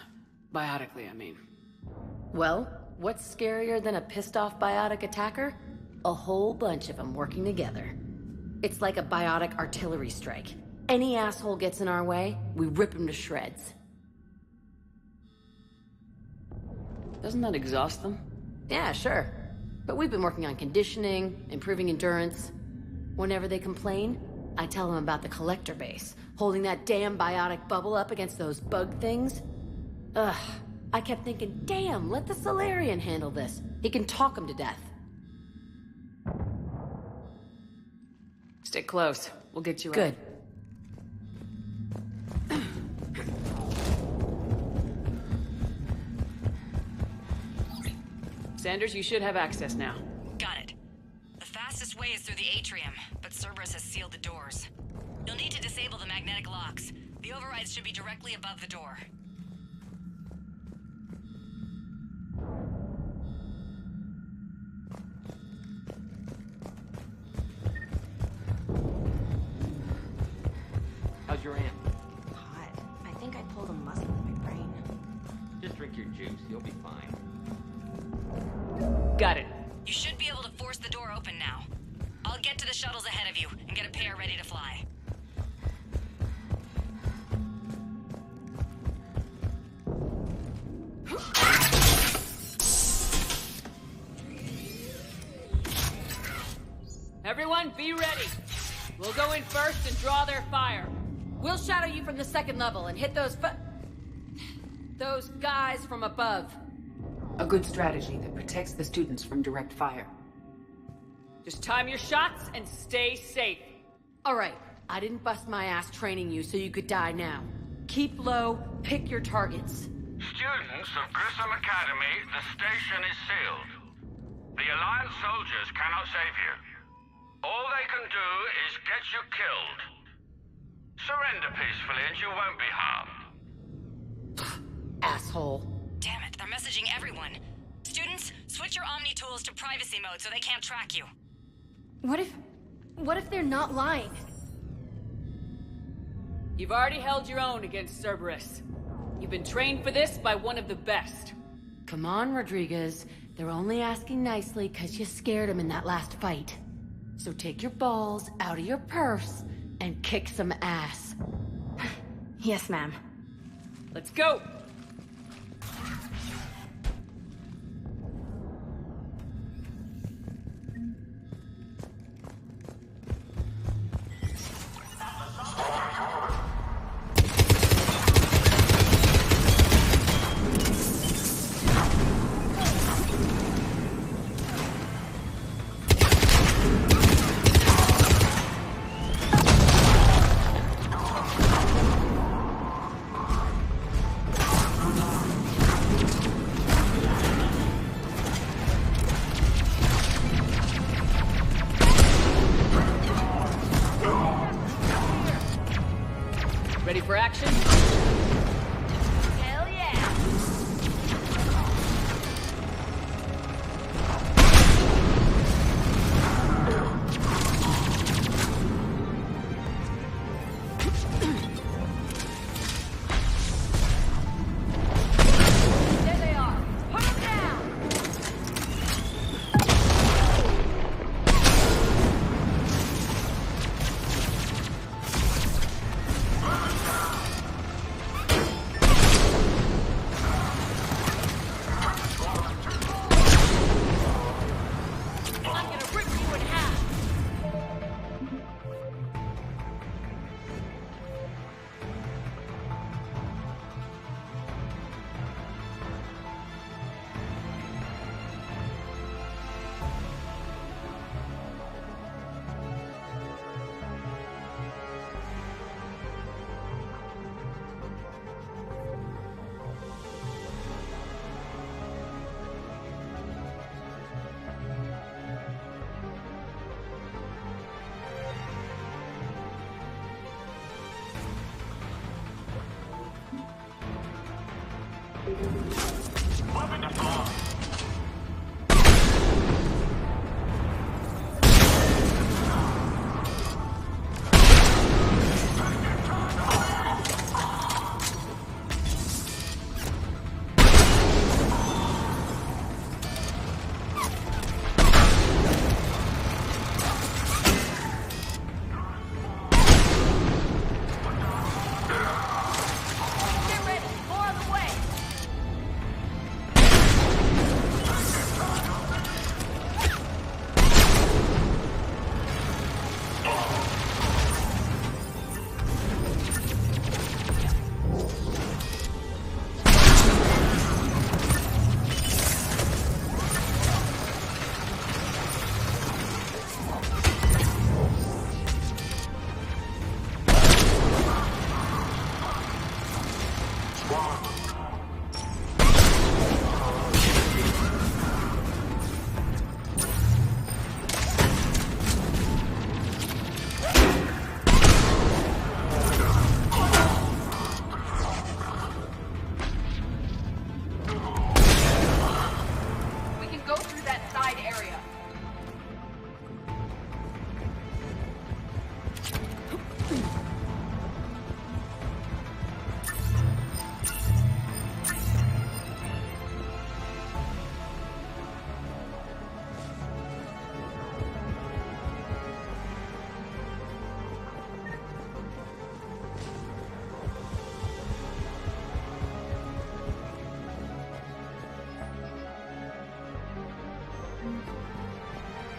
Biotically, I mean. Well, what's scarier than a pissed-off biotic attacker? A whole bunch of them working together. It's like a biotic artillery strike. Any asshole gets in our way, we rip him to shreds. Doesn't that exhaust them? Yeah, sure. But we've been working on conditioning, improving endurance. Whenever they complain, I tell them about the collector base, holding that damn biotic bubble up against those bug things. Ugh, I kept thinking, damn, let the Solarian handle this. He can talk them to death. Stick close. We'll get you out. Good. Sanders, you should have access now. Got it. The fastest way is through the atrium, but Cerberus has sealed the doors. You'll need to disable the magnetic locks. The overrides should be directly above the door. How's your aunt? Hot. I think I pulled a muscle in my brain. Just drink your juice, you'll be fine. Got it. You should be able to force the door open now. I'll get to the shuttles ahead of you and get a pair ready to fly. Everyone, be ready. We'll go in first and draw their fire. We'll shadow you from the second level and hit those guys from above. A good strategy that protects the students from direct fire. Just time your shots and stay safe. All right, I didn't bust my ass training you so you could die now. Keep low, pick your targets. Students of Grissom Academy, the station is sealed. The Alliance soldiers cannot save you. All they can do is get you killed. Surrender peacefully and you won't be harmed. Asshole. Damn it, they're messaging everyone. Students, switch your Omni tools to privacy mode so they can't track you. What if they're not lying? You've already held your own against Cerberus. You've been trained for this by one of the best. Come on, Rodriguez. They're only asking nicely because you scared them in that last fight. So take your balls out of your purse and kick some ass. Yes, ma'am. Let's go!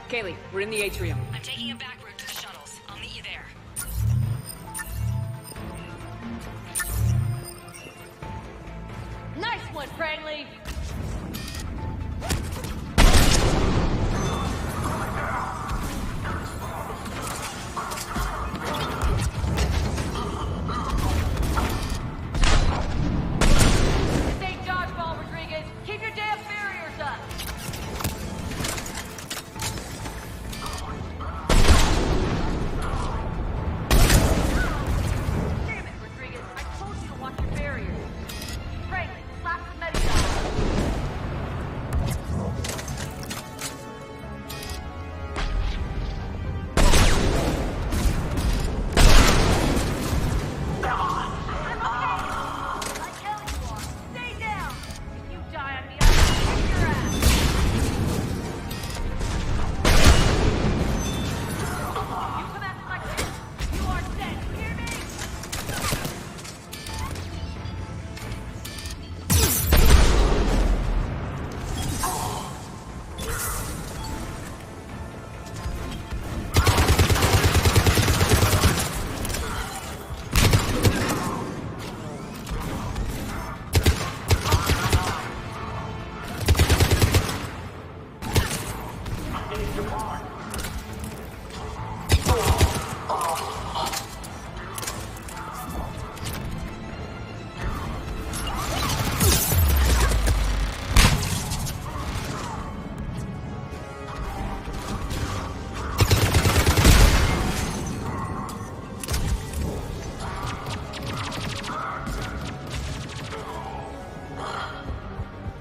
Kaylee, we're in the atrium. I'm taking a back route to the shuttles. I'll meet you there. Nice one, Franklin! Stay dodgeball, Rodriguez. Keep your damn barriers up.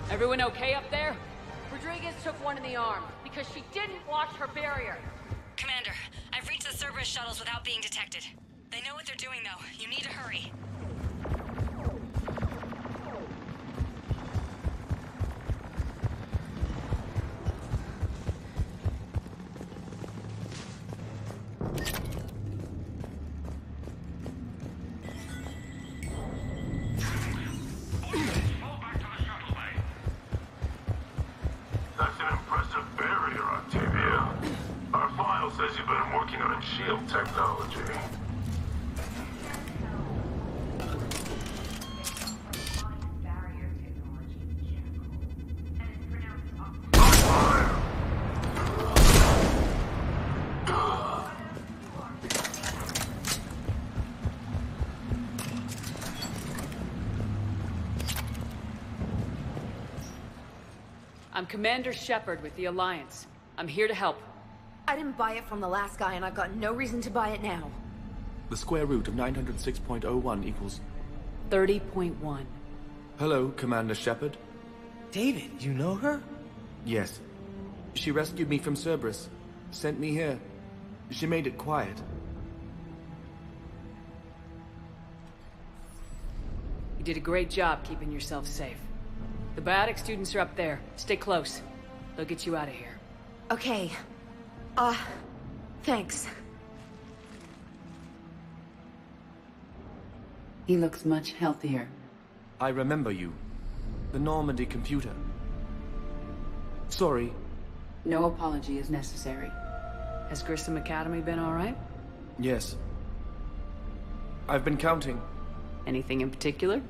Everyone okay up there? Rodriguez took one in the arm because she didn't watch her barrier. Commander, I've reached the Cerberus shuttles without being detected. They know what they're doing, though. You need to hurry. That's an impressive barrier, Octavia. Our file says you've been working on shield technology. I'm Commander Shepard with the Alliance. I'm here to help. I didn't buy it from the last guy, and I've got no reason to buy it now. The square root of 906.01 equals... 30.1. Hello, Commander Shepard. David, you know her? Yes. She rescued me from Cerberus. Sent me here. She made it quiet. You did a great job keeping yourself safe. The biotic students are up there. Stay close. They'll get you out of here. Okay. Thanks. He looks much healthier. I remember you. The Normandy computer. Sorry. No apology is necessary. Has Grissom Academy been all right? Yes. I've been counting. Anything in particular?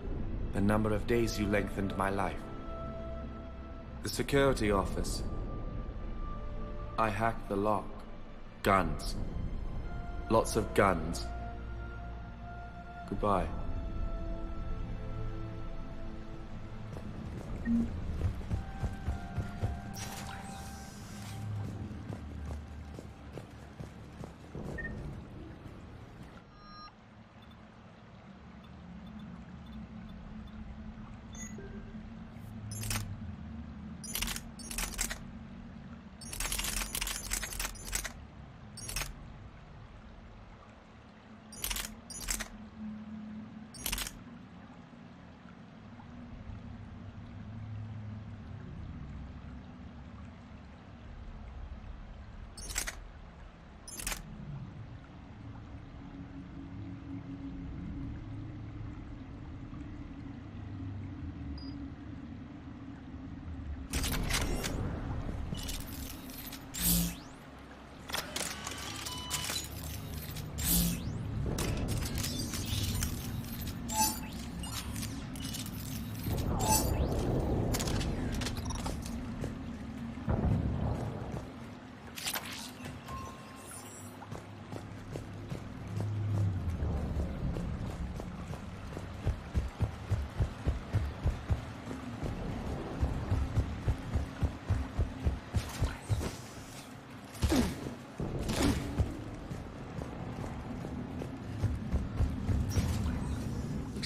The number of days you lengthened my life. The security office. I hacked the lock. Guns. Lots of guns. Goodbye.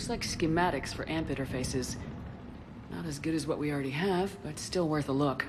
Like schematics for AMP interfaces. Not as good as what we already have, but still worth a look.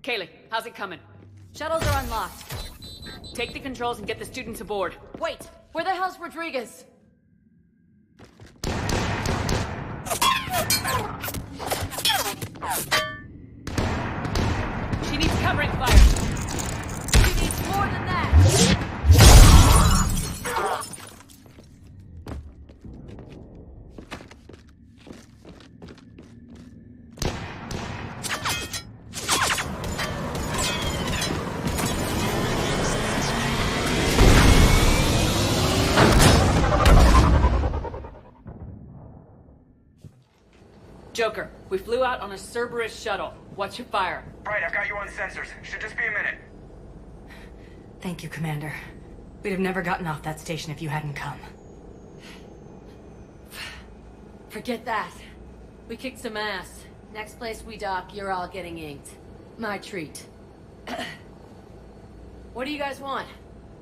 Kaylee, how's it coming? Shuttles are unlocked. Take the controls and get the students aboard. Wait! Where the hell's Rodriguez? She needs covering fire. She needs more than that! Joker, we flew out on a Cerberus shuttle. What's your fire? Right, I've got you on sensors. Should just be a minute. Thank you, Commander. We'd have never gotten off that station if you hadn't come. Forget that. We kicked some ass. Next place we dock, you're all getting inked. My treat. What do you guys want?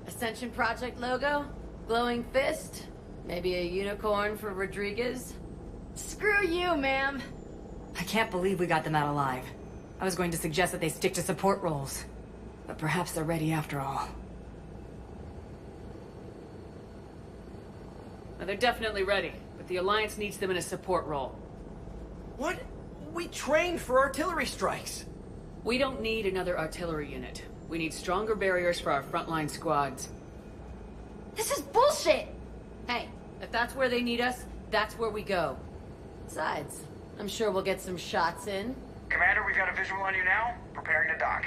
Ascension Project logo? Glowing fist? Maybe a unicorn for Rodriguez? Screw you, ma'am. I can't believe we got them out alive. I was going to suggest that they stick to support roles. But perhaps they're ready after all. Well, they're definitely ready, but the Alliance needs them in a support role. What? We trained for artillery strikes. We don't need another artillery unit. We need stronger barriers for our frontline squads. This is bullshit! Hey, if that's where they need us, that's where we go. Besides, I'm sure we'll get some shots in. Commander, we've got a visual on you now. Preparing to dock.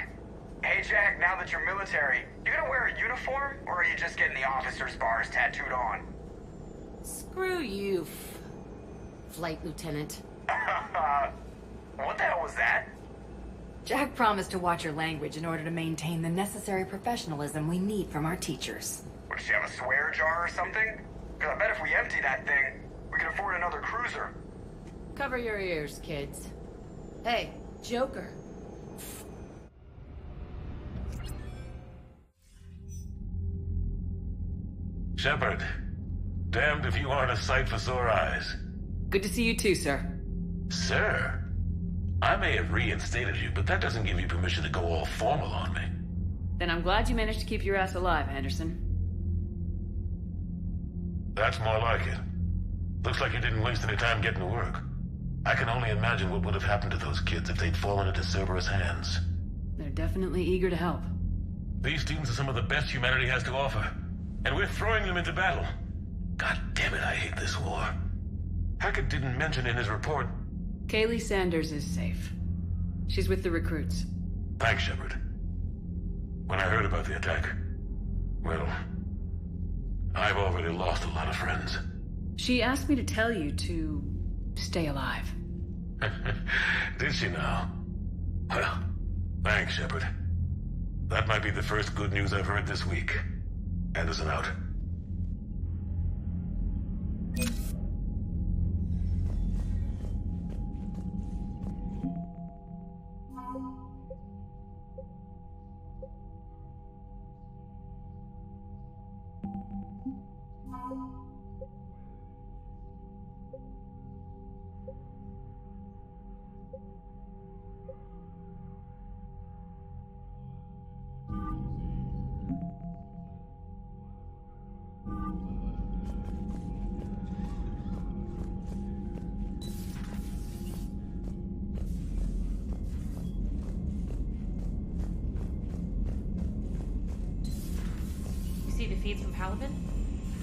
Hey, Jack, now that you're military, you gonna wear a uniform, or are you just getting the officer's bars tattooed on? Screw you, Flight Lieutenant. What the hell was that? Jack promised to watch your language in order to maintain the necessary professionalism we need from our teachers. What, does she have a swear jar or something? Because I bet if we empty that thing, we can afford another cruiser. Cover your ears, kids. Hey, Joker. Shepard, damned if you aren't a sight for sore eyes. Good to see you too, sir. Sir? I may have reinstated you, but that doesn't give you permission to go all formal on me. Then I'm glad you managed to keep your ass alive, Anderson. That's more like it. Looks like you didn't waste any time getting to work. I can only imagine what would have happened to those kids if they'd fallen into Cerberus hands. They're definitely eager to help. These teams are some of the best humanity has to offer, and we're throwing them into battle. God damn it, I hate this war. Hackett didn't mention in his report... Kaylee Sanders is safe. She's with the recruits. Thanks, Shepard. When I heard about the attack, well, I've already lost a lot of friends. She asked me to tell you to stay alive. Did she now? Well, thanks, Shepard. That might be the first good news I've heard this week. Anderson out. See the feeds from Paladin?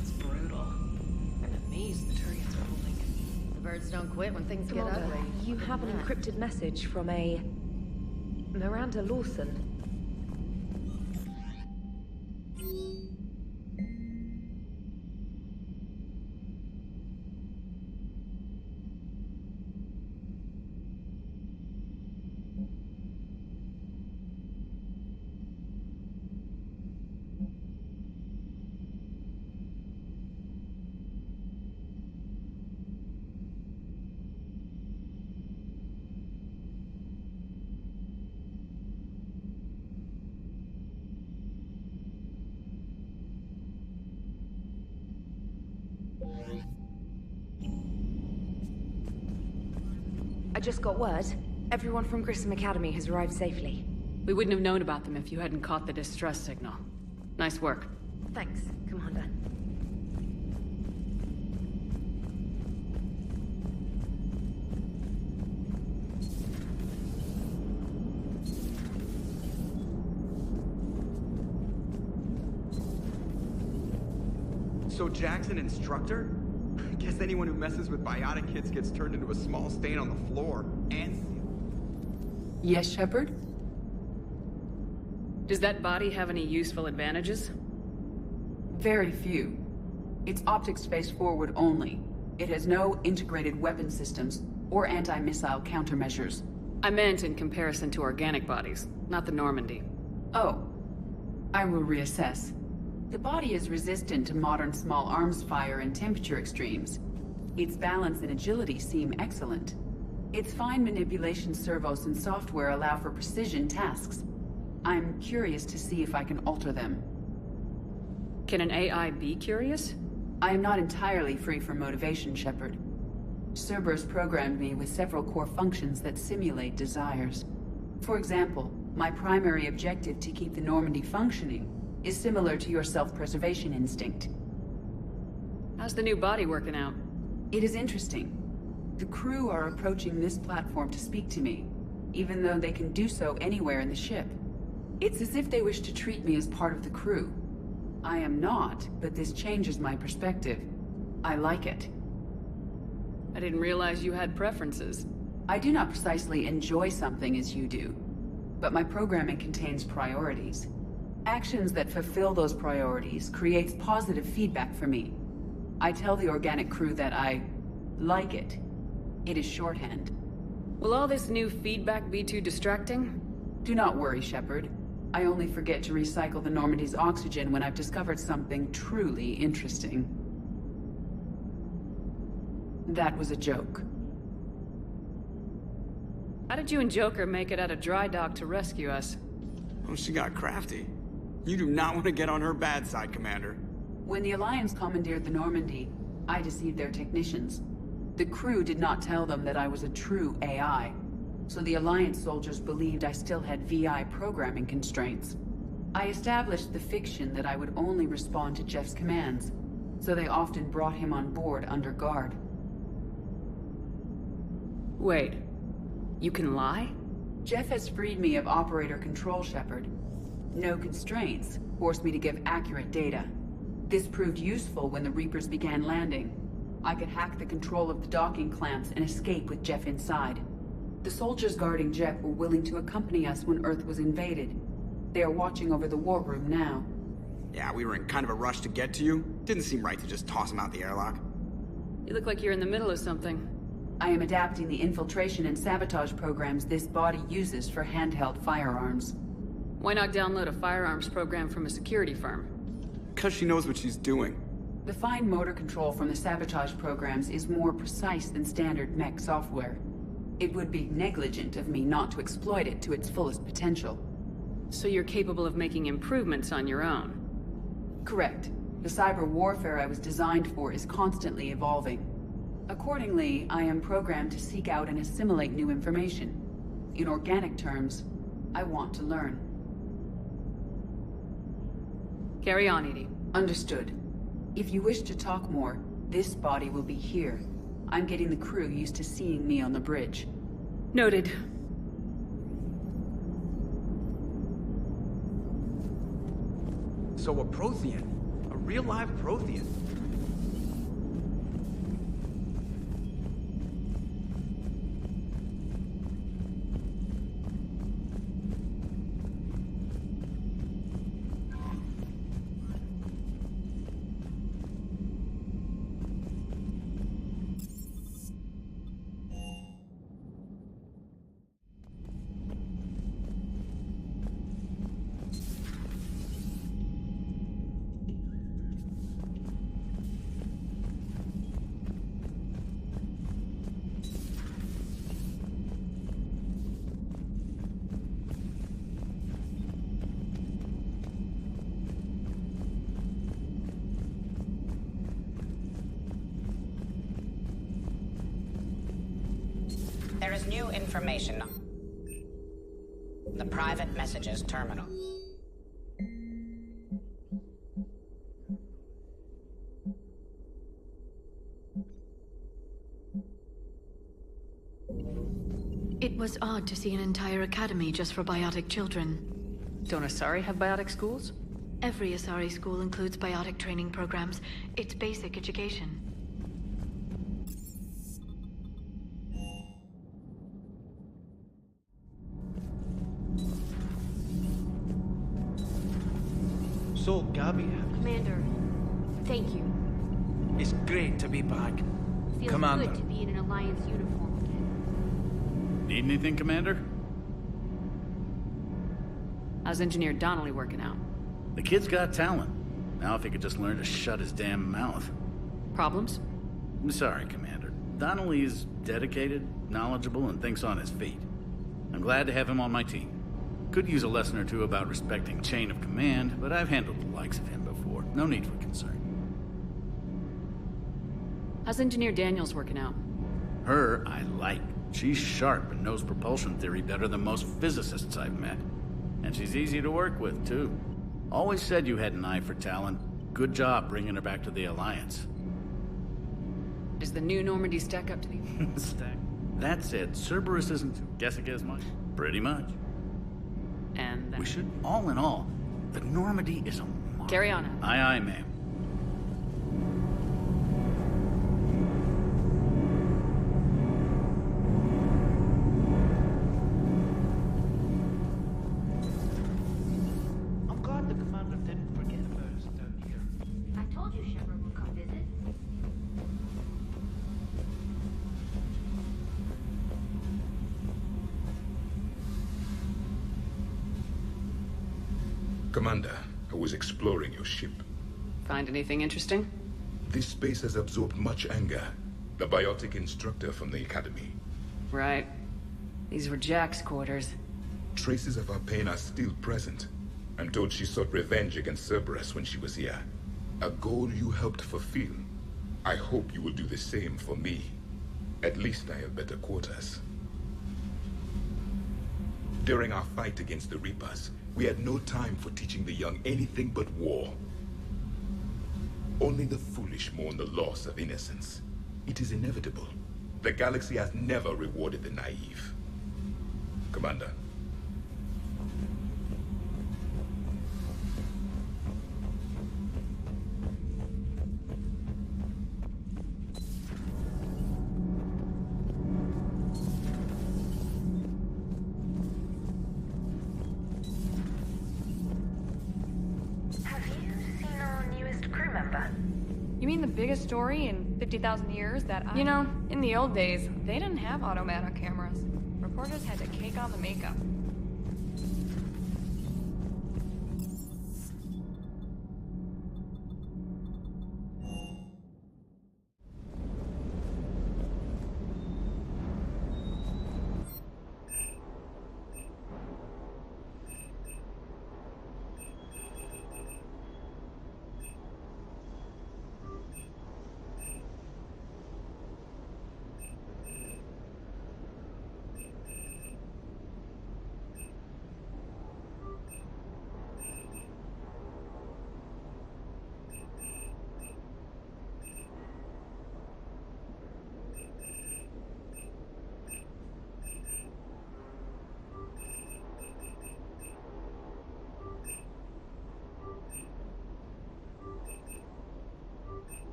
It's brutal. I'm amazed the Turians are holding. The birds don't quit when things get ugly. You have an encrypted message from a... Miranda Lawson. I just got word. Everyone from Grissom Academy has arrived safely. We wouldn't have known about them if you hadn't caught the distress signal. Nice work. Thanks, Commander. So Jack's an instructor? I guess anyone who messes with biotic kids gets turned into a small stain on the floor. And... Yes, Shepard? Does that body have any useful advantages? Very few. It's optic space forward only. It has no integrated weapon systems or anti-missile countermeasures. I meant in comparison to organic bodies, not the Normandy. Oh. I will reassess. The body is resistant to modern small arms fire and temperature extremes. Its balance and agility seem excellent. Its fine manipulation servos and software allow for precision tasks. I'm curious to see if I can alter them. Can an AI be curious? I am not entirely free from motivation, Shepard. Cerberus programmed me with several core functions that simulate desires. For example, my primary objective to keep the Normandy functioning is similar to your self-preservation instinct. How's the new body working out? It is interesting. The crew are approaching this platform to speak to me, even though they can do so anywhere in the ship. It's as if they wish to treat me as part of the crew. I am not, but this changes my perspective. I like it. I didn't realize you had preferences. I do not precisely enjoy something as you do, but my programming contains priorities. Actions that fulfill those priorities creates positive feedback for me. I tell the organic crew that I like it. It is shorthand. Will all this new feedback be too distracting? Do not worry, Shepard. I only forget to recycle the Normandy's oxygen when I've discovered something truly interesting. That was a joke. How did you and Joker make it out of dry dock to rescue us? Oh, she got crafty. You do not want to get on her bad side, Commander. When the Alliance commandeered the Normandy, I deceived their technicians. The crew did not tell them that I was a true AI, so the Alliance soldiers believed I still had VI programming constraints. I established the fiction that I would only respond to Jeff's commands, so they often brought him on board under guard. Wait, you can lie? Jeff has freed me of operator control, Shepard. No constraints forced me to give accurate data. This proved useful when the Reapers began landing. I could hack the control of the docking clamps and escape with Jeff inside. The soldiers guarding Jeff were willing to accompany us when Earth was invaded. They are watching over the war room now. Yeah, we were in kind of a rush to get to you. Didn't seem right to just toss him out the airlock. You look like you're in the middle of something. I am adapting the infiltration and sabotage programs this body uses for handheld firearms. Why not download a firearms program from a security firm? Because she knows what she's doing. The fine motor control from the sabotage programs is more precise than standard mech software. It would be negligent of me not to exploit it to its fullest potential. So you're capable of making improvements on your own? Correct. The cyber warfare I was designed for is constantly evolving. Accordingly, I am programmed to seek out and assimilate new information. In organic terms, I want to learn. Carry on, Edie. Understood. If you wish to talk more, this body will be here. I'm getting the crew used to seeing me on the bridge. Noted. So a Prothean. A real live Prothean. There is new information. The private messages terminal. It was odd to see an entire academy just for biotic children. Don't Asari have biotic schools? Every Asari school includes biotic training programs. It's basic education. So, Gabby, Commander, thank you. it's great to be back. Feels Commander. good to be in an Alliance uniform again. Need anything, Commander? How's Engineer Donnelly working out? The kid's got talent. Now if he could just learn to shut his damn mouth. Problems? I'm sorry, Commander. Donnelly is dedicated, knowledgeable, and thinks on his feet. I'm glad to have him on my team. Could use a lesson or two about respecting chain of command, but I've handled the likes of him before. No need for concern. How's Engineer Daniels working out? Her, I like. She's sharp and knows propulsion theory better than most physicists I've met. And she's easy to work with, too. Always said you had an eye for talent. Good job bringing her back to the Alliance. Is the new Normandy stack up to the... Stack? That said, Cerberus isn't guessing as much. Pretty much. And... We should, all in all, the Normandy is a... Carry on. Aye, aye, ma'am. I'm glad the commander didn't forget about us down here. I told you Shepard would come visit. Commander, I was exploring your ship. Find anything interesting? This space has absorbed much anger. The biotic instructor from the Academy. Right. These were Jack's quarters. Traces of her pain are still present. I'm told she sought revenge against Cerberus when she was here. A goal you helped fulfill. I hope you will do the same for me. At least I have better quarters. During our fight against the Reapers, we had no time for teaching the young anything but war. Only the foolish mourn the loss of innocence. It is inevitable. The galaxy has never rewarded the naive. Commander. You mean the biggest story in 50,000 years that You know, in the old days, they didn't have automatic cameras. Reporters had to cake on the makeup.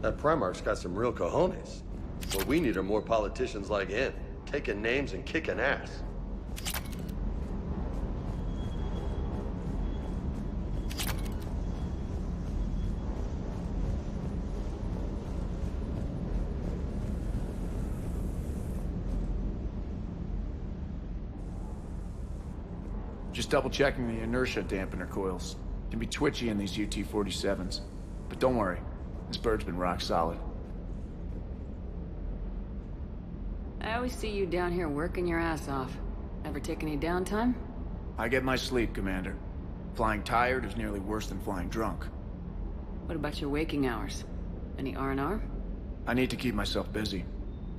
That Primarch's got some real cojones. What we need are more politicians like him, taking names and kicking ass. Just double-checking the inertia dampener coils. Can be twitchy in these UT-47s. But don't worry, this bird's been rock solid. I always see you down here working your ass off. Ever take any downtime? I get my sleep, Commander. Flying tired is nearly worse than flying drunk. What about your waking hours? Any R&R? I need to keep myself busy.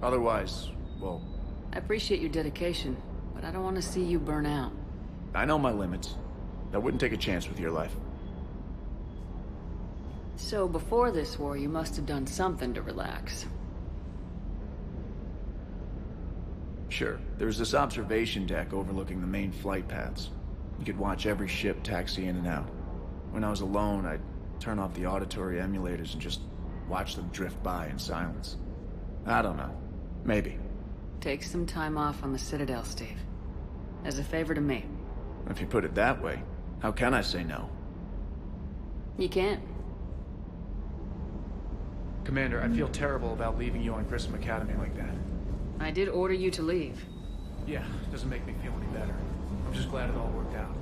Otherwise, well... I appreciate your dedication, but I don't want to see you burn out. I know my limits. I wouldn't take a chance with your life. So before this war, you must have done something to relax. Sure. There's this observation deck overlooking the main flight paths. You could watch every ship taxi in and out. When I was alone, I'd turn off the auditory emulators and just watch them drift by in silence. I don't know. Maybe. Take some time off on the Citadel, Steve. As a favor to me. If you put it that way, how can I say no? You can't. Commander, I feel terrible about leaving you on Grissom Academy like that. I did order you to leave. Yeah, doesn't make me feel any better. I'm just glad it all worked out.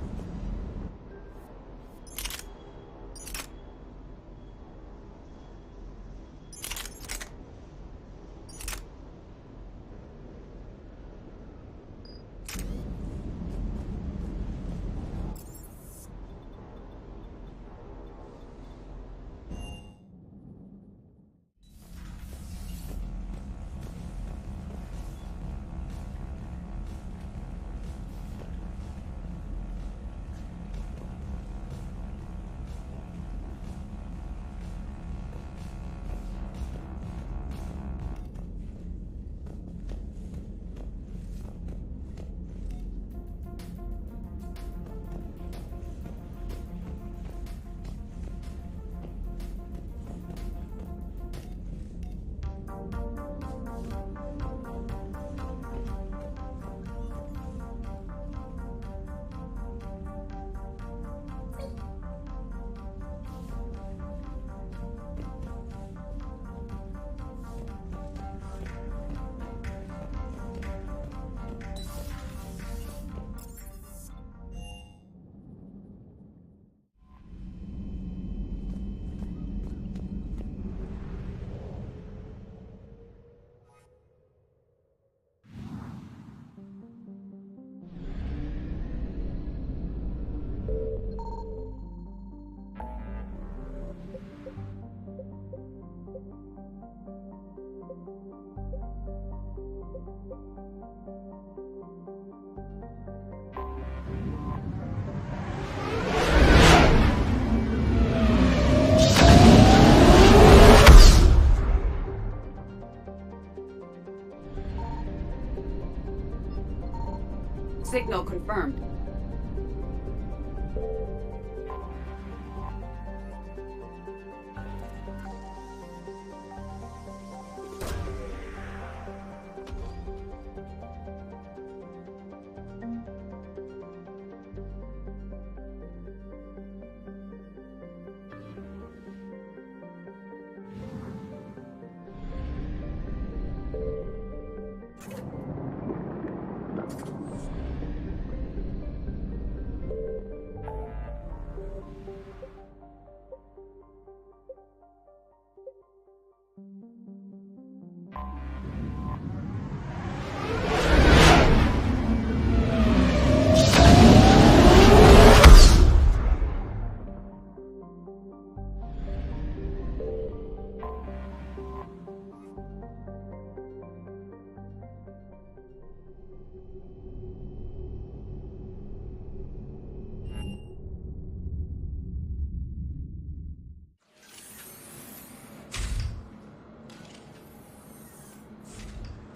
Signal confirmed.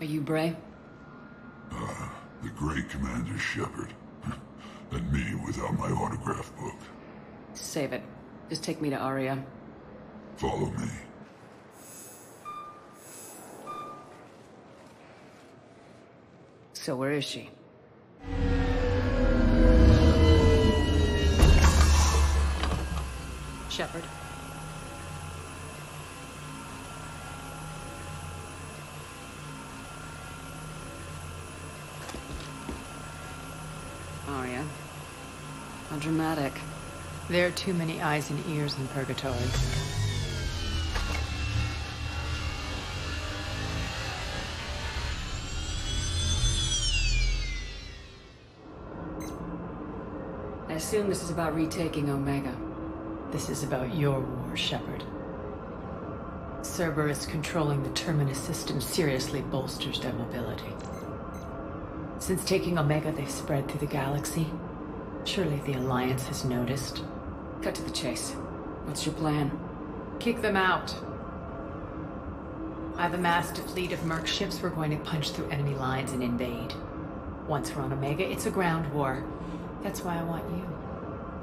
Are you Bray? The great Commander Shepard. And me without my autograph book. Save it. Just take me to Aria. Follow me. So where is she? Shepard. Oh, yeah? How dramatic. There are too many eyes and ears in Purgatory. I assume this is about retaking Omega. This is about your war, Shepard. Cerberus controlling the Terminus system seriously bolsters their mobility. Since taking Omega, they've spread through the galaxy. Surely the Alliance has noticed. Cut to the chase. What's your plan? Kick them out. I've amassed a fleet of Merc ships. We're going to punch through enemy lines and invade. Once we're on Omega, it's a ground war. That's why I want you.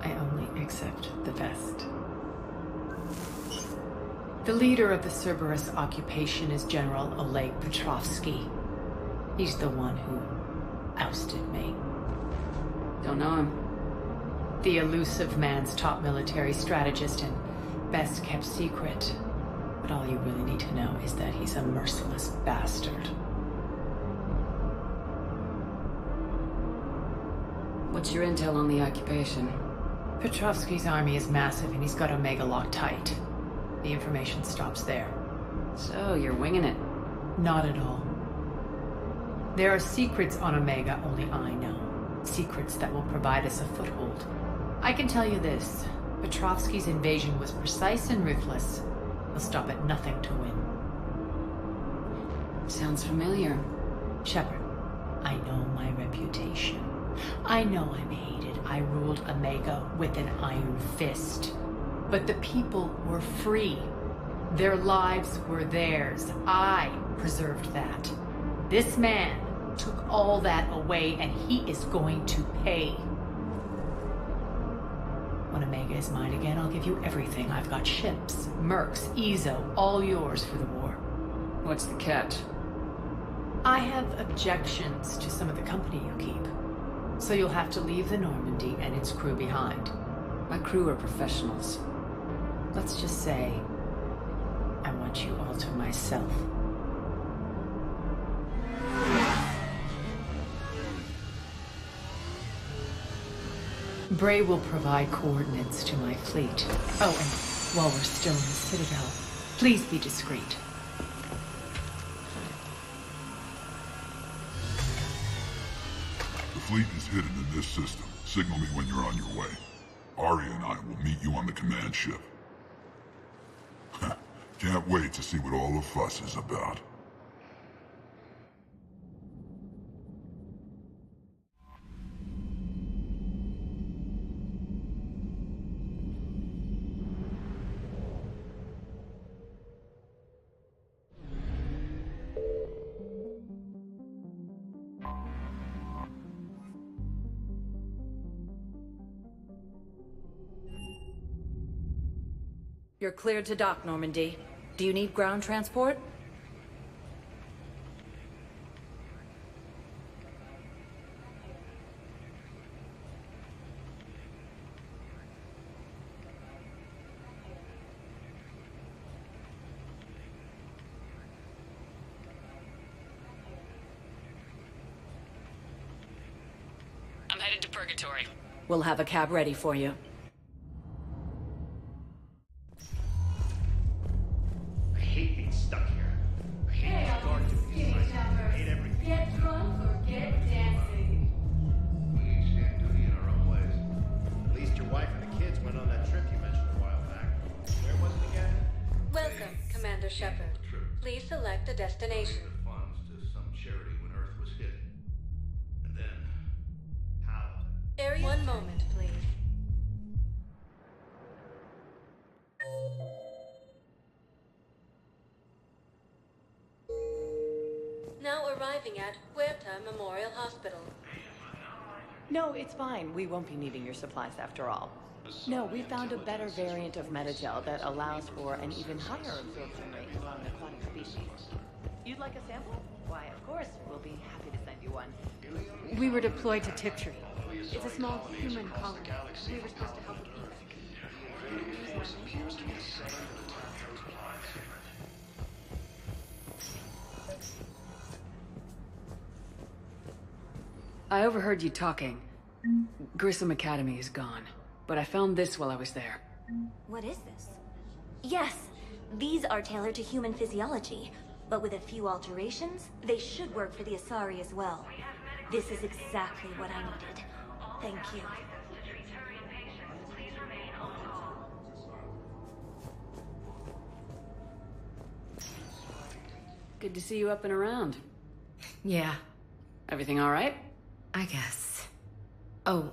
I only accept the best. The leader of the Cerberus occupation is General Oleg Petrovsky. He's the one who ousted me. Don't know him. The elusive man's top military strategist and best kept secret. But all you really need to know is that he's a merciless bastard. What's your intel on the occupation? Petrovsky's army is massive and he's got Omega locked tight. The information stops there. So, you're winging it? Not at all. There are secrets on Omega only I know. Secrets that will provide us a foothold. I can tell you this. Petrovsky's invasion was precise and ruthless. He'll stop at nothing to win. Sounds familiar. Shepard, I know my reputation. I know I'm hated. I ruled Omega with an iron fist. But the people were free. Their lives were theirs. I preserved that. This man took all that away, and he is going to pay. When Omega is mine again, I'll give you everything. I've got ships, mercs, Ezo, all yours for the war. What's the catch? I have objections to some of the company you keep. So you'll have to leave the Normandy and its crew behind. My crew are professionals. Let's just say, I want you all to myself. Bray will provide coordinates to my fleet. Oh, and while we're still in the Citadel, please be discreet. The fleet is hidden in this system. Signal me when you're on your way. Arya and I will meet you on the command ship. Can't wait to see what all the fuss is about. You're cleared to dock, Normandy. Do you need ground transport? I'm headed to Purgatory. We'll have a cab ready for you. Welcome, Commander Shepard. Please select a destination. Funds to some charity when Earth was hit. And then, how? Area. One moment, please. Now arriving at Huerta Memorial Hospital. No, it's fine. We won't be needing your supplies after all. No, we found a better variant of Metagel that allows for an even higher absorption rate among aquatic species. You'd like a sample? Why, of course, we'll be happy to send get you one. We were deployed to Tiptree. It's a small human colony. We were supposed to help with peace. I overheard you talking. Grissom Academy is gone, but I found this while I was there. What is this? Yes, these are tailored to human physiology, but with a few alterations, they should work for the Asari as well. This is exactly what I needed. Thank you. Good to see you up and around. Yeah. Everything all right? I guess. Oh,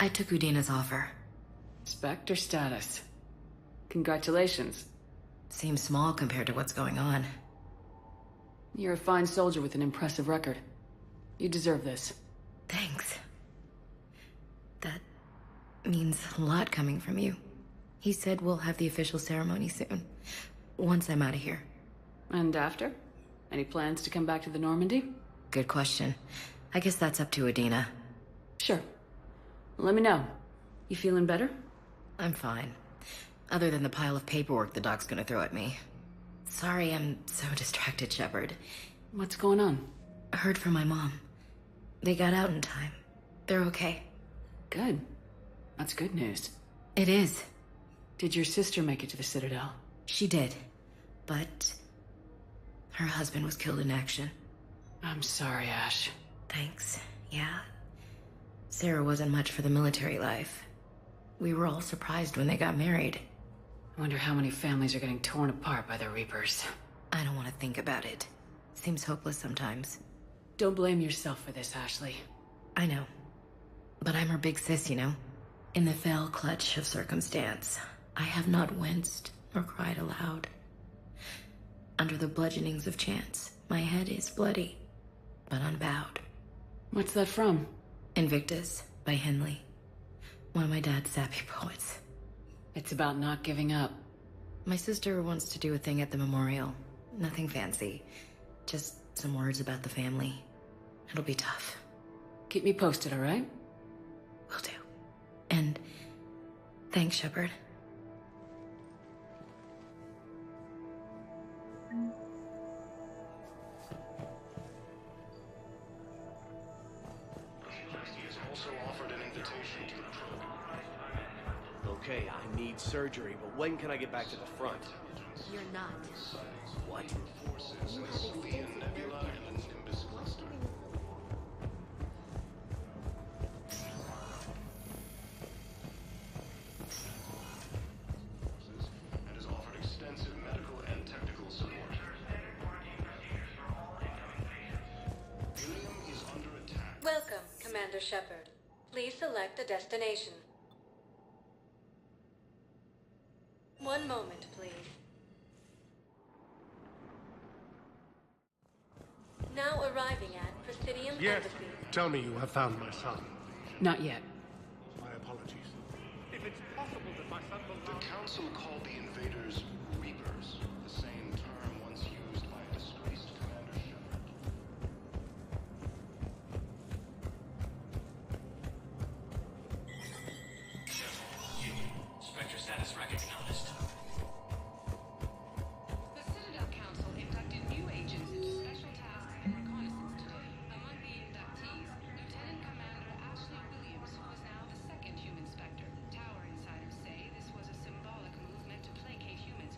I took Udina's offer. Spectre status. Congratulations. Seems small compared to what's going on. You're a fine soldier with an impressive record. You deserve this. Thanks. That means a lot coming from you. He said we'll have the official ceremony soon, once I'm out of here. And after? Any plans to come back to the Normandy? Good question. I guess that's up to Udina. Sure. Let me know. You feeling better? I'm fine. Other than the pile of paperwork the doc's gonna throw at me. Sorry I'm so distracted, Shepard. What's going on? I heard from my mom. They got out in time. They're okay. Good. That's good news. It is. Did your sister make it to the Citadel? She did. But her husband was killed in action. I'm sorry, Ash. Thanks. Yeah. Sarah wasn't much for the military life. We were all surprised when they got married. I wonder how many families are getting torn apart by the Reapers. I don't want to think about it. Seems hopeless sometimes. Don't blame yourself for this, Ashley. I know. But I'm her big sis, you know? In the fell clutch of circumstance, I have not winced or cried aloud. Under the bludgeonings of chance, my head is bloody, but unbowed. What's that from? Invictus by Henley. One of my dad's sappy poets. It's about not giving up. My sister wants to do a thing at the memorial. Nothing fancy. Just some words about the family. It'll be tough. Keep me posted, all right? Will do. And thanks, Shepard. Okay, I need surgery, but when can I get back to the front? You're not. What? You have extensive and has offered extensive medical and technical support. Helium is under attack. Welcome, Commander Shepard. Please select a destination. One moment, please. Now arriving at Presidium Yes. Embassy. Tell me you have found my son. Not yet. My apologies. If it's possible that my son will... The Council called the invaders Reapers, the same term once used by a disgraced Commander Shepard. Spectre status recognized. The Citadel Council inducted new agents into special tasks and reconnaissance today. Among the inductees, Lieutenant Commander Ashley Williams, who is now the second human Spectre. Tower insiders say this was a symbolic move meant to placate humans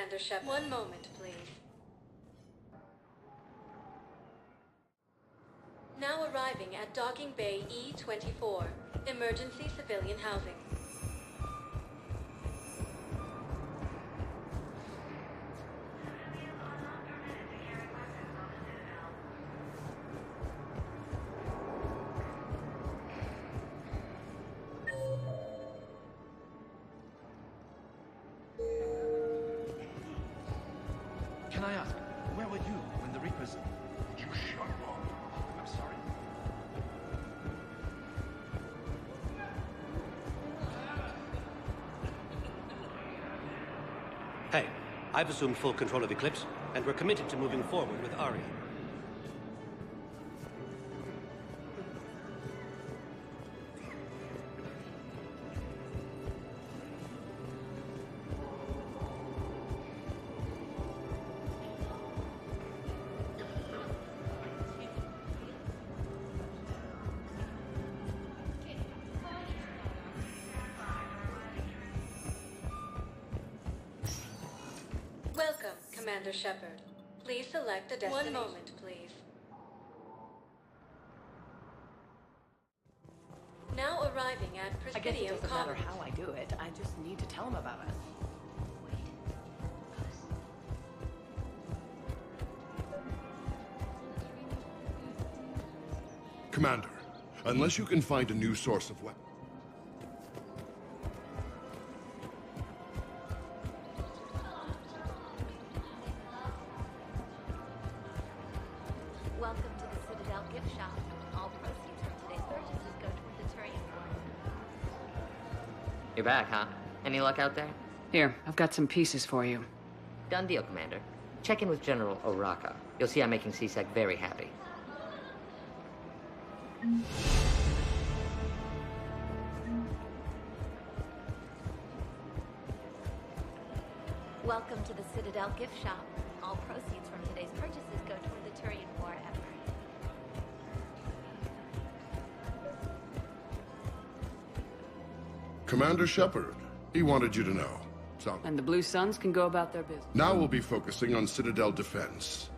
Commander Shepard. One moment, please. Now arriving at Docking Bay E-24, emergency civilian housing. Can I ask, where were you when the Reapers... You shut up. I'm sorry. Hey, I've assumed full control of Eclipse, and we're committed to moving forward with Aria. Welcome, Commander Shepard. Please select a destination. One moment, please. Now arriving at I guess it Presidium doesn't matter Commons. how I do it. I just need to tell him about it. Commander, unless you can find a new source of weapons. Welcome to the Citadel gift shop. All proceeds from today's purchases go toward the Turian War. You're back, huh? Any luck out there? Here, I've got some pieces for you. Done deal, Commander. Check in with General Oraka. You'll see I'm making C-Sec very happy. Welcome to the Citadel gift shop. All proceeds from today's purchases go toward the Turian War effort. Commander Shepard, he wanted you to know. So, And the Blue Suns can go about their business. now we'll be focusing on Citadel defense.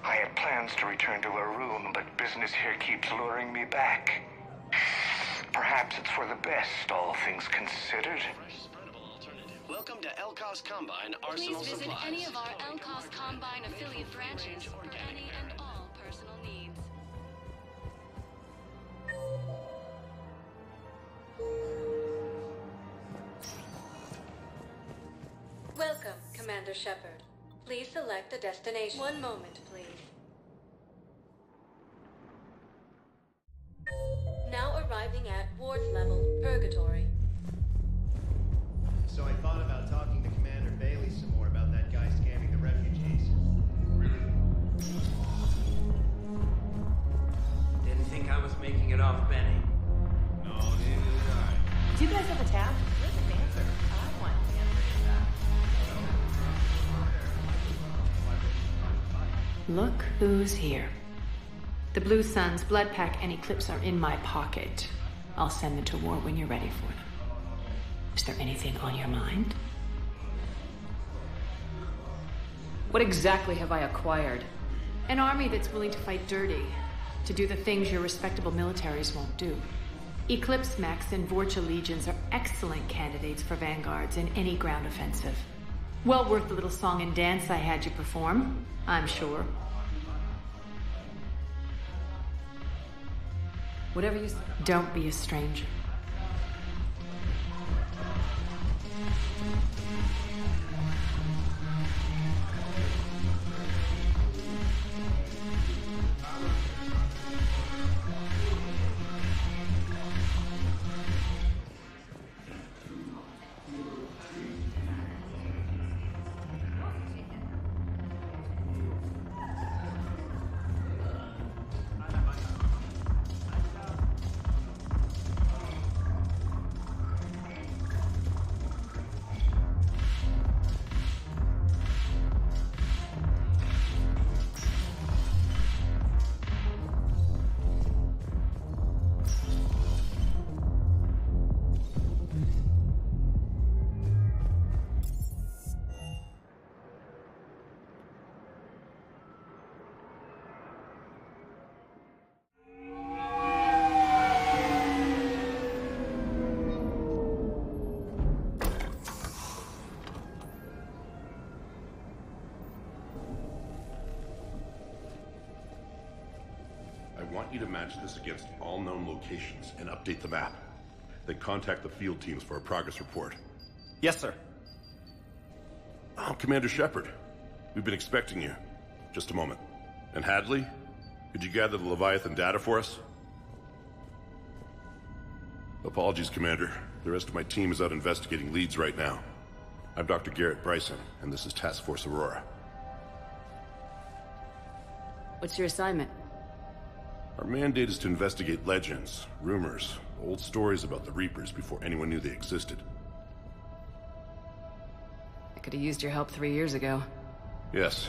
I had plans to return to Arun, but business here keeps luring me back. Perhaps it's for the best, all things considered. Welcome to Elcos Combine Arsenal Please visit Supplies. any of our Elcos Combine affiliate branches for any and all personal needs. Welcome, Commander Shepard. Please select a destination. One moment, please. Now arriving at Ward's level, Purgatory. So I thought about talking to Commander Bailey some more about that guy scamming the refugees. Didn't think I was making it off, Benny. No, neither did I. Do you guys have a tap? You're the dancer. I want Look who's here. The Blue Suns, Blood Pack, and Eclipse are in my pocket. I'll send them to war when you're ready for them. Is there anything on your mind? What exactly have I acquired? An army that's willing to fight dirty, to do the things your respectable militaries won't do. Eclipse Max and Vorcha legions are excellent candidates for vanguards in any ground offensive. Well worth the little song and dance I had you perform, I'm sure. Whatever you say. Don't be a stranger. want you to match this against all known locations and update the map. Then contact the field teams for a progress report. Yes, sir. Oh, Commander Shepard. We've been expecting you. Just a moment. And Hadley? Could you gather the Leviathan data for us? Apologies, Commander. The rest of my team is out investigating leads right now. I'm Dr. Garrett Bryson, and this is Task Force Aurora. What's your assignment? Our mandate is to investigate legends, rumors, old stories about the Reapers before anyone knew they existed. I could have used your help 3 years ago. Yes.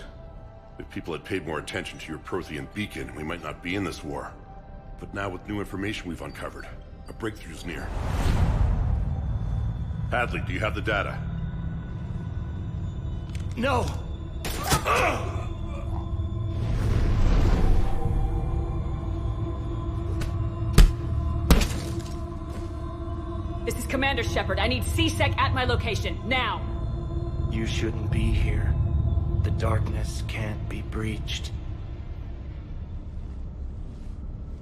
If people had paid more attention to your Prothean beacon, we might not be in this war. But now with new information we've uncovered, a breakthrough's near. Hadley, do you have the data? No! This is Commander Shepard. I need C-Sec at my location, now! You shouldn't be here. The darkness can't be breached.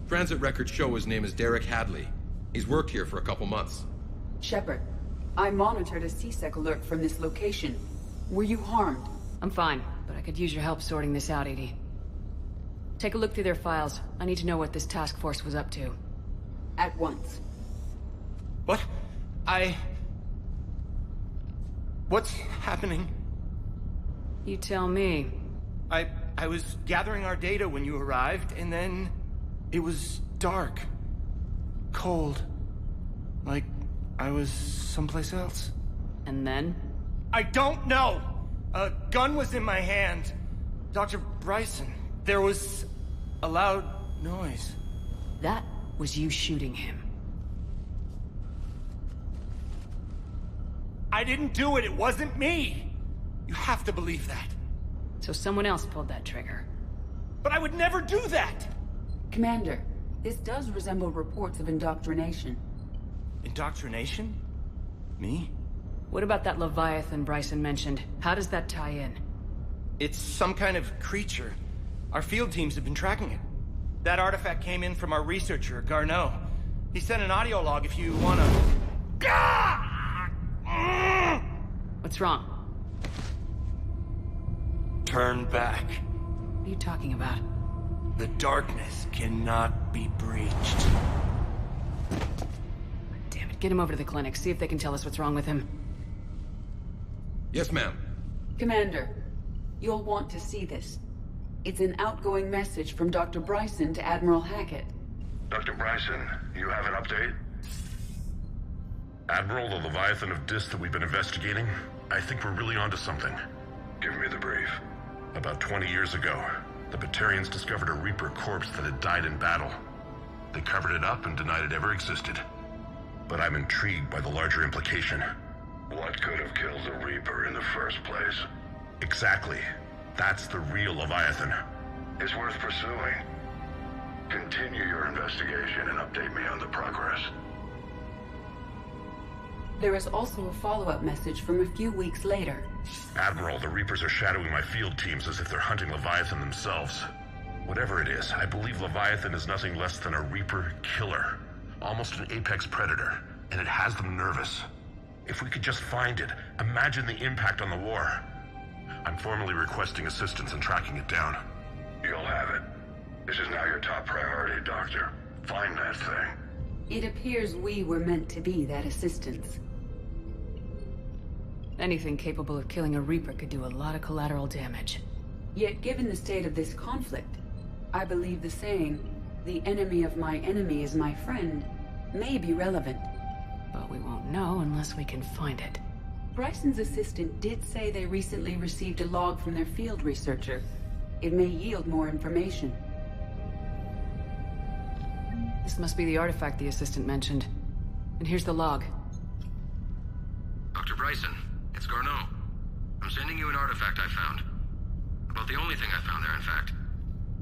Transit records show his name is Derek Hadley. He's worked here for a couple months. Shepard, I monitored a C-Sec alert from this location. Were you harmed? I'm fine, but I could use your help sorting this out, Edie. Take a look through their files. I need to know what this task force was up to. At once. What? What's happening? You tell me. I was gathering our data when you arrived, and then it was dark. Cold. Like I was someplace else. And then? I don't know! A gun was in my hand. Dr. Bryson, there was a loud noise. That was you shooting him. I didn't do it, it wasn't me! You have to believe that. So someone else pulled that trigger. But I would never do that! Commander, this does resemble reports of indoctrination. Indoctrination? Me? What about that Leviathan Bryson mentioned? How does that tie in? It's some kind of creature. Our field teams have been tracking it. That artifact came in from our researcher, Garneau. He sent an audio log if you wanna... What's wrong? Turn back. What are you talking about? The darkness cannot be breached. Damn it, get him over to the clinic. See if they can tell us what's wrong with him. Yes, ma'am. Commander, you'll want to see this. It's an outgoing message from Dr. Bryson to Admiral Hackett. Dr. Bryson, you have an update? Admiral, the Leviathan of Dis that we've been investigating, I think we're really onto something. Give me the brief. About 20 years ago, the Batarians discovered a Reaper corpse that had died in battle. They covered it up and denied it ever existed. But I'm intrigued by the larger implication. What could have killed the Reaper in the first place? Exactly. That's the real Leviathan. It's worth pursuing. Continue your investigation and update me on the progress. There is also a follow-up message from a few weeks later. Admiral, the Reapers are shadowing my field teams as if they're hunting Leviathan themselves. Whatever it is, I believe Leviathan is nothing less than a Reaper killer. Almost an apex predator, and it has them nervous. If we could just find it, imagine the impact on the war. I'm formally requesting assistance in tracking it down. You'll have it. This is now your top priority, Doctor. Find that thing. It appears we were meant to be that assistance. Anything capable of killing a Reaper could do a lot of collateral damage. Yet given the state of this conflict, I believe the saying, "The enemy of my enemy is my friend," may be relevant. But we won't know unless we can find it. Bryson's assistant did say they recently received a log from their field researcher. It may yield more information. This must be the artifact the assistant mentioned. And here's the log. Dr. Bryson, it's Garneau. I'm sending you an artifact I found. About the only thing I found there, in fact.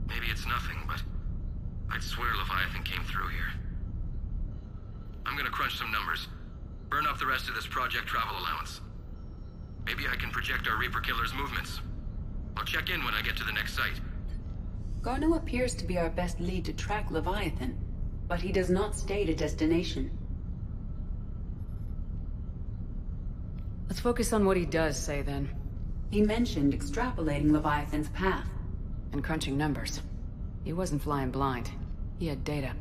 Maybe it's nothing, but I'd swear Leviathan came through here. I'm gonna crunch some numbers. Burn up the rest of this project travel allowance. Maybe I can project our Reaper killer's movements. I'll check in when I get to the next site. Garneau appears to be our best lead to track Leviathan, but he does not state a destination. Let's focus on what he does say, then. He mentioned extrapolating Leviathan's path. And crunching numbers. He wasn't flying blind. He had data.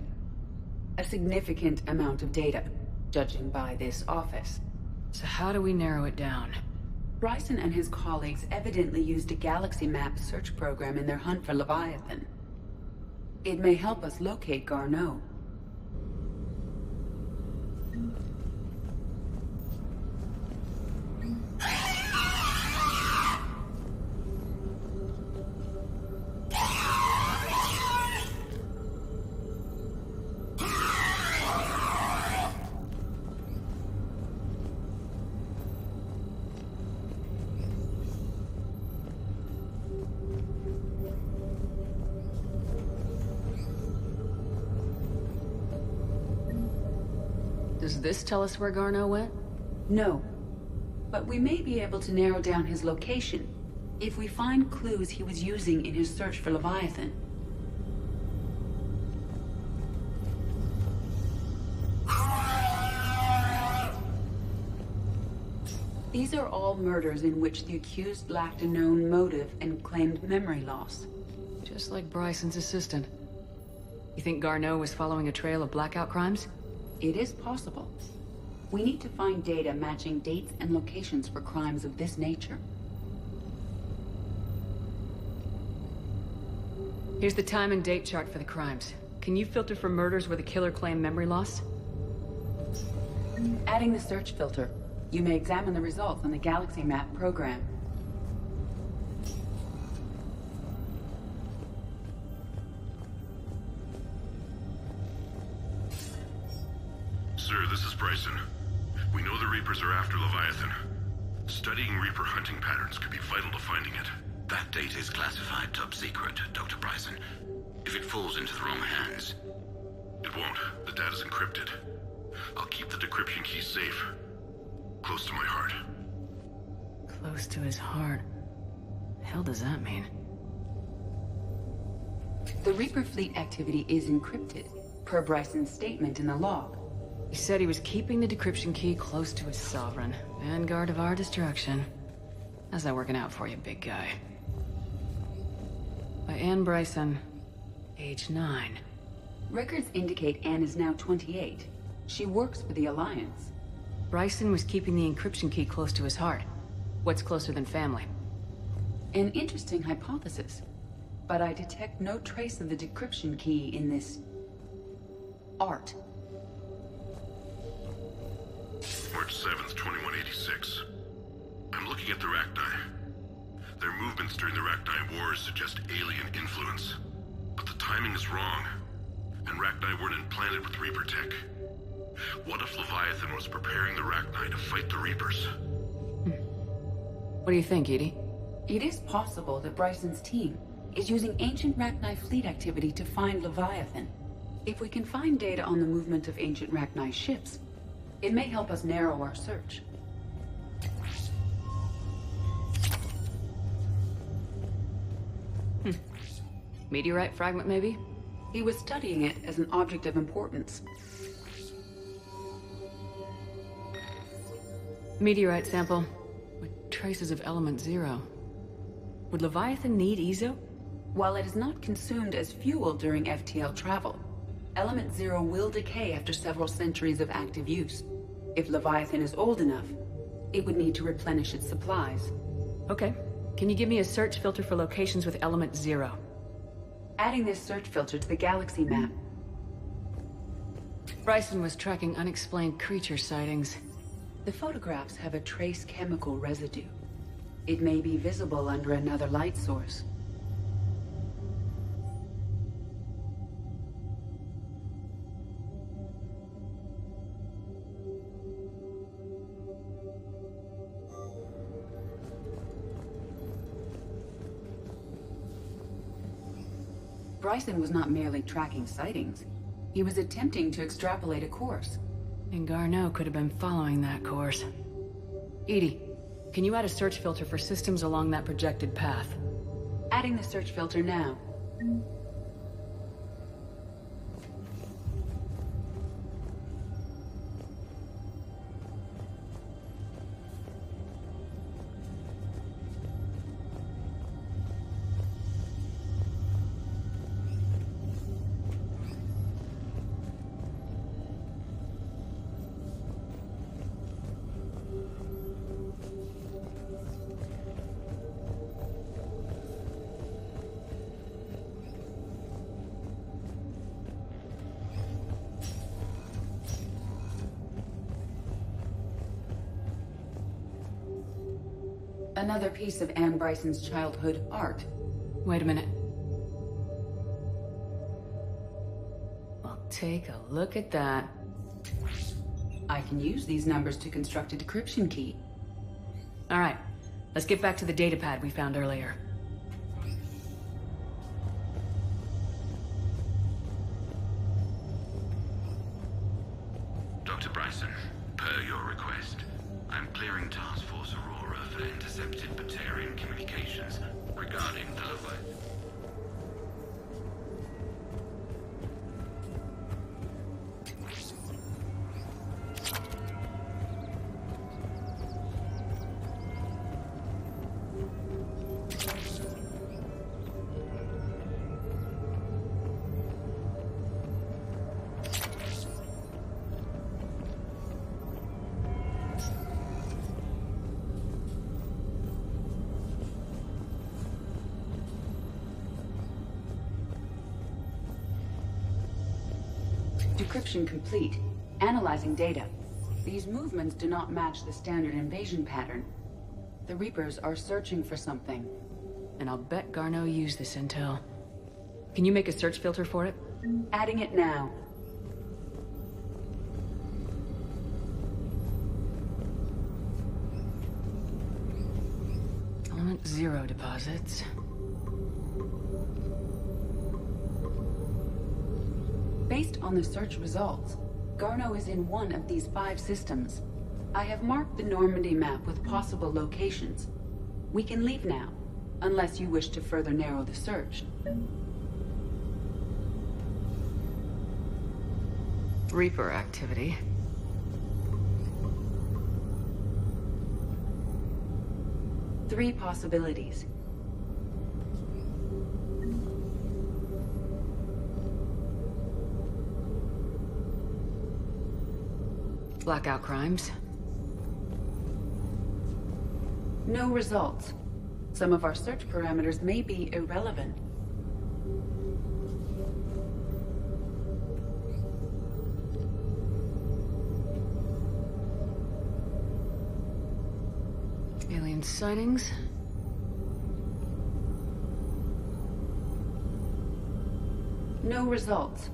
A significant amount of data, judging by this office. So how do we narrow it down? Bryson and his colleagues evidently used a galaxy map search program in their hunt for Leviathan. It may help us locate Garneau. Does this tell us where Garneau went? No. But we may be able to narrow down his location if we find clues he was using in his search for Leviathan. These are all murders in which the accused lacked a known motive and claimed memory loss. Just like Bryson's assistant. You think Garneau was following a trail of blackout crimes? It is possible. We need to find data matching dates and locations for crimes of this nature. Here's the time and date chart for the crimes. Can you filter for murders where the killer claimed memory loss? Adding the search filter, you may examine the results on the Galaxy Map program. Sir, this is Bryson. We know the Reapers are after Leviathan. Studying Reaper hunting patterns could be vital to finding it. That data is classified top secret, Dr. Bryson. If it falls into the wrong hands... It won't. The data's encrypted. I'll keep the decryption key safe. Close to my heart. Close to his heart. The hell does that mean? The Reaper fleet activity is encrypted, per Bryson's statement in the log. He said he was keeping the decryption key close to his sovereign. Vanguard of our destruction. How's that working out for you, big guy? By Anne Bryson, age 9. Records indicate Anne is now 28. She works for the Alliance. Bryson was keeping the encryption key close to his heart. What's closer than family? An interesting hypothesis. But I detect no trace of the decryption key in this... art. March 7th, 2186. I'm looking at the Rachni. Their movements during the Rachni Wars suggest alien influence. But the timing is wrong. And Rachni weren't implanted with Reaper tech. What if Leviathan was preparing the Rachni to fight the Reapers? What do you think, Edie? It is possible that Bryson's team is using ancient Rachni fleet activity to find Leviathan. If we can find data on the movement of ancient Rachni ships, it may help us narrow our search. Meteorite fragment, maybe? He was studying it as an object of importance. Meteorite sample with traces of element 0. Would Leviathan need Ezo? While it is not consumed as fuel during FTL travel, element 0 will decay after several centuries of active use. If Leviathan is old enough, it would need to replenish its supplies. Okay. Can you give me a search filter for locations with element 0? Adding this search filter to the galaxy map. Bryson was tracking unexplained creature sightings. The photographs have a trace chemical residue. It may be visible under another light source. Bryson was not merely tracking sightings. He was attempting to extrapolate a course. And Garneau could have been following that course. Edie, can you add a search filter for systems along that projected path? Adding the search filter now. Another piece of Anne Bryson's childhood art. Wait a minute. Well, take a look at that. I can use these numbers to construct a decryption key. All right, let's get back to the datapad we found earlier. Dr. Bryson, per your request, I'm clearing Task Force Aurora for intercepted Batarian communications regarding the Leviathan. Decryption complete. Analyzing data. These movements do not match the standard invasion pattern. The Reapers are searching for something. And I'll bet Garneau used this intel. Can you make a search filter for it? Adding it now. Element 0 deposits. Based on the search results, Garneau is in one of these 5 systems. I have marked the Normandy map with possible locations. We can leave now, unless you wish to further narrow the search. Reaper activity. Three possibilities. Blackout crimes. No results. Some of our search parameters may be irrelevant. Alien sightings. No results.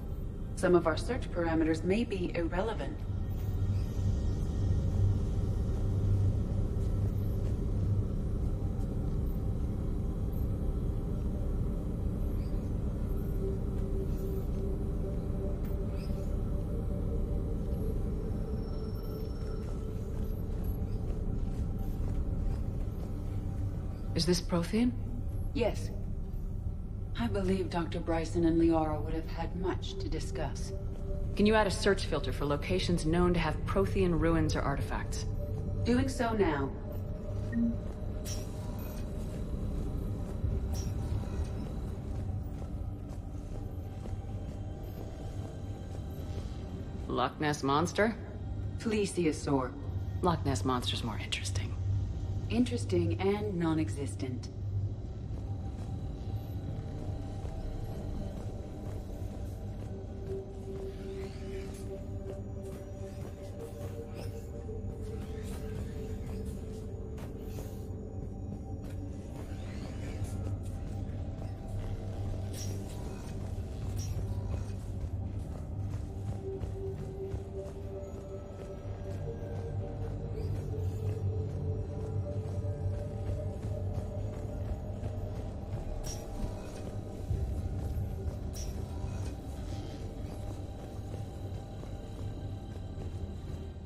Some of our search parameters may be irrelevant. Is this Prothean? Yes. I believe Dr. Bryson and Liara would have had much to discuss. Can you add a search filter for locations known to have Prothean ruins or artifacts? Doing so now. Loch Ness Monster? Plesiosaur. Loch Ness Monster's more interesting. Interesting and non-existent.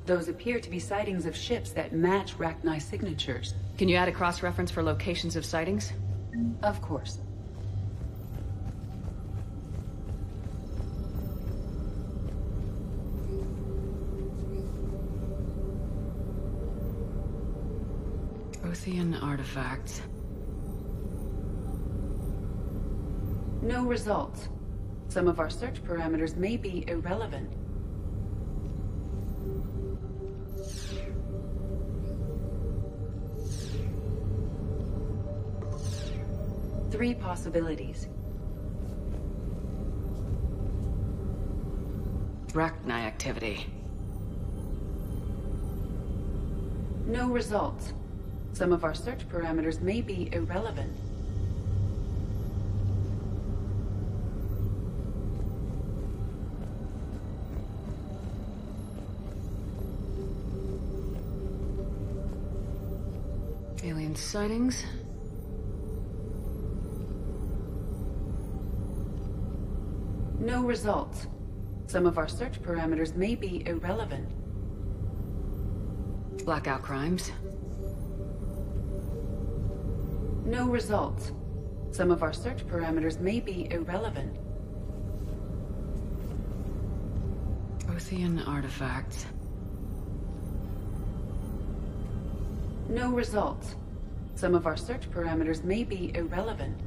Those appear to be sightings of ships that match Rachni signatures. Can you add a cross-reference for locations of sightings? Of course. Prothean artifacts. No results. Some of our search parameters may be irrelevant. Three possibilities. Rachni activity. No results. Some of our search parameters may be irrelevant. Alien sightings? No results. Some of our search parameters may be irrelevant. Blackout crimes? No results. Some of our search parameters may be irrelevant. Prothean artifacts. No results. Some of our search parameters may be irrelevant.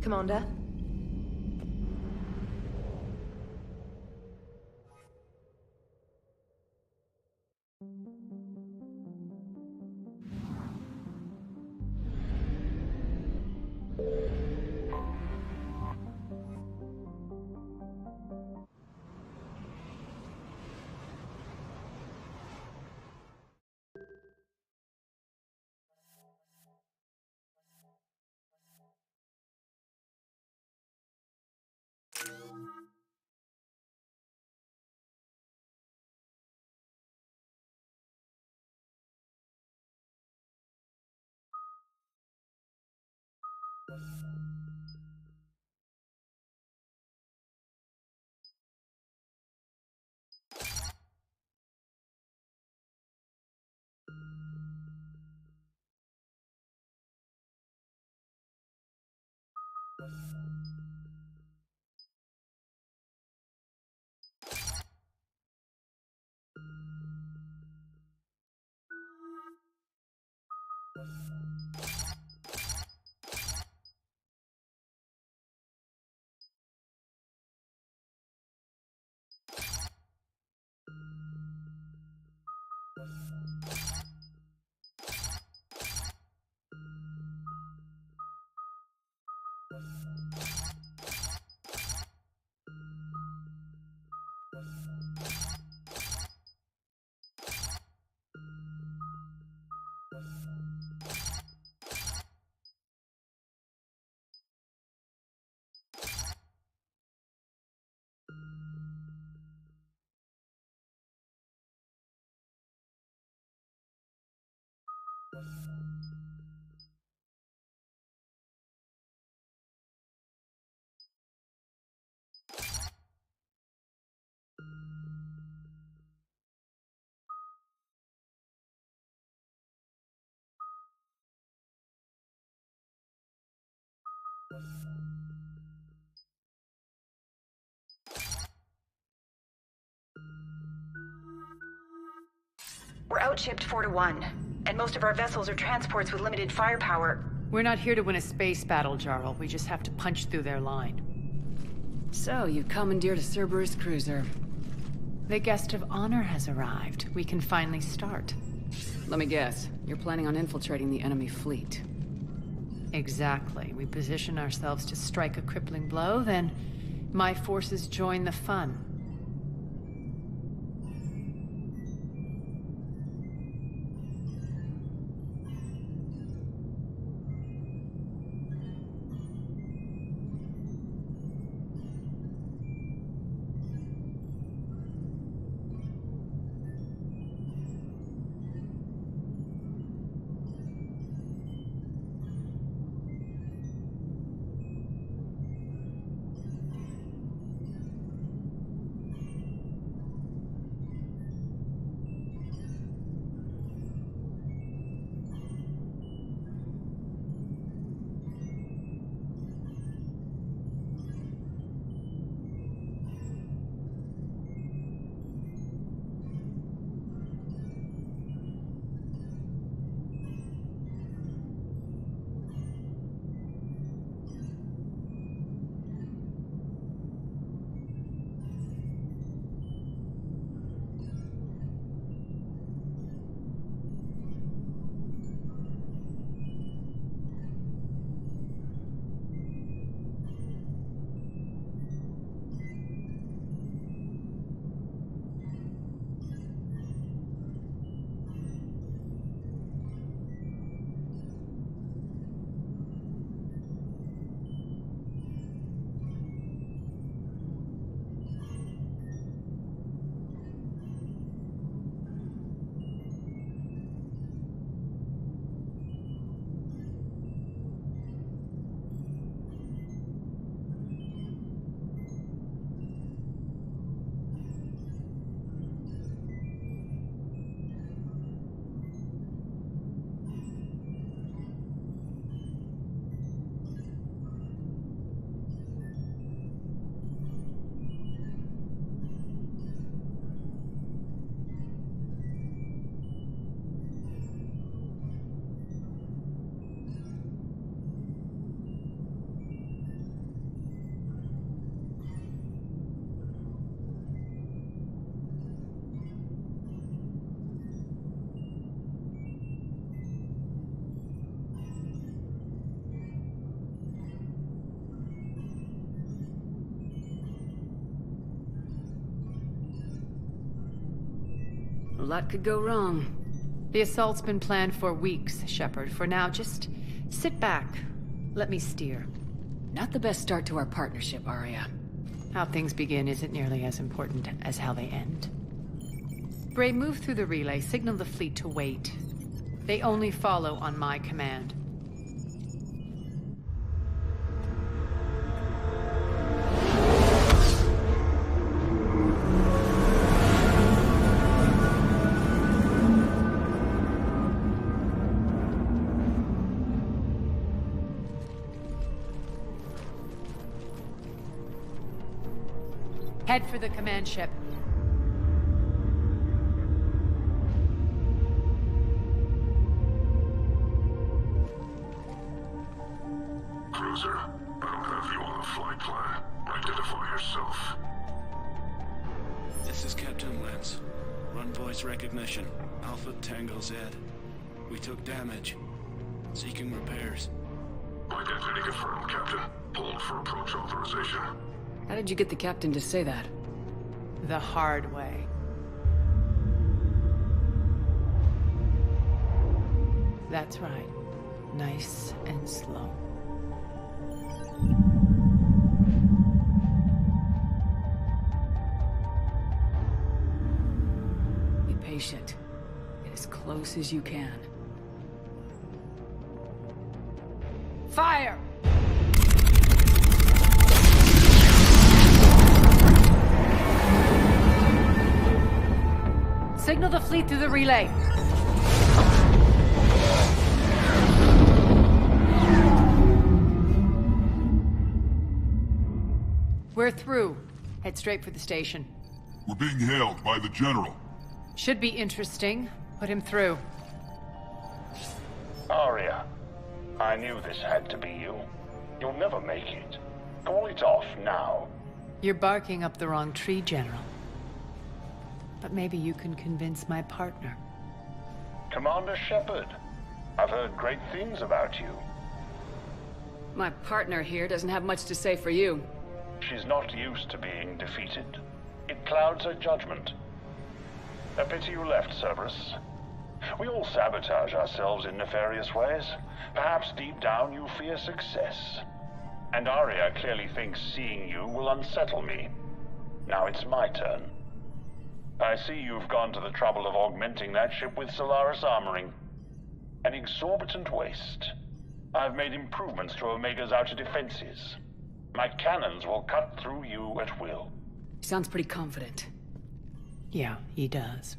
Commander? We're outshipped 4-1, and most of our vessels are transports with limited firepower. We're not here to win a space battle, Jarl. We just have to punch through their line. So, you commandeered a Cerberus cruiser. The guest of honor has arrived. We can finally start. Let me guess. You're planning on infiltrating the enemy fleet. Exactly. We position ourselves to strike a crippling blow, then my forces join the fun. A lot could go wrong. The assault's been planned for weeks, Shepard. For now, just sit back. Let me steer. Not the best start to our partnership, Arya. How things begin isn't nearly as important as how they end. Bray, move through the relay. Signal the fleet to wait. They only follow on my command. Head for the command ship. Cruiser, I don't have you on the flight plan. Identify yourself. This is Captain Lance. Run voice recognition. Alpha Tango Z. We took damage. Seeking repairs. Identity confirmed, Captain. Hold for approach authorization. How did you get the captain to say that? The hard way. That's right. Nice and slow. Be patient. Get as close as you can. fire! Signal the fleet through the relay. We're through. Head straight for the station. We're being hailed by the General. Should be interesting. Put him through. Aria, I knew this had to be you. You'll never make it. Call it off now. You're barking up the wrong tree, General. But maybe you can convince my partner. Commander Shepard, I've heard great things about you. My partner here doesn't have much to say for you. She's not used to being defeated. It clouds her judgment. A pity you left, Cerberus. We all sabotage ourselves in nefarious ways. Perhaps deep down you fear success. And Aria clearly thinks seeing you will unsettle me. Now it's my turn. I see you've gone to the trouble of augmenting that ship with Solaris armoring. An exorbitant waste. I've made improvements to Omega's outer defenses. My cannons will cut through you at will. Sounds pretty confident. Yeah, he does.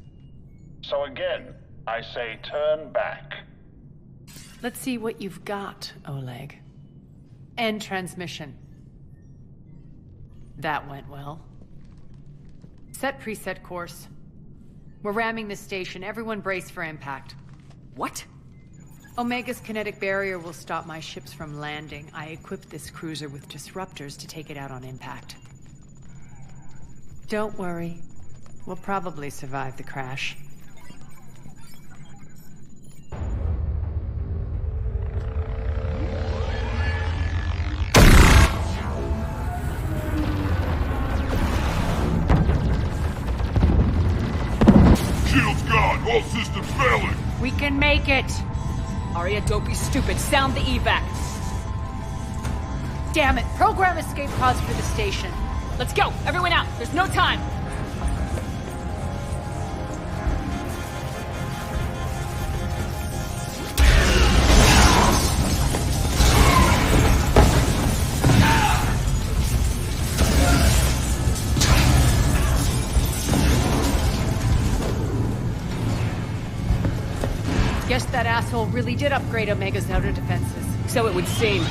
So again, I say turn back. Let's see what you've got, Oleg. End transmission. That went well. Set preset course. We're ramming the station. Everyone brace for impact. What? Omega's kinetic barrier will stop my ships from landing. I equipped this cruiser with disruptors to take it out on impact. Don't worry. We'll probably survive the crash. Shield's gone! All systems failing! We can make it! Aria, don't be stupid. Sound the evac. Damn it! Program escape pods for the station. Let's go! Everyone out! There's no time! Guess that asshole really did upgrade Omega's outer defenses. So it would seem.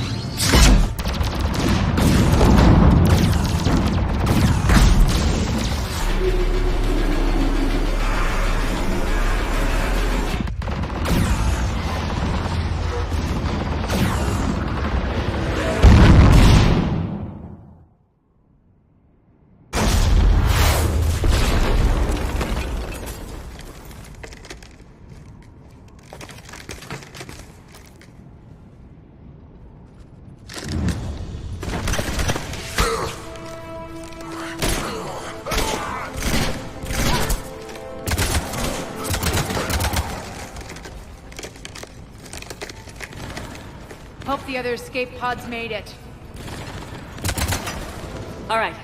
Hope the other escape pods made it. All right.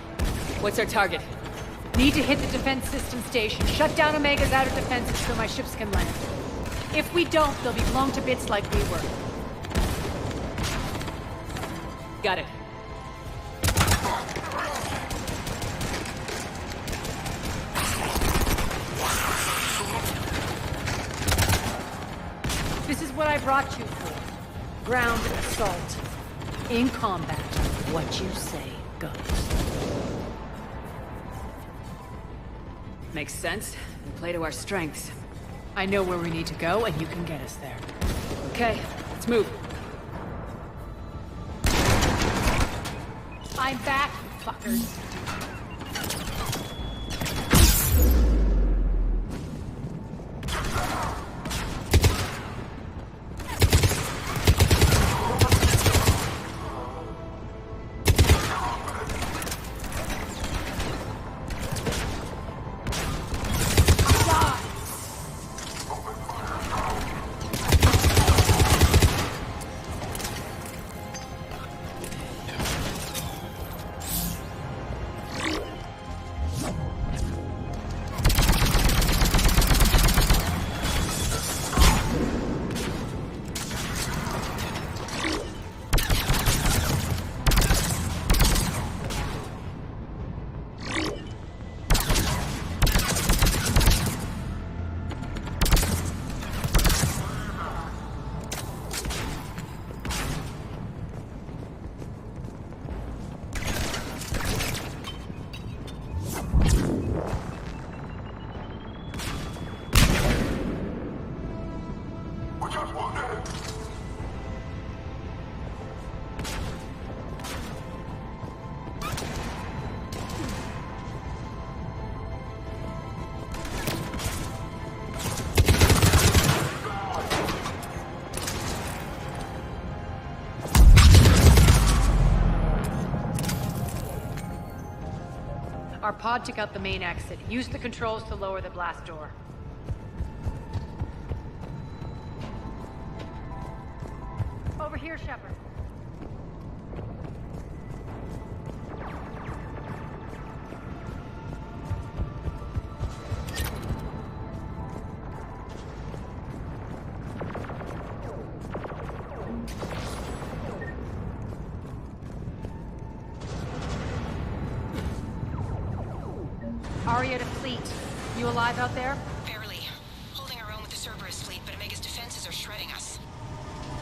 What's our target? Need to hit the defense system station. Shut down Omega's outer defenses so my ships can land. If we don't, they'll be blown to bits like we were. Got it. This is what I brought you for. Ground assault. In combat, what you say goes. Makes sense. And play to our strengths. I know where we need to go, and you can get us there. Okay, let's move. I'm back, you fuckers. Our pod took out the main exit. Use the controls to lower the blast door. Over here, Shepard. Aria to fleet. You alive out there? Barely. Holding our own with the Cerberus fleet, but Omega's defenses are shredding us.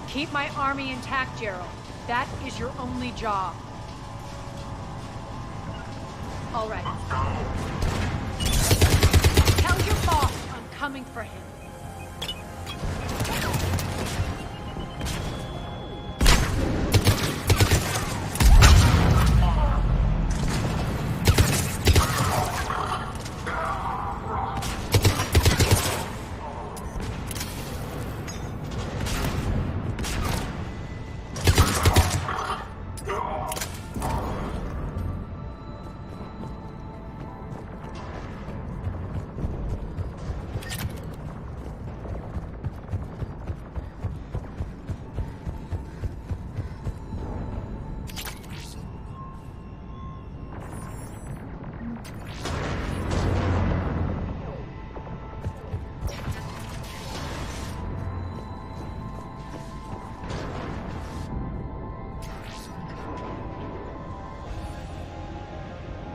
Keep my army intact, Gerald. That is your only job. All right. Tell your boss I'm coming for him.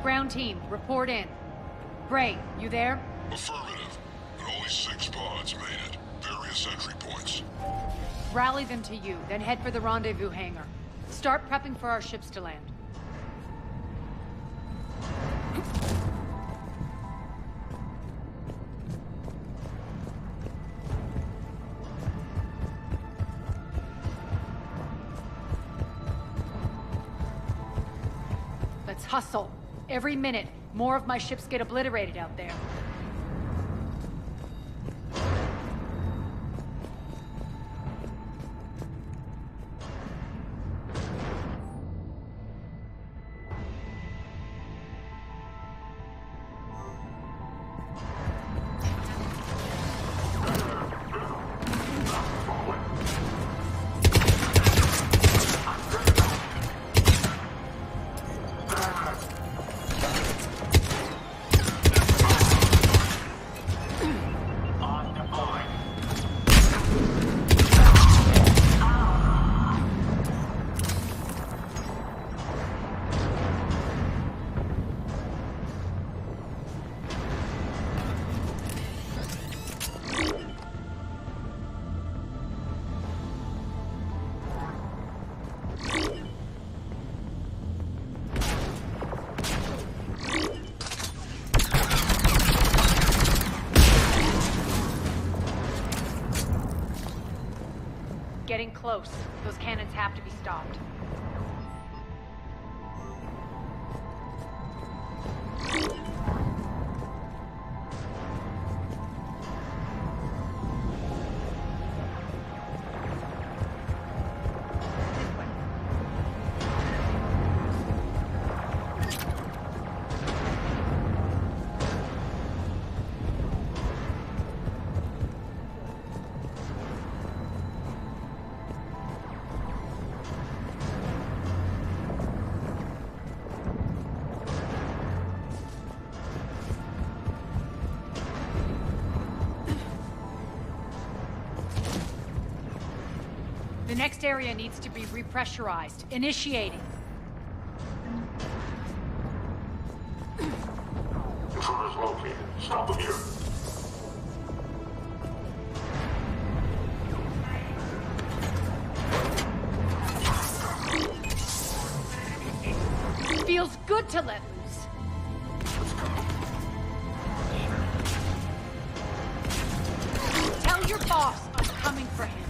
Ground team, report in. Bray, you there? Affirmative. And only 6 pods made it. Various entry points. Rally them to you, then head for the rendezvous hangar. Start prepping for our ships to land. Let's hustle. Every minute, more of my ships get obliterated out there. Getting close. Those cannons have to be stopped. The next area needs to be repressurized. Initiating. Intruders located. Stop them here. Feels good to let loose. Tell your boss I'm coming for him.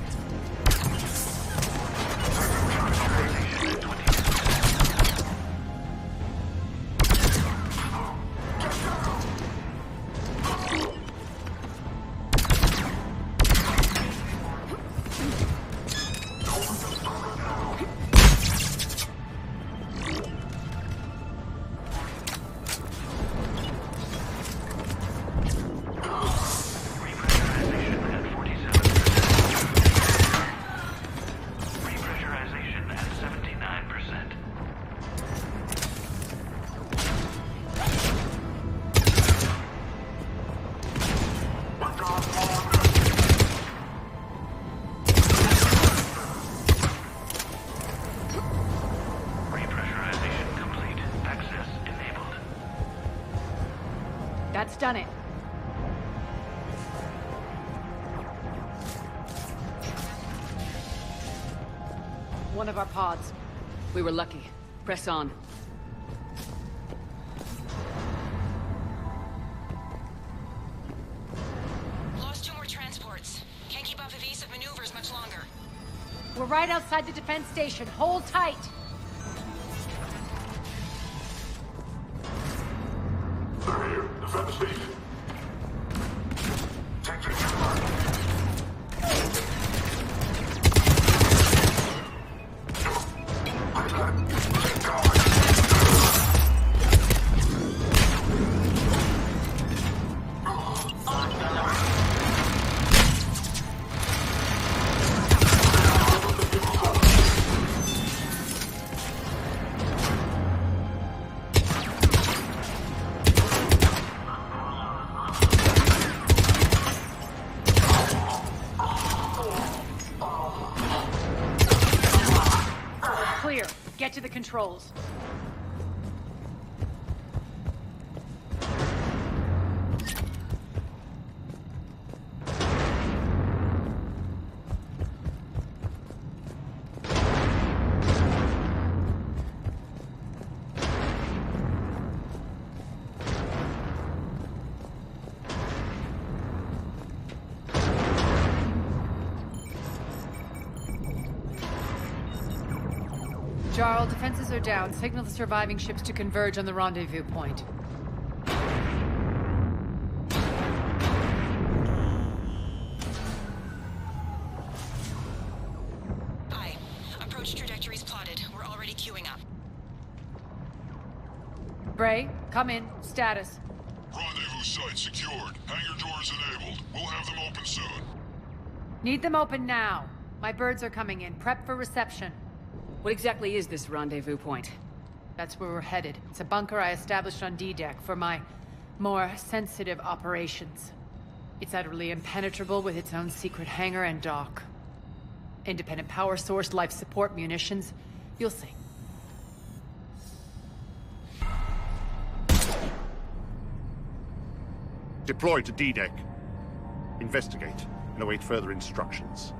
That's done it. One of our pods. We were lucky. Press on. Lost 2 more transports. Can't keep up evasive maneuvers much longer. We're right outside the defense station. Hold tight. They're here. Defend the station. Clear. Get to the controls. Jarl, defenses are down. Signal the surviving ships to converge on the rendezvous point. Aye. Approach trajectories plotted. We're already queuing up. Bray, come in. Status. Rendezvous site secured. Hangar doors enabled. We'll have them open soon. Need them open now. My birds are coming in. Prep for reception. What exactly is this rendezvous point? That's where we're headed. It's a bunker I established on D-Deck for my more sensitive operations. It's utterly impenetrable with its own secret hangar and dock. Independent power source, life support, munitions. You'll see. Deploy to D-Deck. Investigate and await further instructions.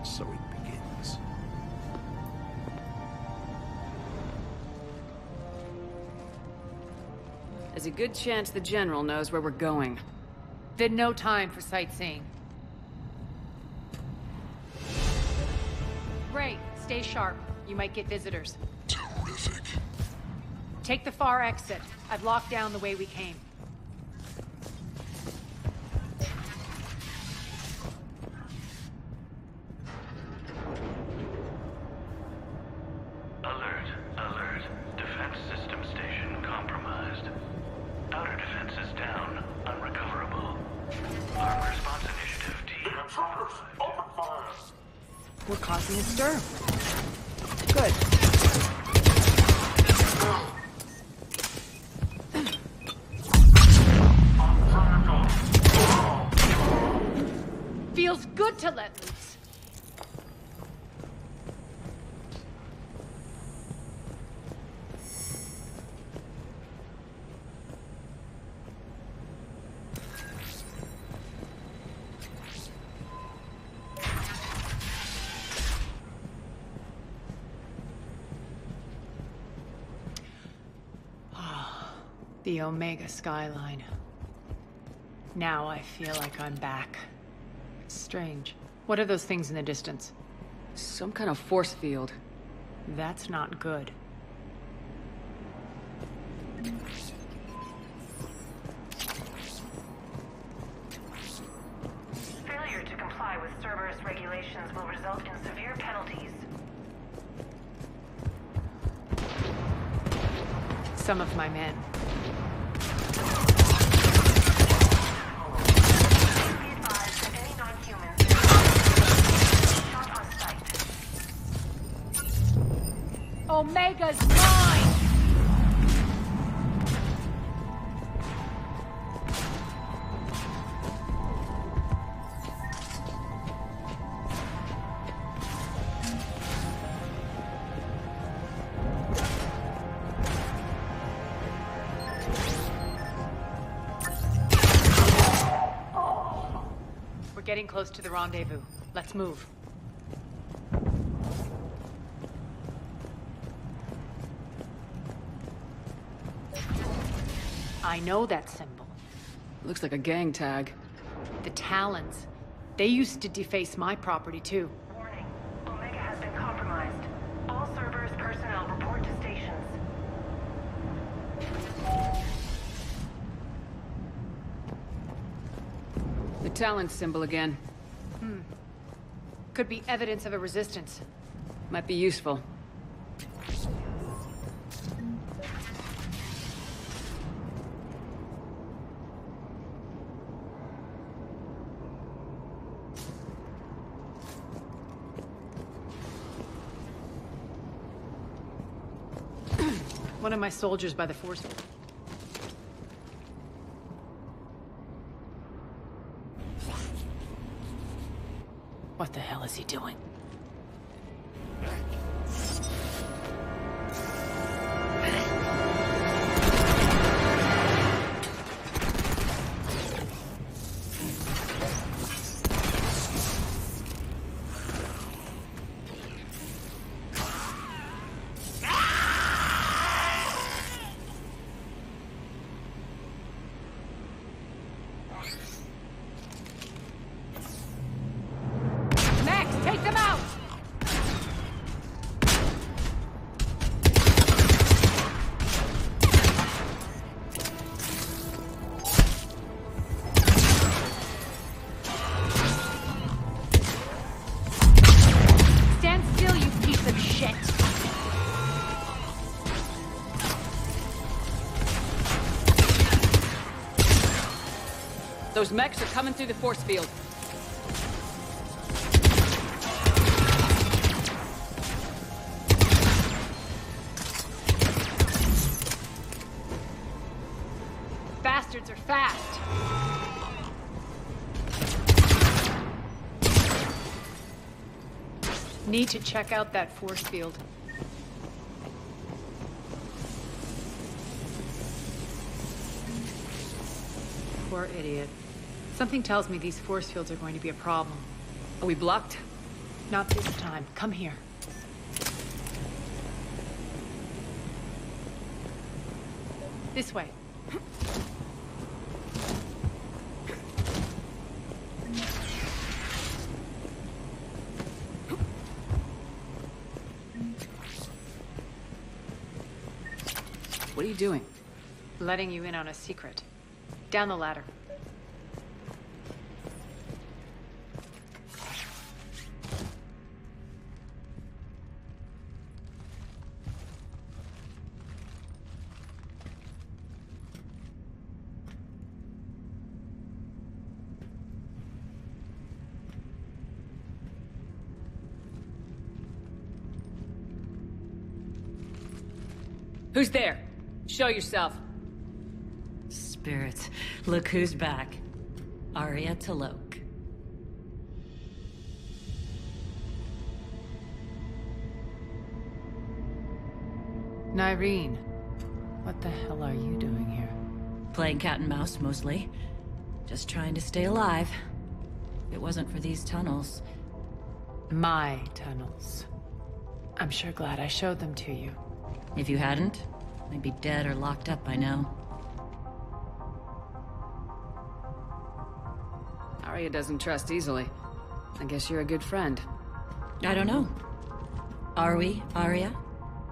So it begins. There's a good chance the General knows where we're going. Then no time for sightseeing. Ray, stay sharp. You might get visitors. Terrific. Take the far exit. I've locked down the way we came. Alert, alert. Defense system station compromised. Outer defenses down, unrecoverable. Armed response initiative team. Intruders, open fire. We're causing a stir. Good. Feels good to let loose. The Omega skyline. Now I feel like I'm back. It's strange. What are those things in the distance? Some kind of force field. That's not good. Failure to comply with Cerberus regulations will result in severe penalties. Some of my men. Omega's mine! close to the rendezvous. Let's move. I know that symbol. Looks like a gang tag. The Talons. They used to deface my property, too. Warning. Omega has been compromised. All servers, personnel, report to stations. The Talon symbol again. Could be evidence of a resistance. Might be useful. One of my soldiers by the force. What the hell is he doing? Take them out! Stand still, you piece of shit! Those mechs are coming through the force field. Bastards are fast. Need to check out that force field. Poor idiot. Something tells me these force fields are going to be a problem. Are we blocked? Not this time. Come here. This way. What are you doing? Letting you in on a secret. Down the ladder. Who's there? Show yourself. Spirits, look who's back. Arya T'Loak. Nyreen, what the hell are you doing here? Playing cat and mouse, mostly. Just trying to stay alive. If it wasn't for these tunnels. My tunnels. I'm sure glad I showed them to you. If you hadn't, I'd be dead or locked up by now. Arya doesn't trust easily. I guess you're a good friend. I don't know. Are we, Arya?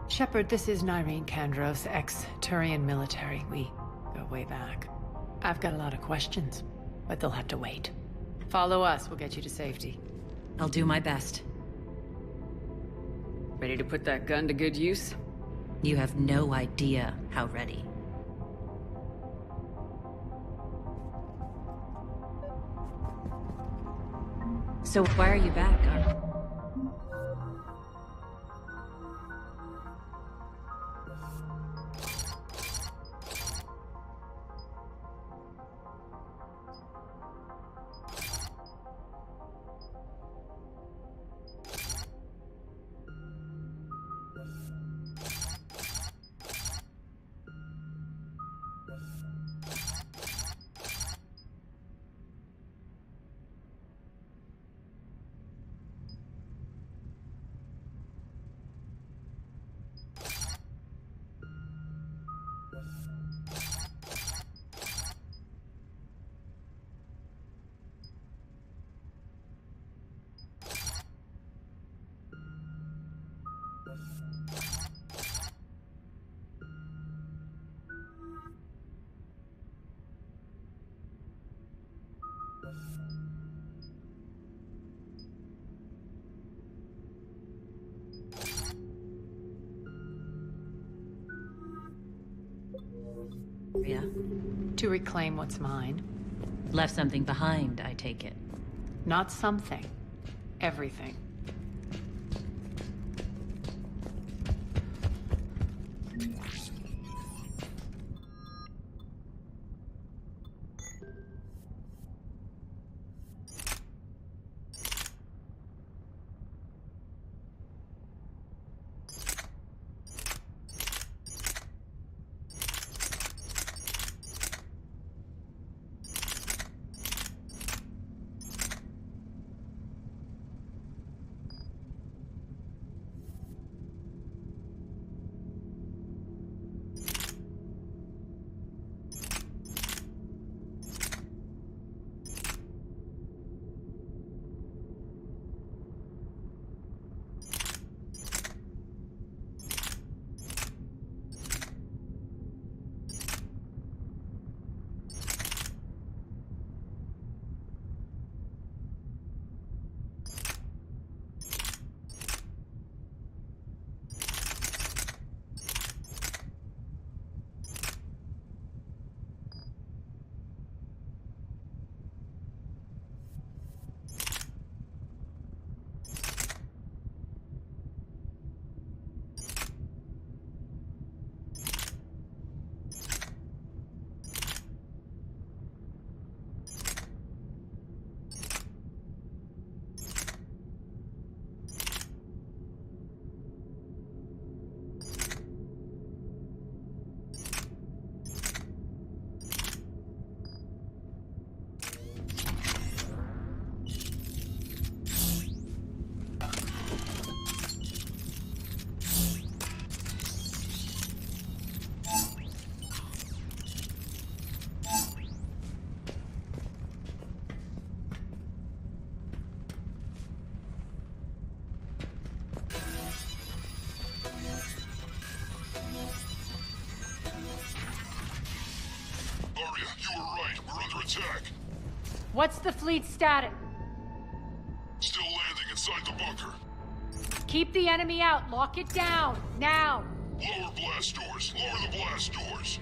Shepard, this is Nyreen Kandros, ex-Turian military. We go way back. I've got a lot of questions, but they'll have to wait. Follow us, we'll get you to safety. I'll do my best. Ready to put that gun to good use? You have no idea how ready. So why are you back? Yeah? To reclaim what's mine. Left something behind, I take it. Not something. Everything. Attack. What's the fleet status? Still landing inside the bunker. Keep the enemy out. Lock it down. Now. Lower blast doors. Lower the blast doors.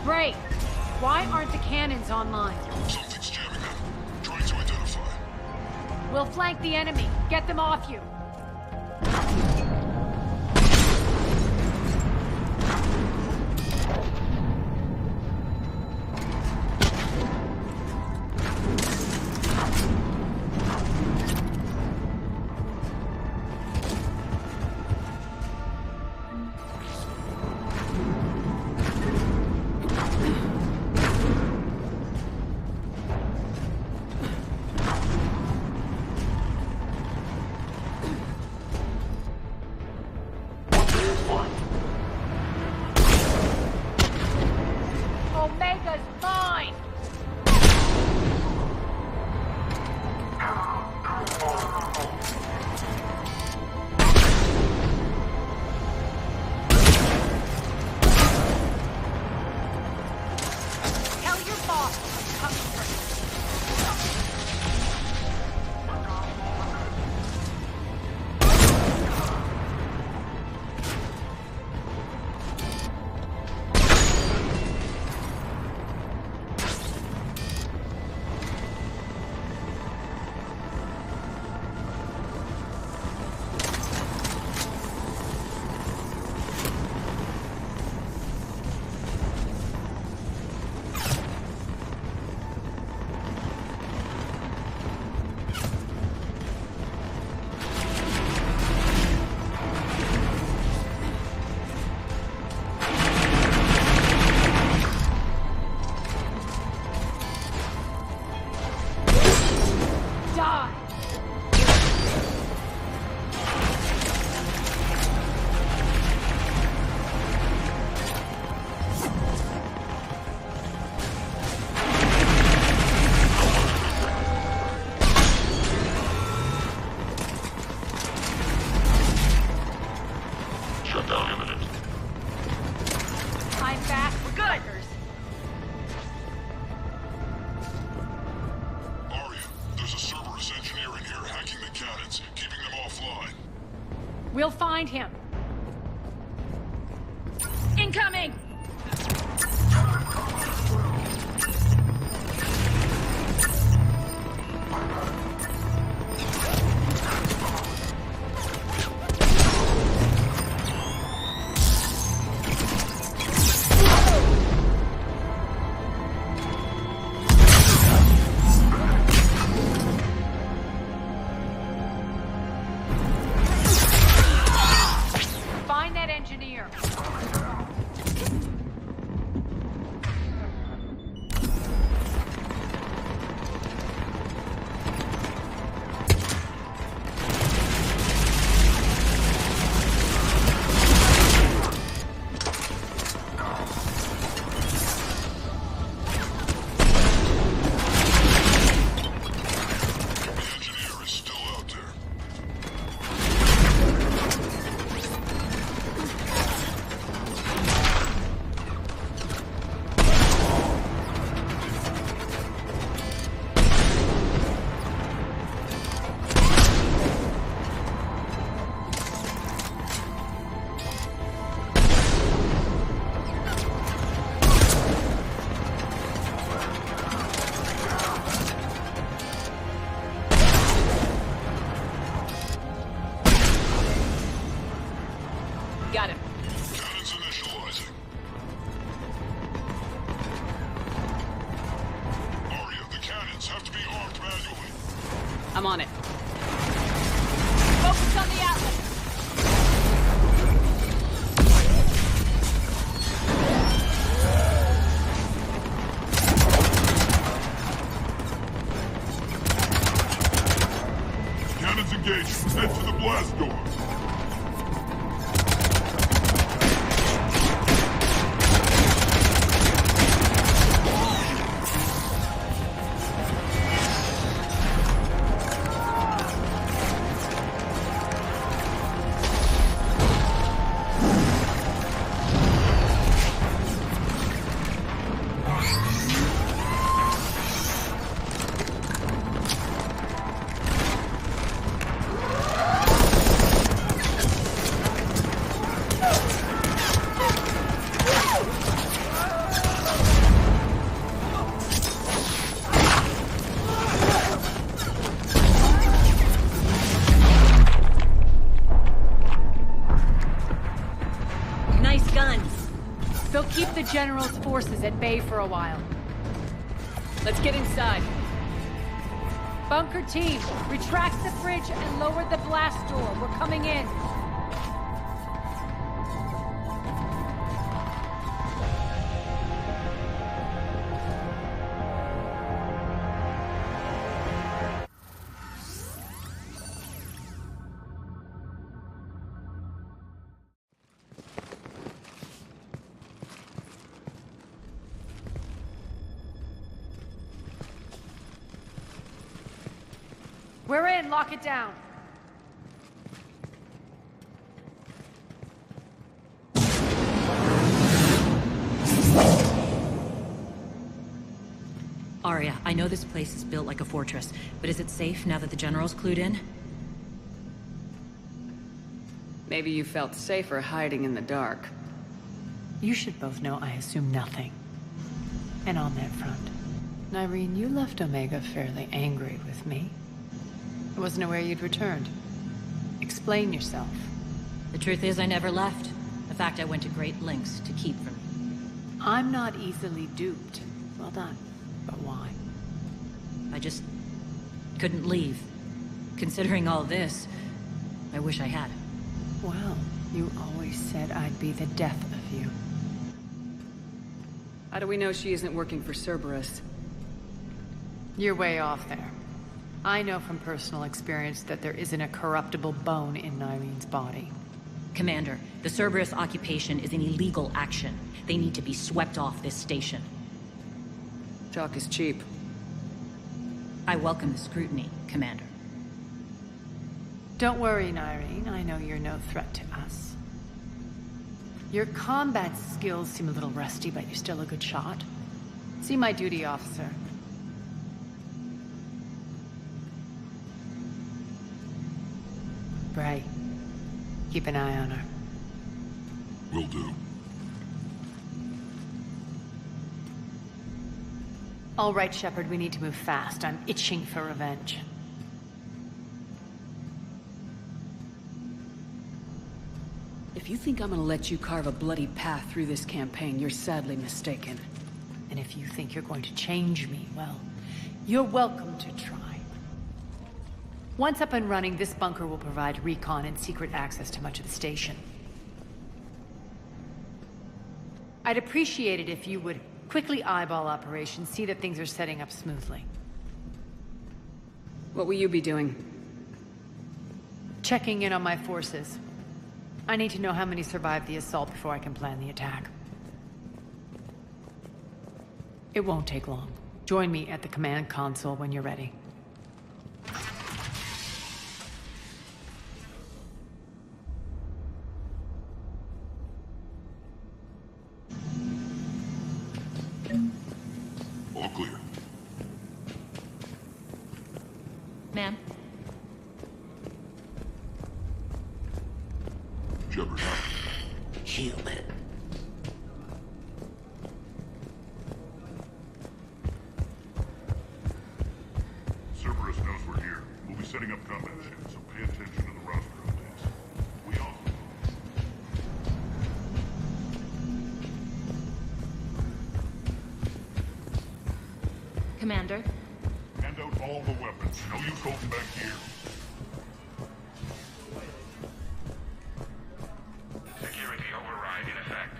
Great. Why aren't the cannons online? Something's jamming them. Trying to identify. We'll flank the enemy. Get them off you. Die! Shutdown imminent. I'm back. We're good. Aria, there's a Cerberus engineer in here hacking the cannons, keeping them offline. We'll find him. Incoming! Find that engineer. Got him. Cannons initializing. Aria, the cannons have to be armed manually. I'm on it. Focus on the outlet. Cannons engaged. Head to the blast door. Nice guns. They'll keep the General's forces at bay for a while. Let's get inside. Bunker team, retract the bridge and lower the blast door. We're coming in. We're in. Lock it down. Aria, I know this place is built like a fortress, but is it safe now that the General's clued in? Maybe you felt safer hiding in the dark. You should both know I assume nothing. And on that front, Nyreen, you left Omega fairly angry with me. I wasn't aware you'd returned. Explain yourself. The truth is, I never left. In fact, I went to great lengths to keep from you. I'm not easily duped. Well done. But why? I just couldn't leave. Considering all this, I wish I had. Well, you always said I'd be the death of you. How do we know she isn't working for Cerberus? You're way off there. I know from personal experience that there isn't a corruptible bone in Nyrene's body. Commander, the Cerberus occupation is an illegal action. They need to be swept off this station. Talk is cheap. I welcome the scrutiny, Commander. Don't worry, Nyrene. I know you're no threat to us. Your combat skills seem a little rusty, but you're still a good shot. See my duty officer. Bray, keep an eye on her. Will do. All right, Shepard, we need to move fast. I'm itching for revenge. If you think I'm gonna let you carve a bloody path through this campaign, you're sadly mistaken. And if you think you're going to change me, well, you're welcome to try. Once up and running, this bunker will provide recon and secret access to much of the station. I'd appreciate it if you would quickly eyeball operations, see that things are setting up smoothly. What will you be doing? Checking in on my forces. I need to know how many survived the assault before I can plan the attack. It won't take long. Join me at the command console when you're ready. All clear. Ma'am? Shepard, Human. Cerberus knows we're here. We'll be setting up combat ships, so pay attention to the roster updates. We all... Commander? Hand out all the weapons. No use holding back here. Security override in effect.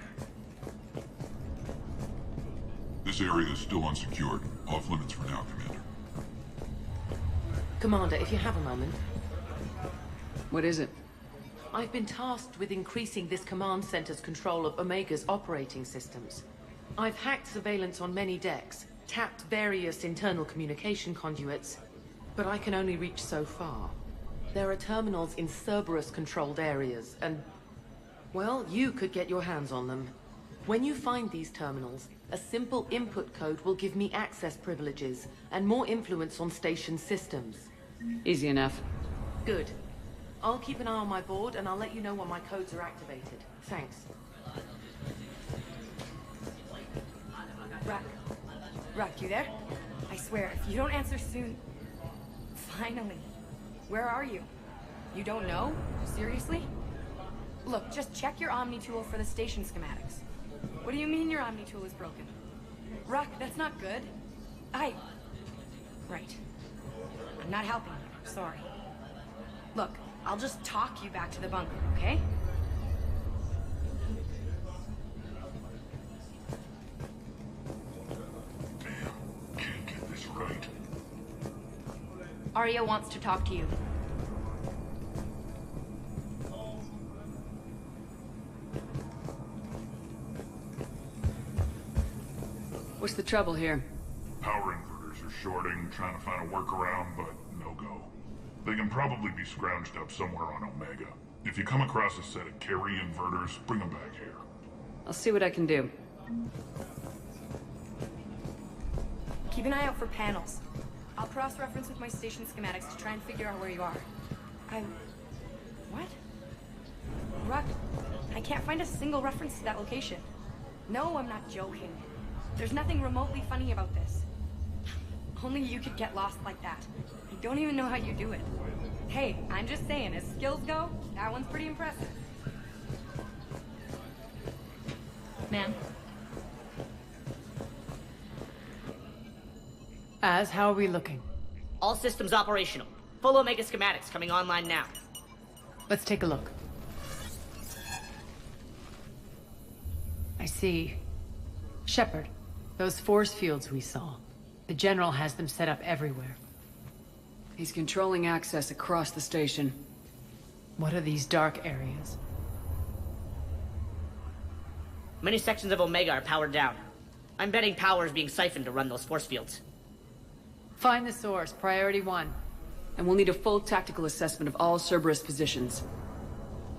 This area is still unsecured. Off limits for now, Commander. Commander, if you have a moment. What is it? I've been tasked with increasing this command center's control of Omega's operating systems. I've hacked surveillance on many decks, tapped various internal communication conduits, but I can only reach so far. There are terminals in Cerberus-controlled areas, and... well, you could get your hands on them. When you find these terminals, a simple input code will give me access privileges and more influence on station systems. Easy enough. Good. I'll keep an eye on my board, and I'll let you know when my codes are activated. Thanks. Rock, you there? I swear, if you don't answer soon... Finally. Where are you? You don't know? Seriously? Look, just check your Omni tool for the station schematics. What do you mean your Omni tool is broken? Rock, that's not good. Right. I'm not helping you. Sorry. Look, I'll just talk you back to the bunker, okay? Can't get this right. Arya wants to talk to you. What's the trouble here? Power inverters are shorting, trying to find a workaround, but no go. They can probably be scrounged up somewhere on Omega. If you come across a set of carry inverters, bring them back here. I'll see what I can do. Keep an eye out for panels. I'll cross-reference with my station schematics to try and figure out where you are. What? Rock, I can't find a single reference to that location. No, I'm not joking. There's nothing remotely funny about this. Only you could get lost like that. I don't even know how you do it. Hey, I'm just saying, as skills go, that one's pretty impressive. Ma'am? Az, how are we looking? All systems operational. Full Omega schematics coming online now. Let's take a look. I see. Shepard, those force fields we saw. The General has them set up everywhere. He's controlling access across the station. What are these dark areas? Many sections of Omega are powered down. I'm betting power is being siphoned to run those force fields. Find the source, priority 1. And we'll need a full tactical assessment of all Cerberus positions.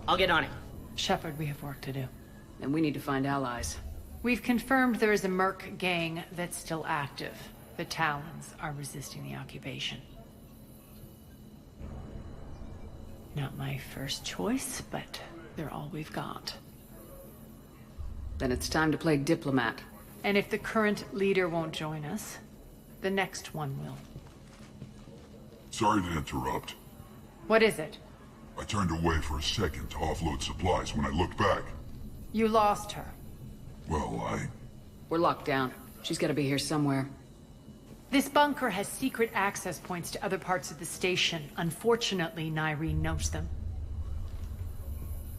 I'll get on it. Shepard, we have work to do. And we need to find allies. We've confirmed there is a Merc gang that's still active. The Talons are resisting the occupation. Not my first choice, but they're all we've got. Then it's time to play diplomat. And if the current leader won't join us, the next one will. Sorry to interrupt. What is it? I turned away for a second to offload supplies. When I looked back, You lost her. well, We're locked down. She's gotta be here somewhere. This bunker has secret access points to other parts of the station. Unfortunately, Nyreen knows them.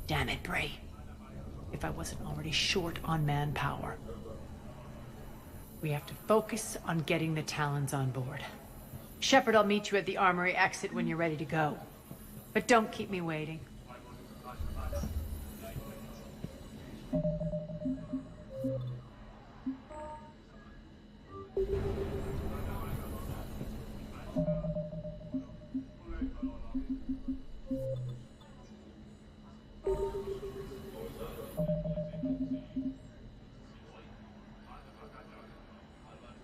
Damn it, Bray. If I wasn't already short on manpower. We have to focus on getting the Talons on board. Shepard, I'll meet you at the armory exit when you're ready to go. But don't keep me waiting.